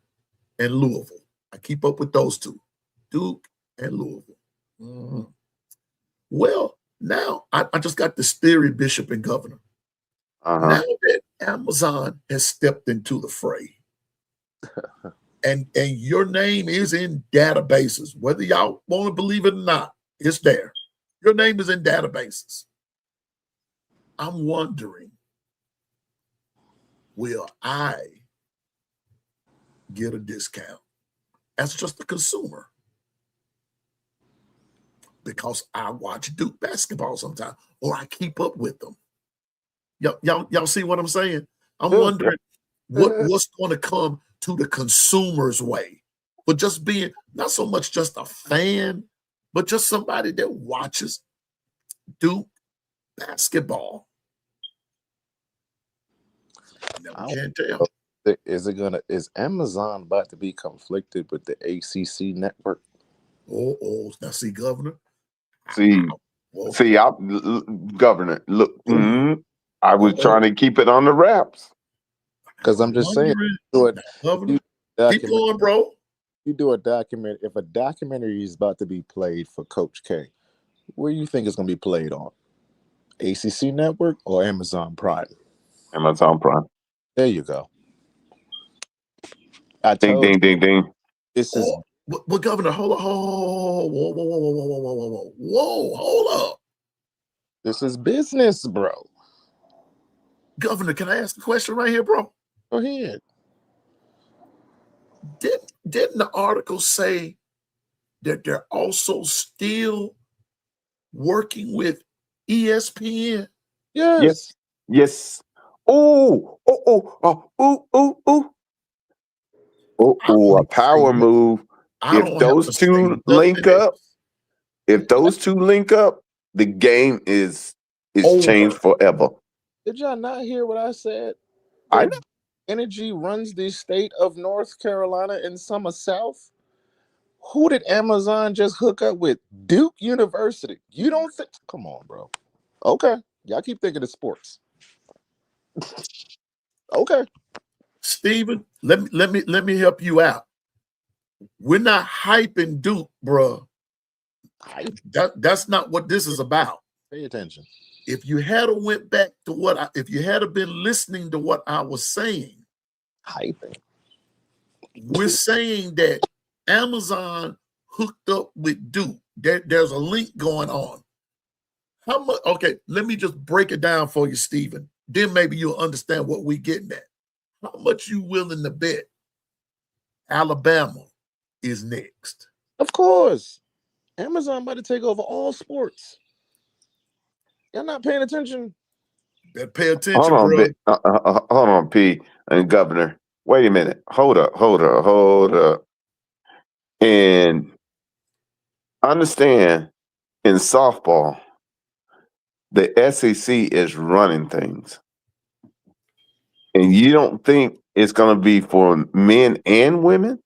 S2: and Louisville. I keep up with those two. Duke and Louisville. Mm-hmm. Well, now I just got this theory, Bishop and Governor. Now that Amazon has stepped into the fray, and your name is in databases, whether y'all want to believe it or not, it's there. Your name is in databases. I'm wondering, will I get a discount as just a consumer? Because I watch Duke basketball sometimes, or I keep up with them. Y'all see what I'm saying? I'm wondering what's going to come to the consumer's way, but just being not so much just a fan, but just somebody that watches Duke basketball. Never can tell.
S4: Is Amazon about to be conflicted with the ACC network?
S2: Oh, now see, Governor.
S3: Governor, look, I was trying to keep it on the wraps.
S4: Because I'm just saying,
S2: Governor, keep going, bro.
S4: You do a document. If a documentary is about to be played for Coach K, where do you think it's going to be played on? ACC Network or Amazon Prime?
S3: Amazon Prime.
S4: There you go. I
S3: Ding,
S4: told
S3: ding,
S4: you
S3: ding, ding.
S4: this is
S2: But Governor, hold on, whoa, hold up.
S4: this is business, bro.
S2: Governor, can I ask a question right here, bro?
S4: Go ahead.
S2: Didn't the article say that they're also still working with ESPN?
S3: Yes.
S4: Yes.
S3: Yes. Oh, a
S2: I
S3: power move.
S2: I
S3: If
S2: don't have
S3: those
S2: to say
S3: two link
S2: nothing
S3: up,
S2: else.
S3: the game is changed
S2: Over.
S3: forever.
S4: Did y'all not hear what I said?
S3: I
S4: The energy runs the state of North Carolina and some of South. Who did Amazon just hook up with? Duke University. You don't think? Come on, bro. Okay, y'all keep thinking of sports. Okay.
S2: Stephen, let me help you out. We're not hyping Duke, bro. That's not what this is about.
S4: Pay attention.
S2: If you had went back to if you had been listening to what I was saying,
S4: Hyping.
S2: we're saying that Amazon hooked up with Duke. There's a link going on. How much? Okay, let me just break it down for you, Stephen. Then maybe you'll understand what we're getting at. How much you willing to bet Alabama is next?
S4: Of course. Amazon about to take over all sports. Y'all not paying attention?
S2: Better pay
S3: hold
S2: attention,
S3: on,
S2: bro.
S3: hold on, P and Governor. Wait a minute. Hold up. And understand in softball, the SEC is running things. And you don't think it's going to be for men and women?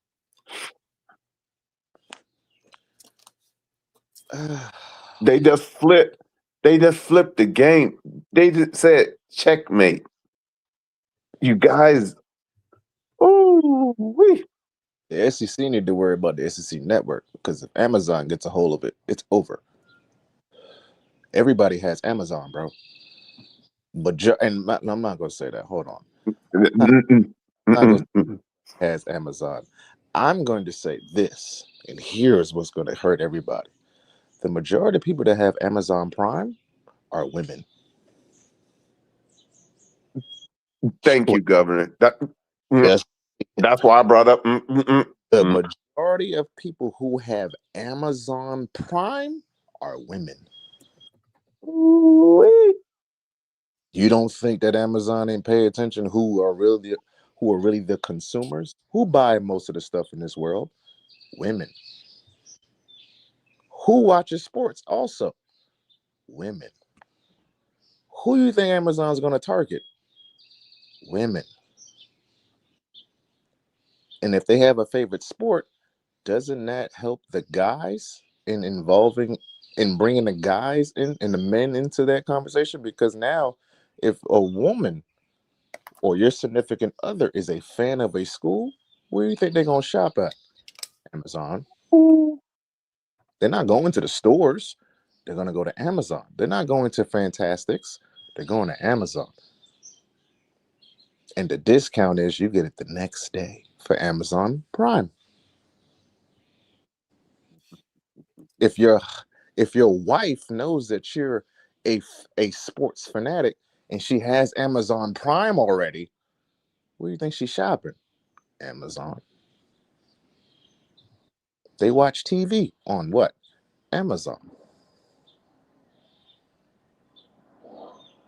S3: They just flipped the game. They just said checkmate. You guys, ooh,
S4: The SEC need to worry about the SEC network because if Amazon gets a hold of it, it's over. Everybody has Amazon, bro. But I'm not gonna say that. Hold on.
S3: mm-mm,
S4: I'm not gonna
S3: mm-mm.
S4: say has Amazon. I'm going to say this, and here's what's going to hurt everybody. The majority of people that have Amazon Prime are women.
S3: Thank you, Governor.
S4: Yes.
S3: That's why I brought up.
S4: The majority of people who have Amazon Prime are women. You don't think that Amazon ain't pay attention who are really the consumers? Who buy most of the stuff in this world? Women. Who watches sports? Also, women. Who do you think Amazon's going to target? Women. And if they have a favorite sport, doesn't that help the guys in bringing the guys in and the men into that conversation? Because now, if a woman or your significant other is a fan of a school, where do you think they're going to shop at? Amazon. They're not going to the stores. They're going to go to Amazon. They're not going to Fantastics. They're going to Amazon. And the discount is you get it the next day for Amazon Prime. If your wife knows that you're a sports fanatic and she has Amazon Prime already, where do you think she's shopping? Amazon. They watch TV on what? Amazon.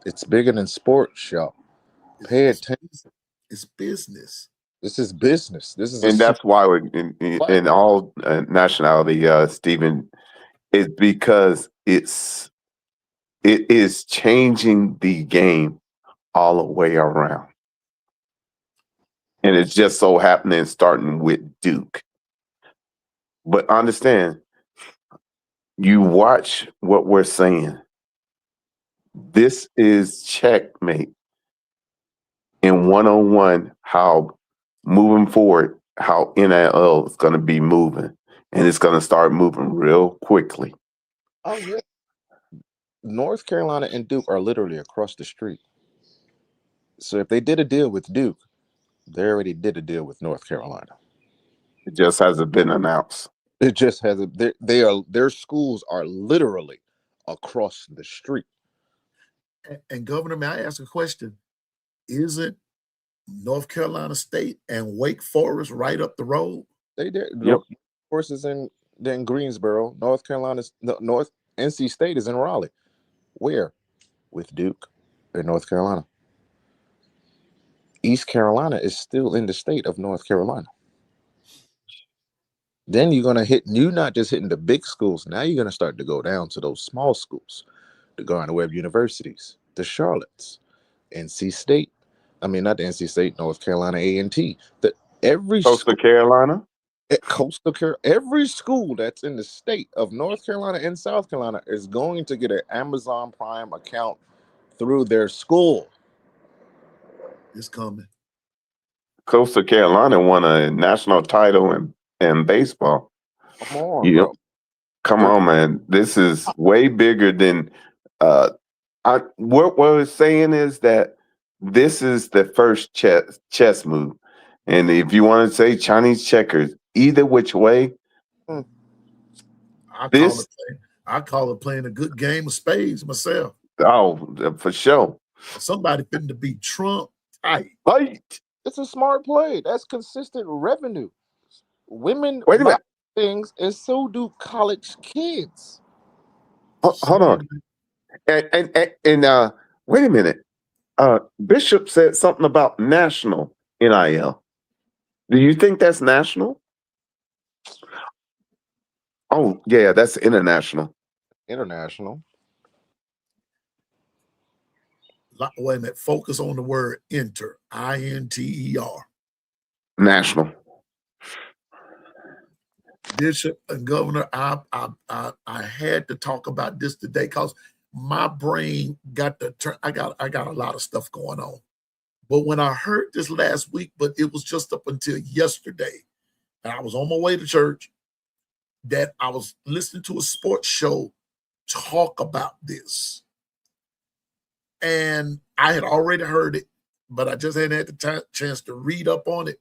S4: It's bigger than sports, y'all. Pay attention.
S2: It's business.
S4: This is business. This is
S3: And
S4: a
S3: that's why in
S4: platform.
S3: all nationality, Stephen, is because it is changing the game all the way around, and it's just so happening starting with Duke. But understand, you watch what we're saying. This is checkmate in 101. How moving forward, how NIL is going to be moving, and it's going to start moving real quickly.
S4: Oh yeah, North Carolina and Duke are literally across the street. So if they did a deal with Duke, they already did a deal with North Carolina.
S3: It just hasn't been announced.
S4: It just hasn't. Their schools are literally across the street.
S2: And Governor, may I ask a question? Isn't North Carolina State and Wake Forest right up the road?
S4: They did.
S3: Yep.
S4: Force is in Greensboro. North Carolina's North NC State is in Raleigh. Where? With Duke in North Carolina. East Carolina is still in the state of North Carolina. Then you're not just hitting the big schools. Now you're gonna start to go down to those small schools, the Gardner Webb universities, the Charlottes, NC State. I mean, not the NC State, North Carolina A&T.
S3: Coastal Carolina.
S4: Every school that's in the state of North Carolina and South Carolina is going to get an Amazon Prime account through their school.
S2: It's coming.
S3: Coastal Carolina won a national title in baseball.
S4: Come on, bro.
S3: Come on, man. This is way bigger than what we're saying is that this is the first chess move. And if you want to say Chinese checkers, either which way,
S2: I call it playing a good game of spades myself.
S3: Oh, for sure.
S2: Somebody fitting to be Trump tight.
S3: Right.
S4: It's a smart play. That's consistent revenue. Women
S3: buy
S4: things, and so do college kids.
S3: Hold on. And wait a minute. Bishop said something about national NIL. Do you think that's national? Oh, yeah, that's international.
S4: International.
S2: Wait a minute. Focus on the word enter. INTER.
S3: National.
S2: Bishop and Governor, I had to talk about this today because my brain got the turn. I got a lot of stuff going on. But when I heard this last week, but it was just up until yesterday, and I was on my way to church, that I was listening to a sports show talk about this. And I had already heard it, but I just hadn't had the chance to read up on it.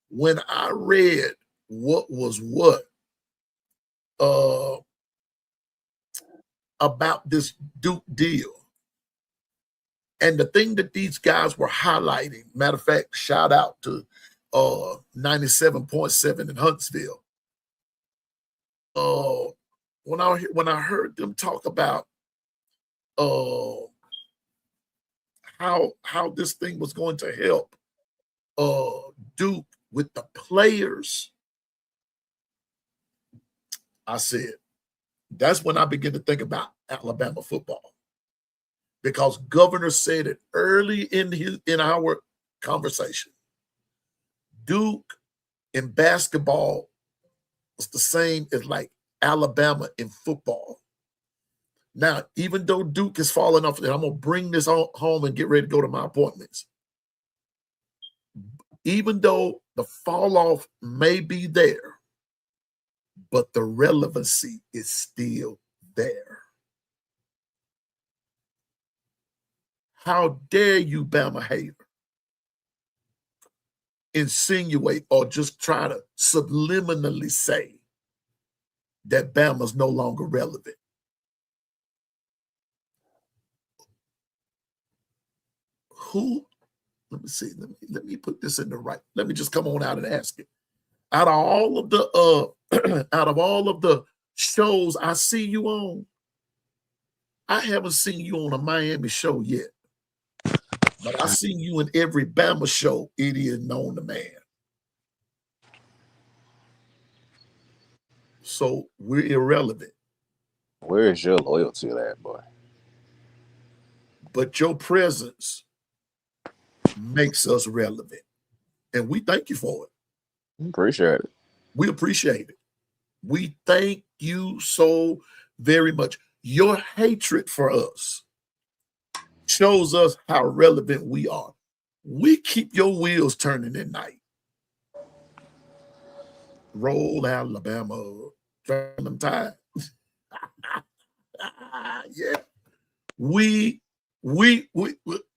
S2: When I read what was what about this Duke deal, and the thing that these guys were highlighting, matter of fact, shout out to 97.7 in Huntsville. When I heard them talk about how this thing was going to help Duke with the players, I said, that's when I began to think about Alabama football. Because Governor said it early in our conversation. Duke in basketball was the same as like Alabama in football. Now, even though Duke has fallen off, and I'm going to bring this home and get ready to go to my appointments. Even though the fall off may be there, but the relevancy is still there. How dare you, Bama hater, insinuate or just try to subliminally say that Bama's no longer relevant? Who? Let me see. Let me put this in the right. Let me just come on out and ask it. Out of all of the shows I see you on, I haven't seen you on a Miami show yet. But I've seen you in every Bama show, idiot known to man. So we're irrelevant.
S4: Where is your loyalty to that, boy?
S2: But your presence makes us relevant. And we thank you for it.
S4: Appreciate it.
S2: We appreciate it. We thank you so very much. Your hatred for us shows us how relevant we are. We keep your wheels turning at night. Roll Alabama, turn them tides. Yeah, we're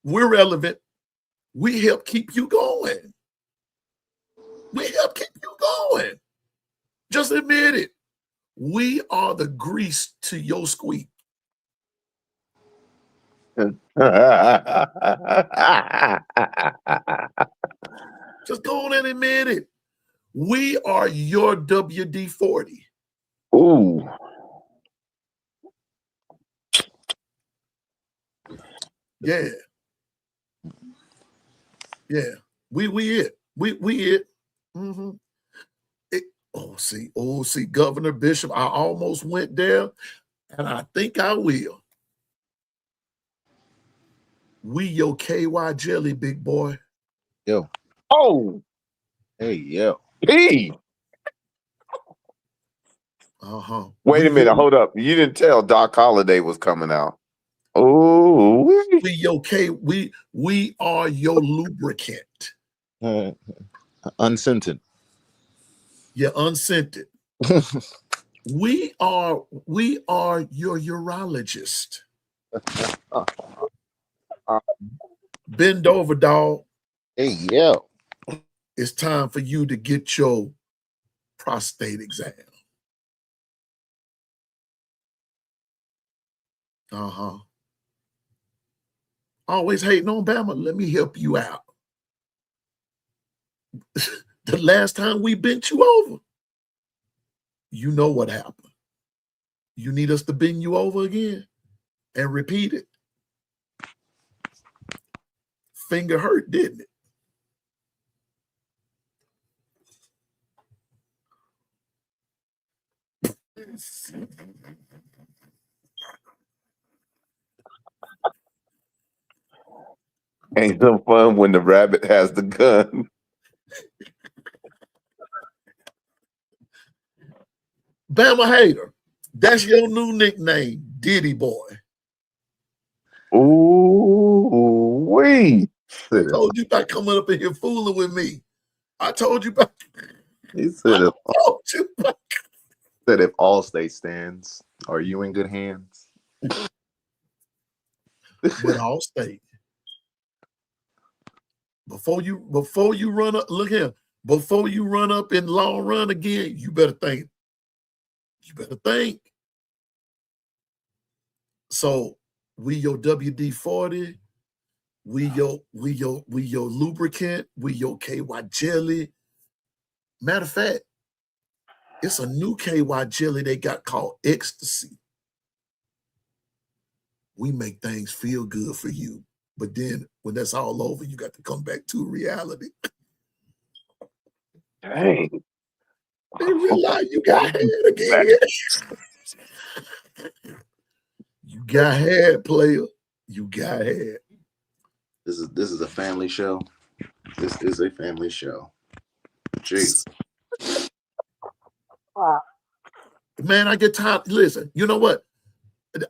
S2: relevant. We help keep you going. We help keep you going. Just admit it. We are the grease to your squeak. Just go on and admit it. We are your WD-40.
S3: Ooh.
S2: Yeah. Yeah. We it. We it. Mm-hmm. See, Governor Bishop, I almost went there, and I think I will. We your KY jelly, big boy.
S4: Yo.
S3: Oh.
S4: Hey, yo.
S3: Hey.
S2: Uh-huh.
S3: Wait a minute. Hold up. You didn't tell Doc Holliday was coming out. Oh.
S2: We are your lubricant.
S4: Unscented.
S2: Yeah, unscented. We are your urologist. Bend over, dog.
S4: Hey, yo.
S2: It's time for you to get your prostate exam. Uh-huh. Always hating on Bama. Let me help you out. The last time we bent you over, you know what happened. You need us to bend you over again and repeat it. Finger hurt, didn't it?
S3: Ain't no fun when the rabbit has the gun.
S2: Bama hater. That's your new nickname, Diddy Boy.
S3: Ooh, wee.
S2: I told you about coming up in here fooling with me. I told you about.
S4: He said,
S2: I told you about.
S4: said if all state stands, are you in good hands?
S2: With all state. Before you run up, look here. Before you run up in long run again, you better think. You better think. So we your WD-40, we your lubricant, we your KY jelly. Matter of fact, it's a new KY jelly they got called Ecstasy. We make things feel good for you. But then when that's all over, you got to come back to reality.
S3: Dang.
S2: They realize you got head again. You got head, player. You got head.
S4: This is a family show. This is a family show. Jeez.
S2: Man, I get tired. Listen, you know what?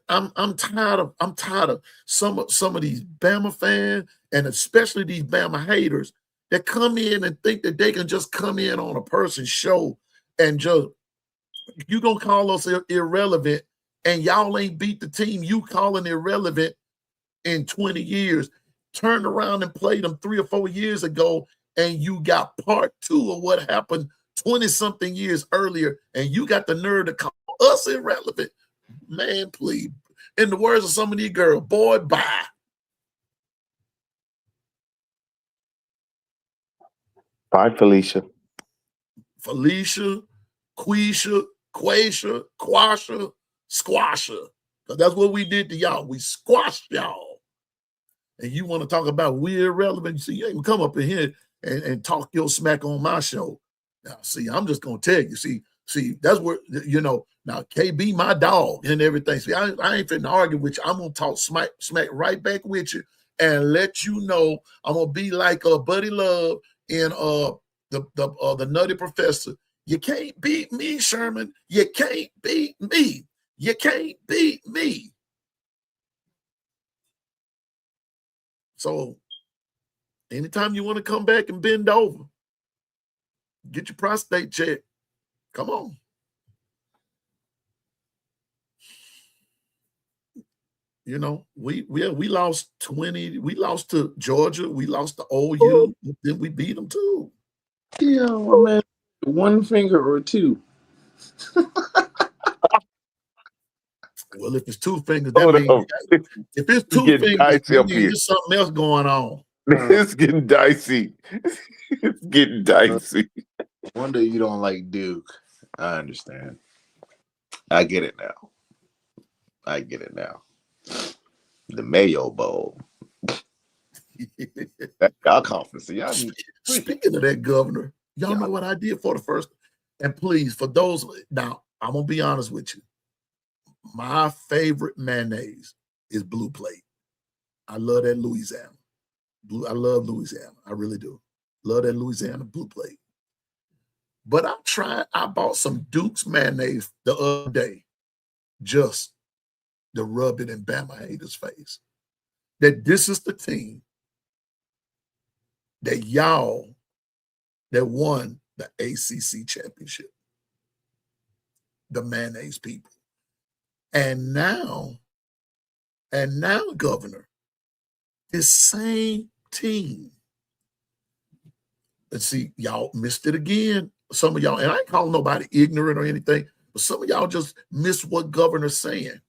S2: I'm tired of some of these Bama fans, and especially these Bama haters that come in and think that they can just come in on a person's show and just, you gonna call us irrelevant, and y'all ain't beat the team you calling irrelevant in 20 years. Turned around and played them 3 or 4 years ago, and you got part 2 of what happened 20 something years earlier, and you got the nerve to call us irrelevant. Man, please. In the words of some of these girls, boy, bye.
S3: Bye, Felicia.
S2: Felicia, Quisha, Quasha, Quasha, Squasha. Because that's what we did to y'all. We squashed y'all. And you want to talk about we're irrelevant? See, you ain't come up in here and talk your smack on my show. Now, see, I'm just going to tell you. See, that's where, now KB, my dog and everything. See, I ain't finna argue with you. I'm going to talk smack right back with you and let you know I'm going to be like Buddy Love in the Nutty Professor. You can't beat me, Sherman. You can't beat me. You can't beat me. So anytime you want to come back and bend over, get your prostate checked. Come on. You know, we lost 20. We lost to Georgia. We lost to OU. Then we beat them too.
S5: Yeah, well, man, one finger or two.
S2: Well, if it's two fingers, that
S3: Hold
S2: means
S3: on.
S2: if it's
S3: It's
S2: two
S3: getting
S2: fingers,
S3: dicey
S2: that
S3: up
S2: means
S3: here.
S2: there's something else going on.
S3: It's getting dicey. It's getting dicey.
S4: Wonder you don't like Duke. I understand. I get it now. I get it now. The Mayo Bowl. That's y'all conference. So y'all need
S2: Speaking of that, Governor, y'all
S4: Yeah.
S2: know what I did for the first. And please, for those now, I'm gonna be honest with you. My favorite mayonnaise is Blue Plate. I love that Louisiana. I love Louisiana. I really do. Love that Louisiana Blue Plate. But I bought some Duke's mayonnaise the other day just to rub it in Bama haters' face. That this is the team that y'all that won the ACC championship. The mayonnaise people. And now, Governor, this same team. Let's see, y'all missed it again. Some of y'all, and I ain't calling nobody ignorant or anything, but some of y'all just missed what Governor's saying.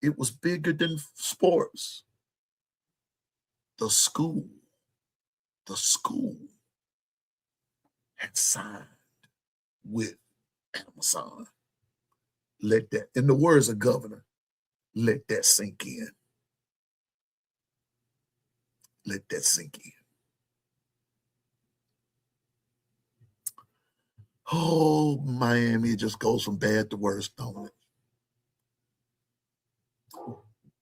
S2: It was bigger than sports. The school had signed with Amazon. Let that, in the words of Governor, let that sink in. Let that sink in. Oh, Miami, it just goes from bad to worse, don't it?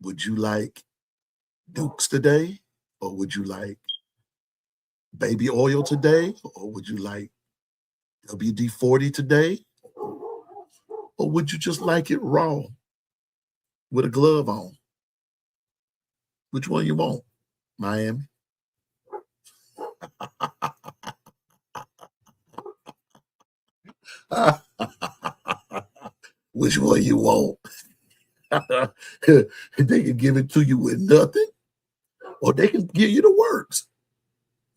S2: Would you like Dukes today? Or would you like baby oil today? Or would you like WD-40 today? Or would you just like it raw with a glove on? Which one you want, Miami? Which one you want? They can give it to you with nothing, or they can give you the works.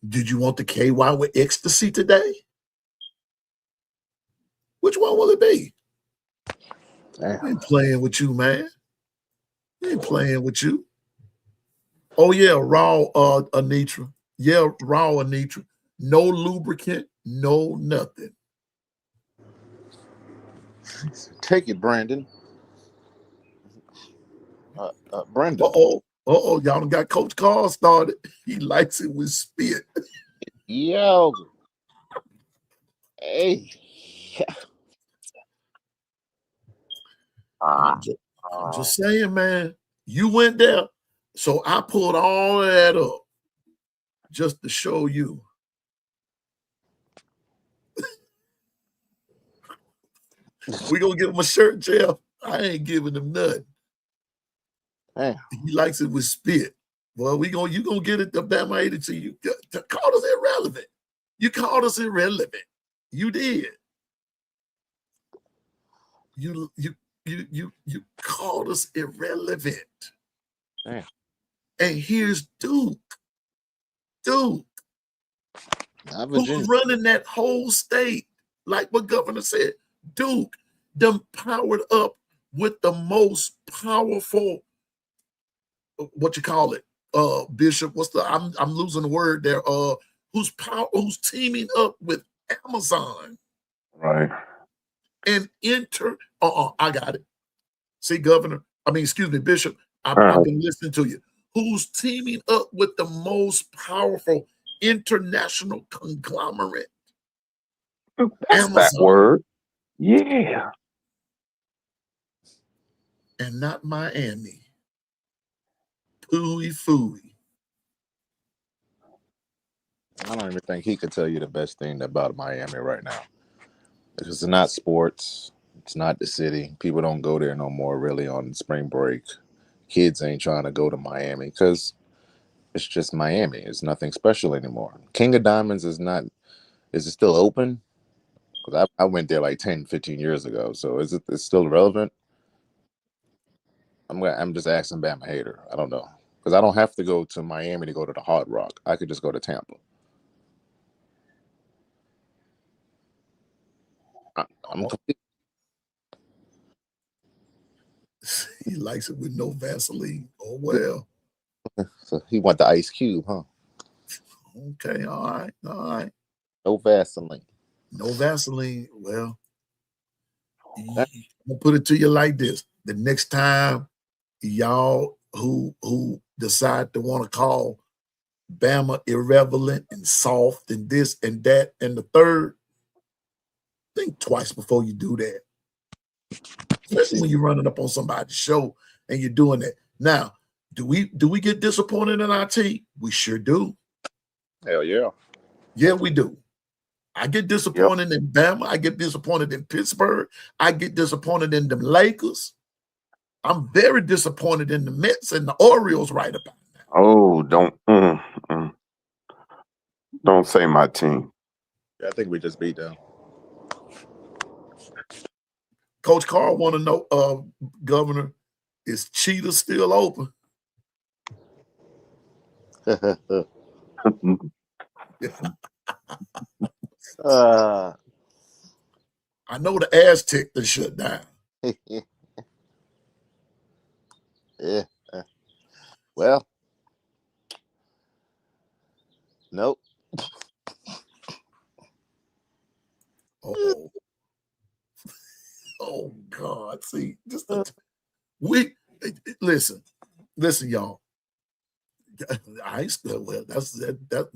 S2: Did you want the KY with ecstasy today? Which one will it be?
S4: Damn.
S2: I ain't playing with you, man. I ain't playing with you. Oh yeah, raw Anitra. Yeah, raw Anitra. No lubricant, no nothing.
S4: Take it, Brandon. Brandon.
S2: Y'all done got Coach Carl started. He likes it with spit.
S4: Yo. Hey.
S2: I'm just saying, man. You went there, so I pulled all of that up just to show you. We gonna give him a shirt, Jeff. I ain't giving him nothing.
S4: Damn.
S2: He likes it with spit. Well, you gonna get it to Bama agency. You called us irrelevant. You called us irrelevant. You did. You called us irrelevant.
S4: Damn.
S2: And here's Duke. Duke. Who's running that whole state, like what Governor said. Duke, them powered up with the most powerful, what you call it, Bishop. I'm losing the word there. Who's teaming up with Amazon
S3: Right.
S2: and I got it. See, Governor. Excuse me, Bishop. I've been listening to you. Who's teaming up with the most powerful international conglomerate?
S3: That's
S2: Amazon.
S3: that word. Yeah.
S2: And not Miami. Pooey fooey.
S4: I don't even think he could tell you the best thing about Miami right now. It's not sports. It's not the city. People don't go there no more really on spring break. Kids ain't trying to go to Miami because it's just Miami. It's nothing special anymore. King of Diamonds is not. Is it still open? Because I went there like 10, 15 years ago. So it's still relevant? I'm just asking Bama hater. I don't know. Because I don't have to go to Miami to go to the Hard Rock. I could just go to Tampa. I'm confused.
S2: He likes it with no Vaseline. Oh well.
S4: So he want the Ice Cube, huh?
S2: Okay, all right.
S4: No Vaseline.
S2: No Vaseline. Well, I'm
S4: That-
S2: gonna put it to you like this: the next time y'all who decide to want to call Bama irrelevant and soft and this and that and the third, think twice before you do that. Especially when you're running up on somebody's show and you're doing that. Now, do we get disappointed in our team? We sure do.
S4: Hell yeah.
S2: Yeah, we do. I get disappointed in Bama. I get disappointed in Pittsburgh. I get disappointed in the Lakers. I'm very disappointed in the Mets and the Orioles right about now.
S3: Oh, don't say my team.
S4: I think we just beat them.
S2: Coach Carl want to know, Governor, is Cheetah still open? I know the Aztec that shut down.
S4: Yeah. Well, nope.
S2: Oh, oh God! See, listen, y'all. I still well. That's that.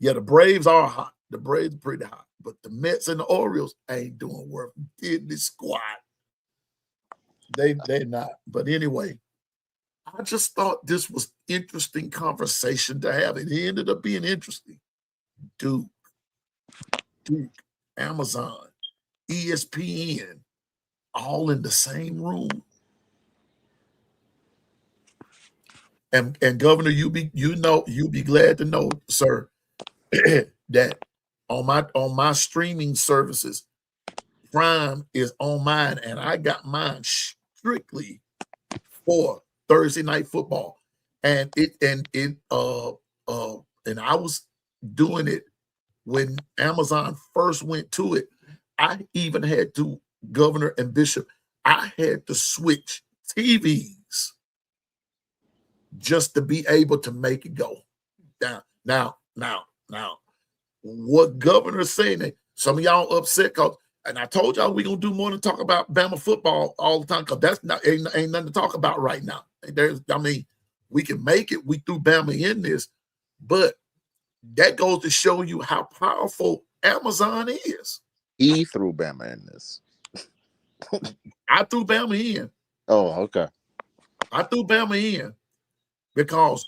S2: Yeah, the Braves are hot. The Braves are pretty hot, but the Mets and the Orioles ain't doing worth diddly squat. They're not. But anyway, I just thought this was interesting conversation to have. It ended up being interesting. Duke, Amazon, ESPN, all in the same room. And Governor, you'll be glad to know, sir, that on my streaming services, Prime is on mine, and I got mine strictly for Thursday night football. And I was doing it when Amazon first went to it. I even had to, Governor and Bishop, I had to switch TVs just to be able to make it go. Now, what Governor's saying, some of y'all upset because, and I told y'all we're gonna do more than talk about Bama football all the time, because that's not ain't nothing to talk about right now. We can make it. We threw Bama in this, but that goes to show you how powerful Amazon is.
S4: He threw Bama in this.
S2: I threw Bama in.
S4: Oh, okay.
S2: I threw Bama in because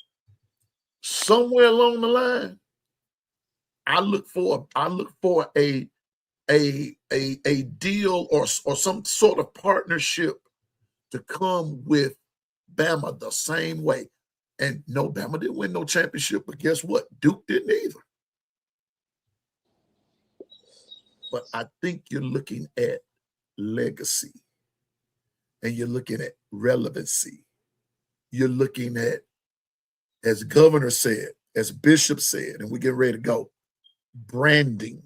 S2: somewhere along the line, I look for a deal or some sort of partnership to come with Bama the same way. And no, Bama didn't win no championship, but guess what? Duke didn't either. But I think you're looking at legacy and you're looking at relevancy. You're looking at, as Governor said, as Bishop said, and we get ready to go, branding.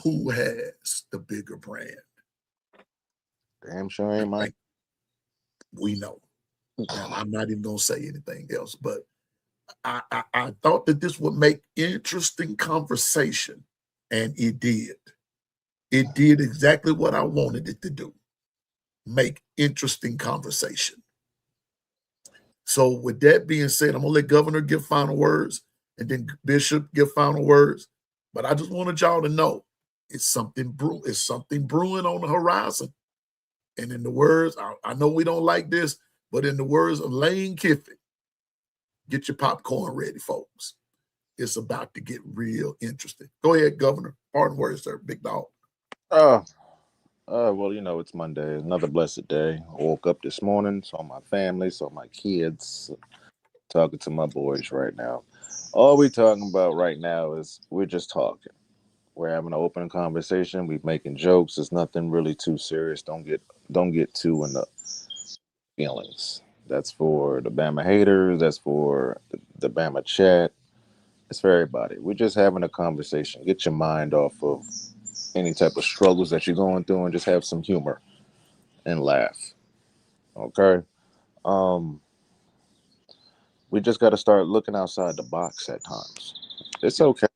S2: Who has the bigger brand?
S4: Damn sure ain't mine.
S2: We know. Now, I'm not even going to say anything else, but I thought that this would make interesting conversation, and it did. It did exactly what I wanted it to do, make interesting conversation. So with that being said, I'm going to let Governor give final words and then Bishop give final words. But I just wanted y'all to know it's something brewing on the horizon. And in the words, I know we don't like this, but in the words of Lane Kiffin, get your popcorn ready, folks. It's about to get real interesting. Go ahead, Governor. Pardon words, sir. Big dog.
S4: Well, it's Monday. Another blessed day. I woke up this morning, saw my family, saw my kids, talking to my boys right now. All we're talking about right now is we're just talking. We're having an open conversation. We're making jokes. It's nothing really too serious. Don't get too in the feelings. That's for the Bama haters. That's for the Bama chat. It's for everybody. We're just having a conversation. Get your mind off of any type of struggles that you're going through, and just have some humor and laugh. Okay. Um, we just got to start looking outside the box at times. It's okay.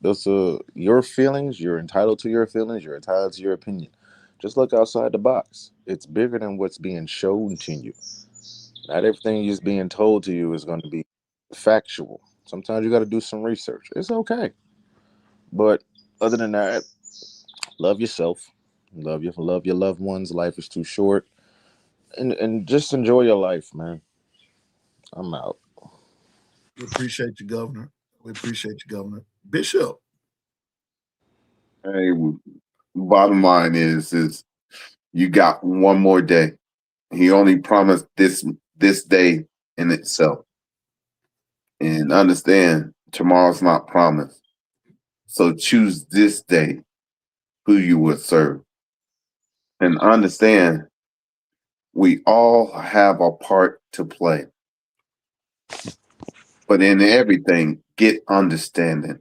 S4: Those your feelings. You're entitled to your feelings. You're entitled to your opinion. Just look outside the box. It's bigger than what's being shown to you. Not everything is being told to you is going to be factual. Sometimes you got to do some research. It's okay. But other than that, love yourself. Love your loved ones. Life is too short. And just enjoy your life, man. I'm out.
S2: We appreciate you, Governor. We appreciate you, Governor. Bishop.
S3: Hey, bottom line is you got one more day. He only promised this day in itself. And understand tomorrow's not promised. So choose this day who you will serve. And understand we all have a part to play. But in everything, get understanding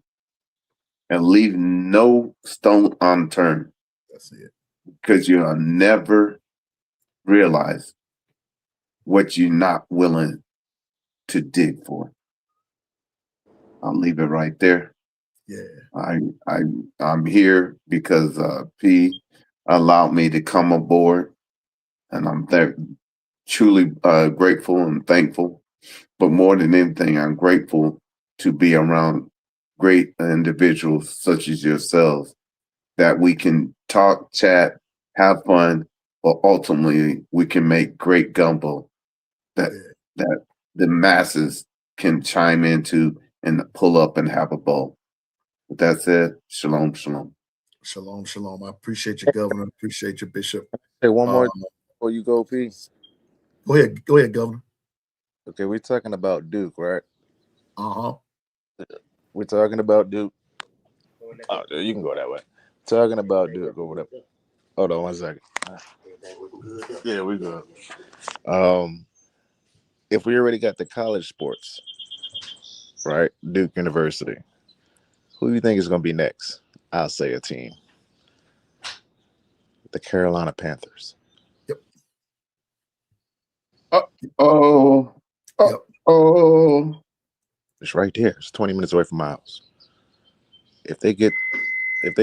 S3: and leave no stone unturned.
S2: That's it.
S3: Because you'll never realize what you're not willing to dig for. I'll leave it right there.
S2: Yeah.
S3: I'm here because P allowed me to come aboard, and I'm truly grateful and thankful. But more than anything, I'm grateful to be around great individuals such as yourselves that we can talk, chat, have fun, but ultimately we can make great gumbo that that the masses can chime into and pull up and have a bowl. With that said, shalom, shalom.
S2: Shalom, shalom. I appreciate you, Governor. Appreciate you, Bishop.
S4: Hey, one more before you go, P.
S2: Go ahead, Governor.
S4: Okay, we're talking about Duke, right?
S2: Uh-huh.
S4: We're talking about Duke. Oh, you can go that way. Talking about Duke or whatever. Hold on one second. Yeah, we good. Um, if we already got the college sports, right? Duke University. Who do you think is going to be next? I'll say a team. The Carolina Panthers.
S2: Yep.
S3: Oh,
S2: Yep.
S3: oh.
S4: It's right there. It's 20 minutes away from my house. If they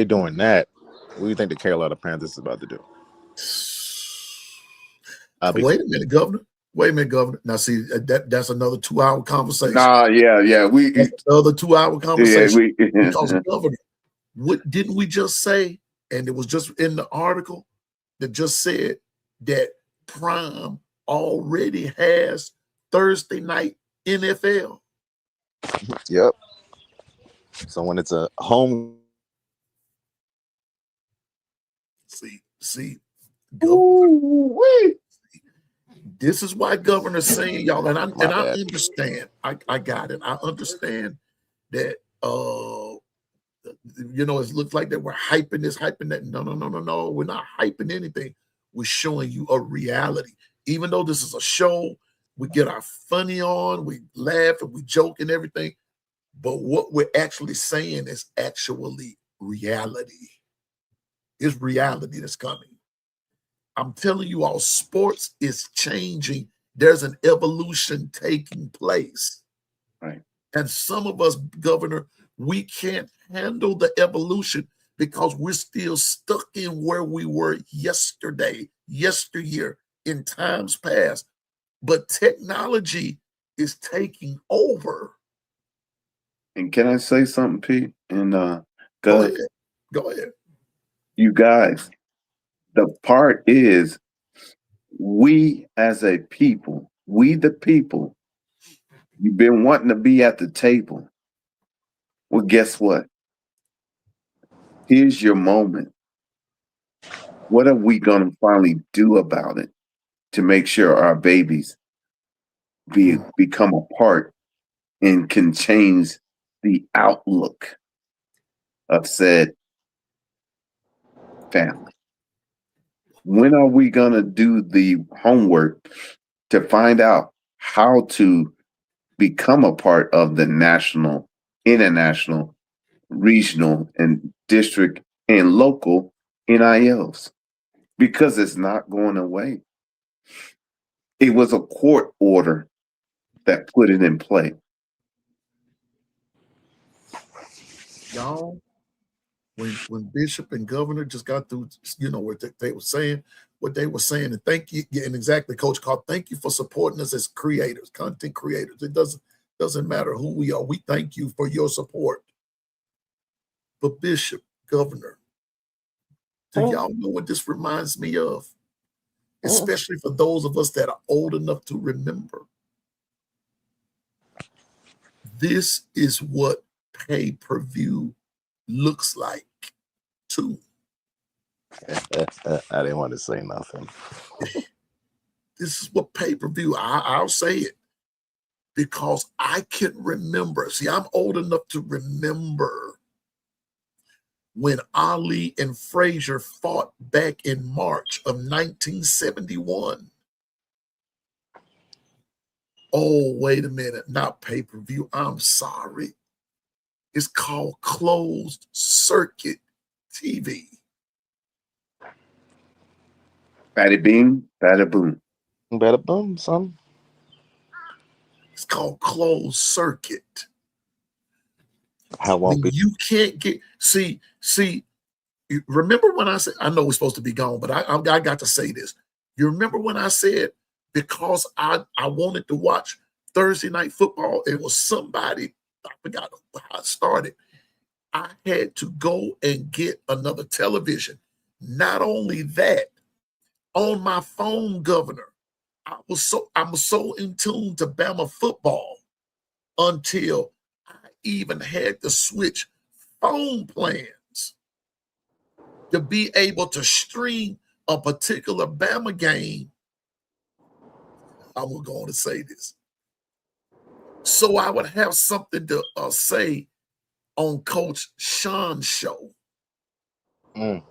S4: doing that, what do you think the Carolina Panthers is about to do?
S2: Wait a minute, Governor. Wait a minute, Governor. Now, see, that's another 2-hour conversation.
S3: Nah, yeah.
S2: That's another 2-hour conversation.
S3: Yeah,
S2: because, Governor, what didn't we just say? And it was just in the article that just said that Prime already has Thursday night NFL.
S4: Yep. So when it's a home,
S2: see, Governor, this is why Governor's saying, y'all, and I understand. I got it. I understand that it looks like that we're hyping this, hyping that. No. We're not hyping anything. We're showing you a reality. Even though this is a show, we get our funny on, we laugh and we joke and everything. But what we're actually saying is actually reality. It's reality that's coming. I'm telling you all, sports is changing. There's an evolution taking place.
S3: Right.
S2: And some of us, Governor, we can't handle the evolution because we're still stuck in where we were yesterday, yesteryear, in times past. But technology is taking over.
S3: And can I say something, Pete? And
S2: Go ahead.
S3: You guys, the part is we as a people, we the people, you've been wanting to be at the table. Well, guess what? Here's your moment. What are we going to finally do about it to make sure our babies become a part and can change the outlook of said family. When are we going to do the homework to find out how to become a part of the national, international, regional, and district and local NILs? Because it's not going away. It was a court order that put it in play.
S2: Y'all, when Bishop and Governor just got through, what they were saying, and thank you, and exactly, Coach Carr, thank you for supporting us as creators, content creators. It doesn't matter who we are. We thank you for your support. But Bishop, Governor, do y'all know what this reminds me of? Especially for those of us that are old enough to remember. This is what pay-per-view looks like too.
S4: I didn't want to say nothing.
S2: This is what pay-per-view, I'll say it, because I can remember. See, I'm old enough to remember when Ali and Frazier fought back in March of 1971. Oh, wait a minute, not pay-per-view. I'm sorry. It's called closed circuit TV.
S3: Bada bing, bada boom.
S4: Bada boom, son.
S2: It's called closed circuit.
S4: I won't be.
S2: You can't get, see, remember when I said, I know we're supposed to be gone, but I got to say this. You remember when I said, because I wanted to watch Thursday night football, it was somebody, I forgot how it started. I had to go and get another television. Not only that, on my phone, Governor, I'm so in tune to Bama football until I even had to switch phone plans to be able to stream a particular Bama game. I'm going to say this. So I would have something to say on Coach Sean's show. And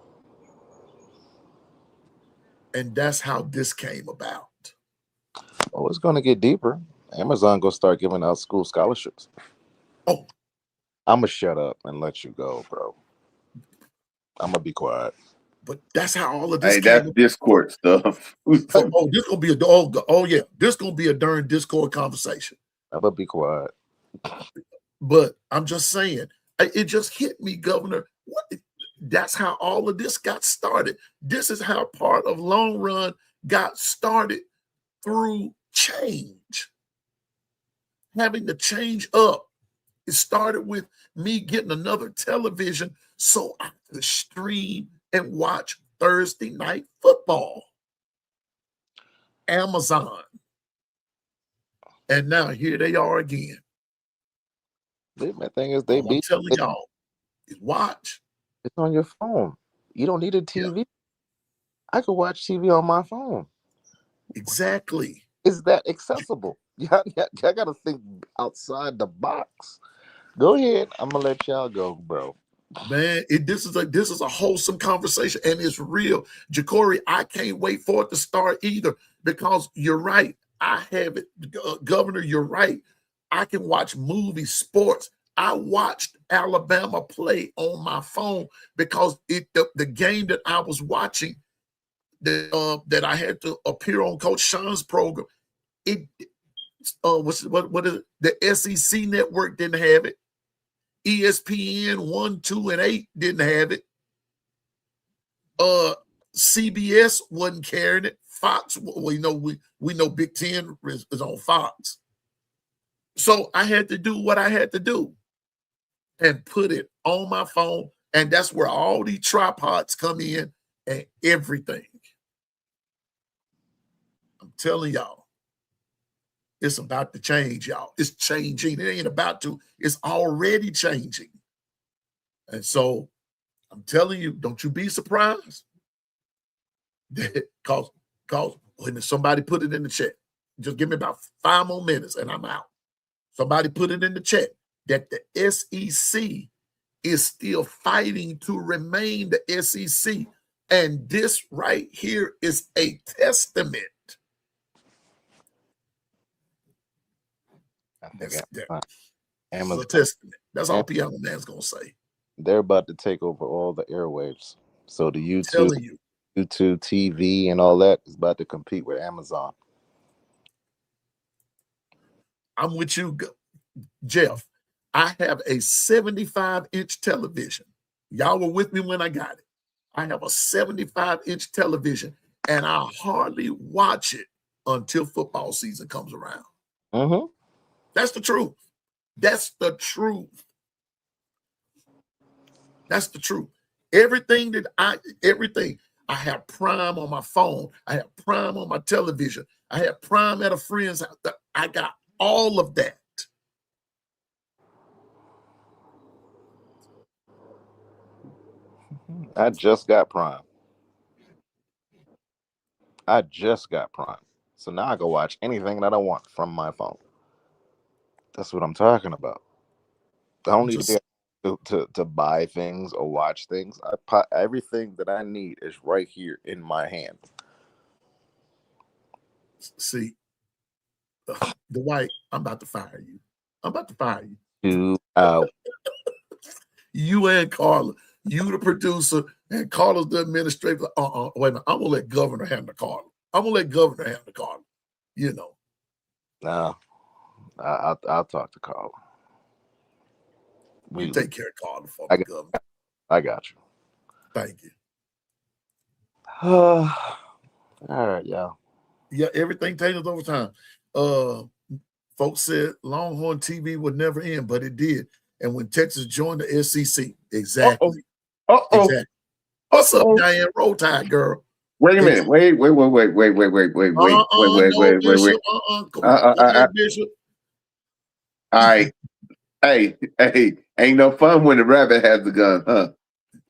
S2: that's how this came about.
S4: Oh, it's going to get deeper. Amazon going to start giving out school scholarships.
S2: Oh.
S4: I'm going to shut up and let you go, bro. I'm going to be quiet.
S2: But that's how all of this came
S3: that's
S2: about.
S3: Discord stuff.
S2: This gonna be this gonna be a darn Discord conversation.
S4: I'm going to be quiet.
S2: But I'm just saying, it just hit me, Governor. That's how all of this got started. This is how part of Long Run got started, through change. Having to change up. It started with me getting another television so I could stream and watch Thursday night football. Amazon. And now here they are again.
S4: The thing is,
S2: I'm telling y'all, is watch.
S4: It's on your phone. You don't need a TV. Yeah. I could watch TV on my phone.
S2: Exactly.
S4: Is that accessible? I got to think outside the box. Go ahead. I'm gonna let y'all go, bro.
S2: Man, this is a wholesome conversation, and it's real. Jacory, I can't wait for it to start either, because you're right. I have it, Governor. You're right. I can watch movies, sports. I watched Alabama play on my phone because the game that I was watching, that I had to appear on Coach Sean's program. What is it? The SEC network didn't have it. ESPN 1, 2, and 8 didn't have it. CBS wasn't carrying it. Fox, we know Big Ten is on Fox. So I had to do what I had to do and put it on my phone. And that's where all these tripods come in and everything. I'm telling y'all, it's about to change, y'all. It's changing. It ain't about to. It's already changing. And so I'm telling you, don't you be surprised. Because when somebody put it in the chat, just give me about 5 more minutes and I'm out. Somebody put it in the chat that the SEC is still fighting to remain the SEC. And this right here is a testament.
S4: I think
S2: This is a testament. That's all Piano Man's going to say.
S4: They're about to take over all the airwaves. So the YouTube TV and all that is about to compete with Amazon.
S2: I'm with you, Jeff. I have a 75-inch television. Y'all were with me when I got it. I have a 75-inch television, and I hardly watch it until football season comes around.
S4: Mm-hmm.
S2: That's the truth. That's the truth. That's the truth. Everything I have Prime on my phone. I have Prime on my television. I have Prime at a friend's house. I got all of that.
S4: I just got Prime. So now I can watch anything that I want from my phone. That's what I'm talking about. I don't need to buy things or watch things. Everything that I need is right here in my hand.
S2: See, Dwight, I'm about to fire you. You and Carla, you the producer, and Carla's the administrator. Wait a minute. I'm gonna let Governor handle Carla. You know.
S4: No, I'll talk to Carla.
S2: You take care of Carla for me, Governor.
S4: I got you.
S2: Thank you.
S4: All right, y'all.
S2: Yeah, everything changes over time. Folks said Longhorn TV would never end, but it did. And when Texas joined the SEC, exactly. Exactly. What's up, Diane? Roll Tide, girl.
S3: Wait a minute. Wait.
S2: Bishop.
S3: All right. Hey, ain't no fun when the rabbit has the gun, huh?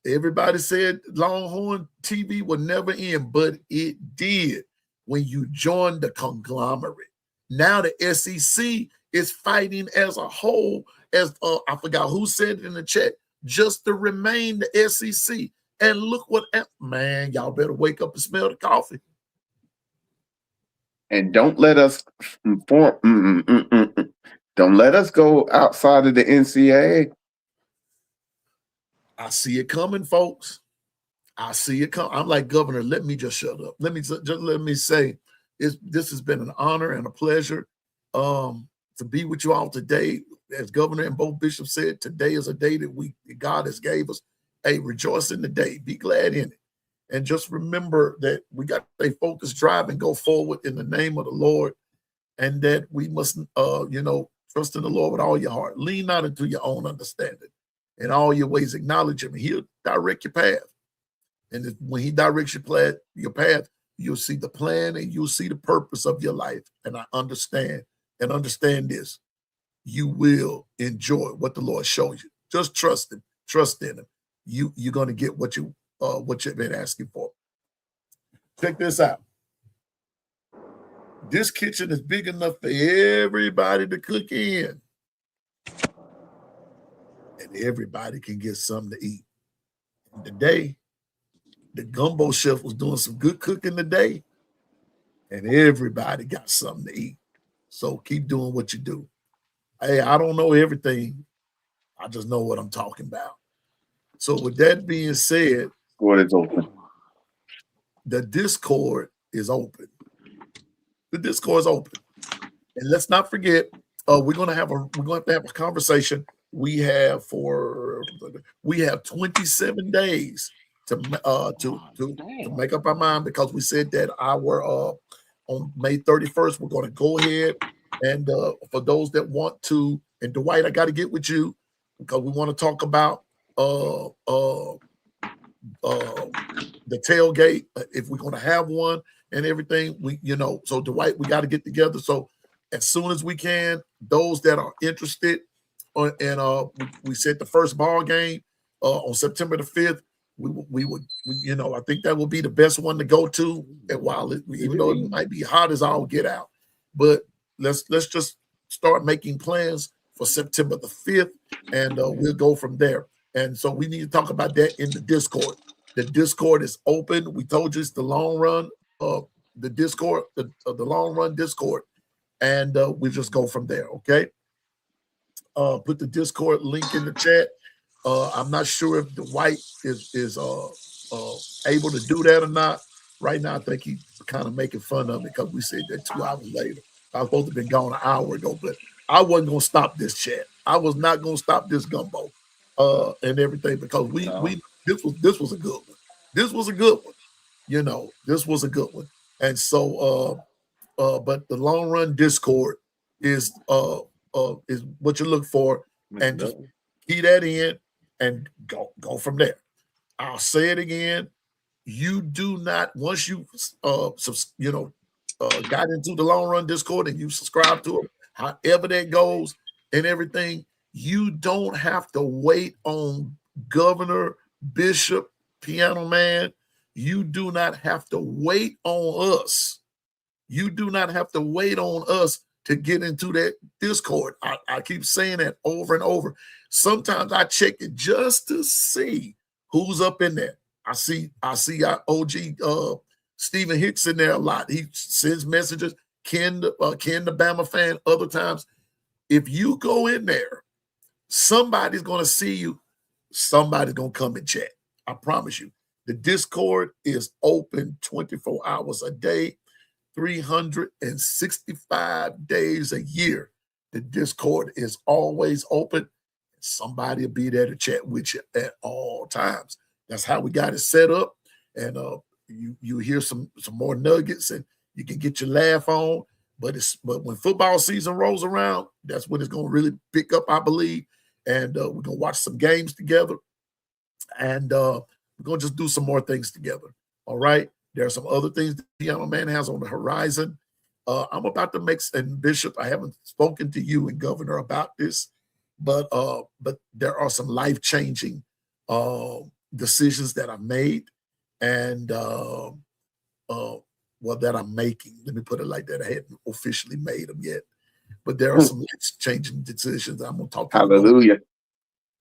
S2: Everybody said Longhorn TV would never end, but it did when you joined the conglomerate. Now the SEC is fighting as a whole, as I forgot who said it in the chat, just to remain the SEC. And look what, man, y'all better wake up and smell the coffee.
S3: And don't let us don't let us go outside of the NCAA.
S2: I see it coming, folks. I see it come. I'm like, Governor, let me just shut up. Let me say, this has been an honor and a pleasure to be with you all today. As Governor and both bishops said, today is a day that God has gave us. Hey, rejoice in the day. Be glad in it. And just remember that we got to stay focused, drive, and go forward in the name of the Lord. And that we must, trust in the Lord with all your heart. Lean not into your own understanding. In all your ways, acknowledge him. He'll direct your path. And when he directs your path, you'll see the plan and you'll see the purpose of your life. And I understand this. You will enjoy what the Lord shows you. Just trust him. Trust in him. You're going to get what you've been asking for. Check this out. This kitchen is big enough for everybody to cook in. And everybody can get something to eat. And today, the Gumbo Chef was doing some good cooking today. And everybody got something to eat. So keep doing what you do. Hey, I don't know everything. I just know what I'm talking about. So with that being said,
S3: What is open?
S2: The Discord is open. The Discord is open. And let's not forget, we're going to have a conversation. We have 27 days to make up our mind, because we said that on May 31st, we're going to go ahead and for those that want to, and Dwight, I got to get with you because we want to talk about the tailgate, if we're going to have one and everything. So Dwight, we got to get together. So as soon as we can, those that are interested, and we set the first ball game on September the 5th. We would I think that will be the best one to go to. And even though it might be hot as all get out, but let's just start making plans for September the 5th, and we'll go from there. And so we need to talk about that in the Discord. The Discord is open. We told you it's the long run of the Discord, the long run Discord. And we just go from there, okay? Put the Discord link in the chat. I'm not sure if Dwight is able to do that or not. Right now, I think he's kind of making fun of it because we said that 2 hours later. I was supposed to have been gone an hour ago, but I wasn't going to stop this chat. I was not going to stop this gumbo and everything because this was a good one. This was a good one. You know, this was a good one. And so, but the long run Discord is what you look for, and just key that in and go from there. I'll say it again. You do not, once you got into the long run Discord and you subscribe to it, however that goes and everything, you don't have to wait on governor, bishop, piano man. You do not have to wait on us. You do not have to wait on us to get into that Discord. I keep saying that over and over. Sometimes I check it just to see who's up in there. I see our OG Stephen Hicks in there a lot. He sends messages. Ken the Bama fan other times. If you go in there, somebody's going to see you. Somebody's going to come and chat. I promise you. The Discord is open 24 hours a day, 365 days a year. The Discord is always open. Somebody will be there to chat with you at all times. That's how we got it set up. And you hear some more nuggets and you can get your laugh on. But when football season rolls around, that's when it's going to really pick up, I believe. And we're going to watch some games together. And we're going to just do some more things together. All right. There are some other things the Piano Man has on the horizon. I'm about to make, and Bishop, I haven't spoken to you and Governor about this, but there are some life-changing decisions that I've made and that I'm making. Let me put it like that. I hadn't officially made them yet, but there are some life-changing decisions that I'm going to talk to
S3: Hallelujah.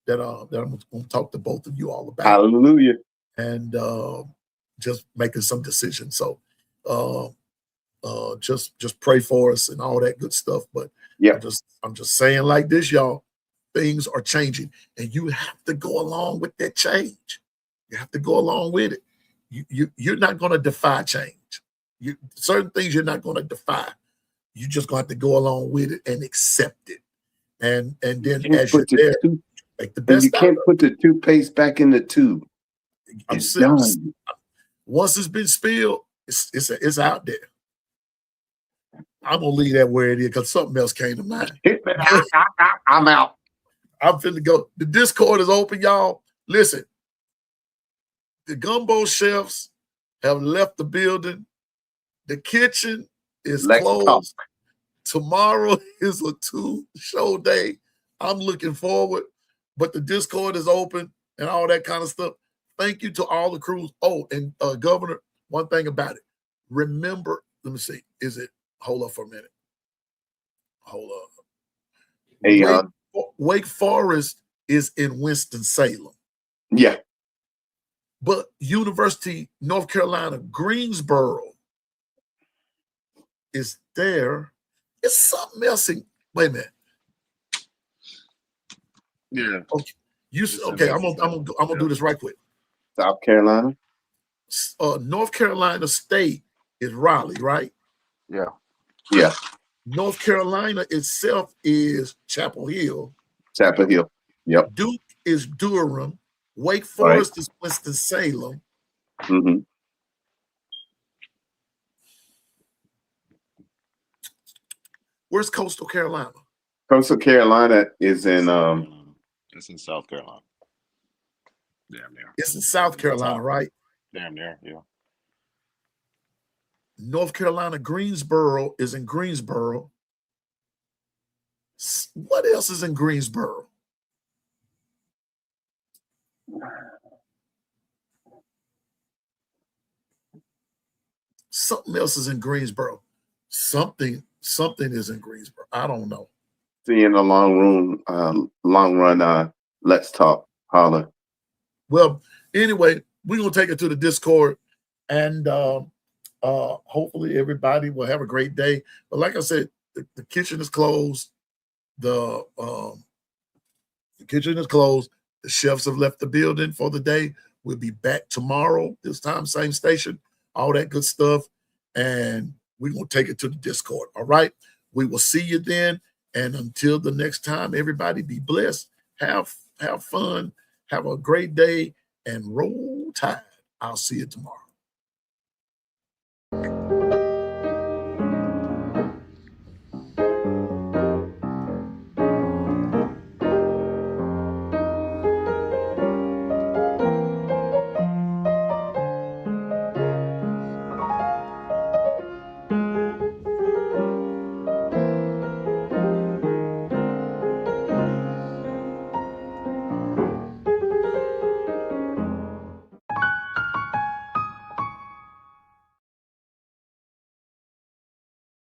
S2: that I'm going to talk to both of you all about.
S3: Hallelujah.
S2: And just making some decisions. So just pray for us and all that good stuff. But
S3: yeah,
S2: I'm just saying like this, y'all, things are changing and you have to go along with that change. You have to go along with it. You're not going to defy change. Certain things you're not going to defy. You just going to have to go along with it and accept it. And then as you're there, make the best.
S3: You can't put the toothpaste back in the tube.
S2: It's done. Once it's been spilled, it's out there. I'm gonna leave that where it is because something else came to mind.
S3: I'm out.
S2: I'm finna go. The Discord is open, y'all. Listen, the Gumbo Chefs have left the building. The kitchen is closed. Tomorrow is a 2-show day. I'm looking forward, but the Discord is open and all that kind of stuff. Thank you to all the crews. Oh, and Governor, one thing about it. Remember, let me see. Hold up for a minute. Hold up.
S3: Hey,
S2: Wake Forest is in Winston-Salem.
S3: Yeah.
S2: But University, North Carolina, Greensboro is there. It's something else. Wait a minute.
S3: Yeah.
S2: Okay. I'm gonna do this right quick.
S3: South Carolina.
S2: North Carolina State is Raleigh, right?
S4: Yeah.
S3: Yeah.
S2: North Carolina itself is Chapel Hill.
S3: Chapel Hill. Yep.
S2: Duke is Durham. Wake Forest is Winston-Salem.
S3: Mm-hmm.
S2: Where's Coastal Carolina?
S3: Coastal Carolina is in
S6: it's in South Carolina. Damn near.
S2: It's in South Carolina, right?
S6: Damn near, yeah.
S2: North Carolina, Greensboro is in Greensboro. What else is in Greensboro? Something else is in Greensboro. Something is in Greensboro. I don't know.
S3: See in the long run, let's talk. Holler.
S2: Well, anyway, we're gonna take it to the Discord, and hopefully everybody will have a great day. But like I said, the kitchen is closed. The kitchen is closed. The chefs have left the building for the day. We'll be back tomorrow, this time, same station, all that good stuff. And we're going to take it to the Discord. All right. We will see you then. And until the next time, everybody be blessed. Have fun. Have a great day and roll tide. I'll see you tomorrow.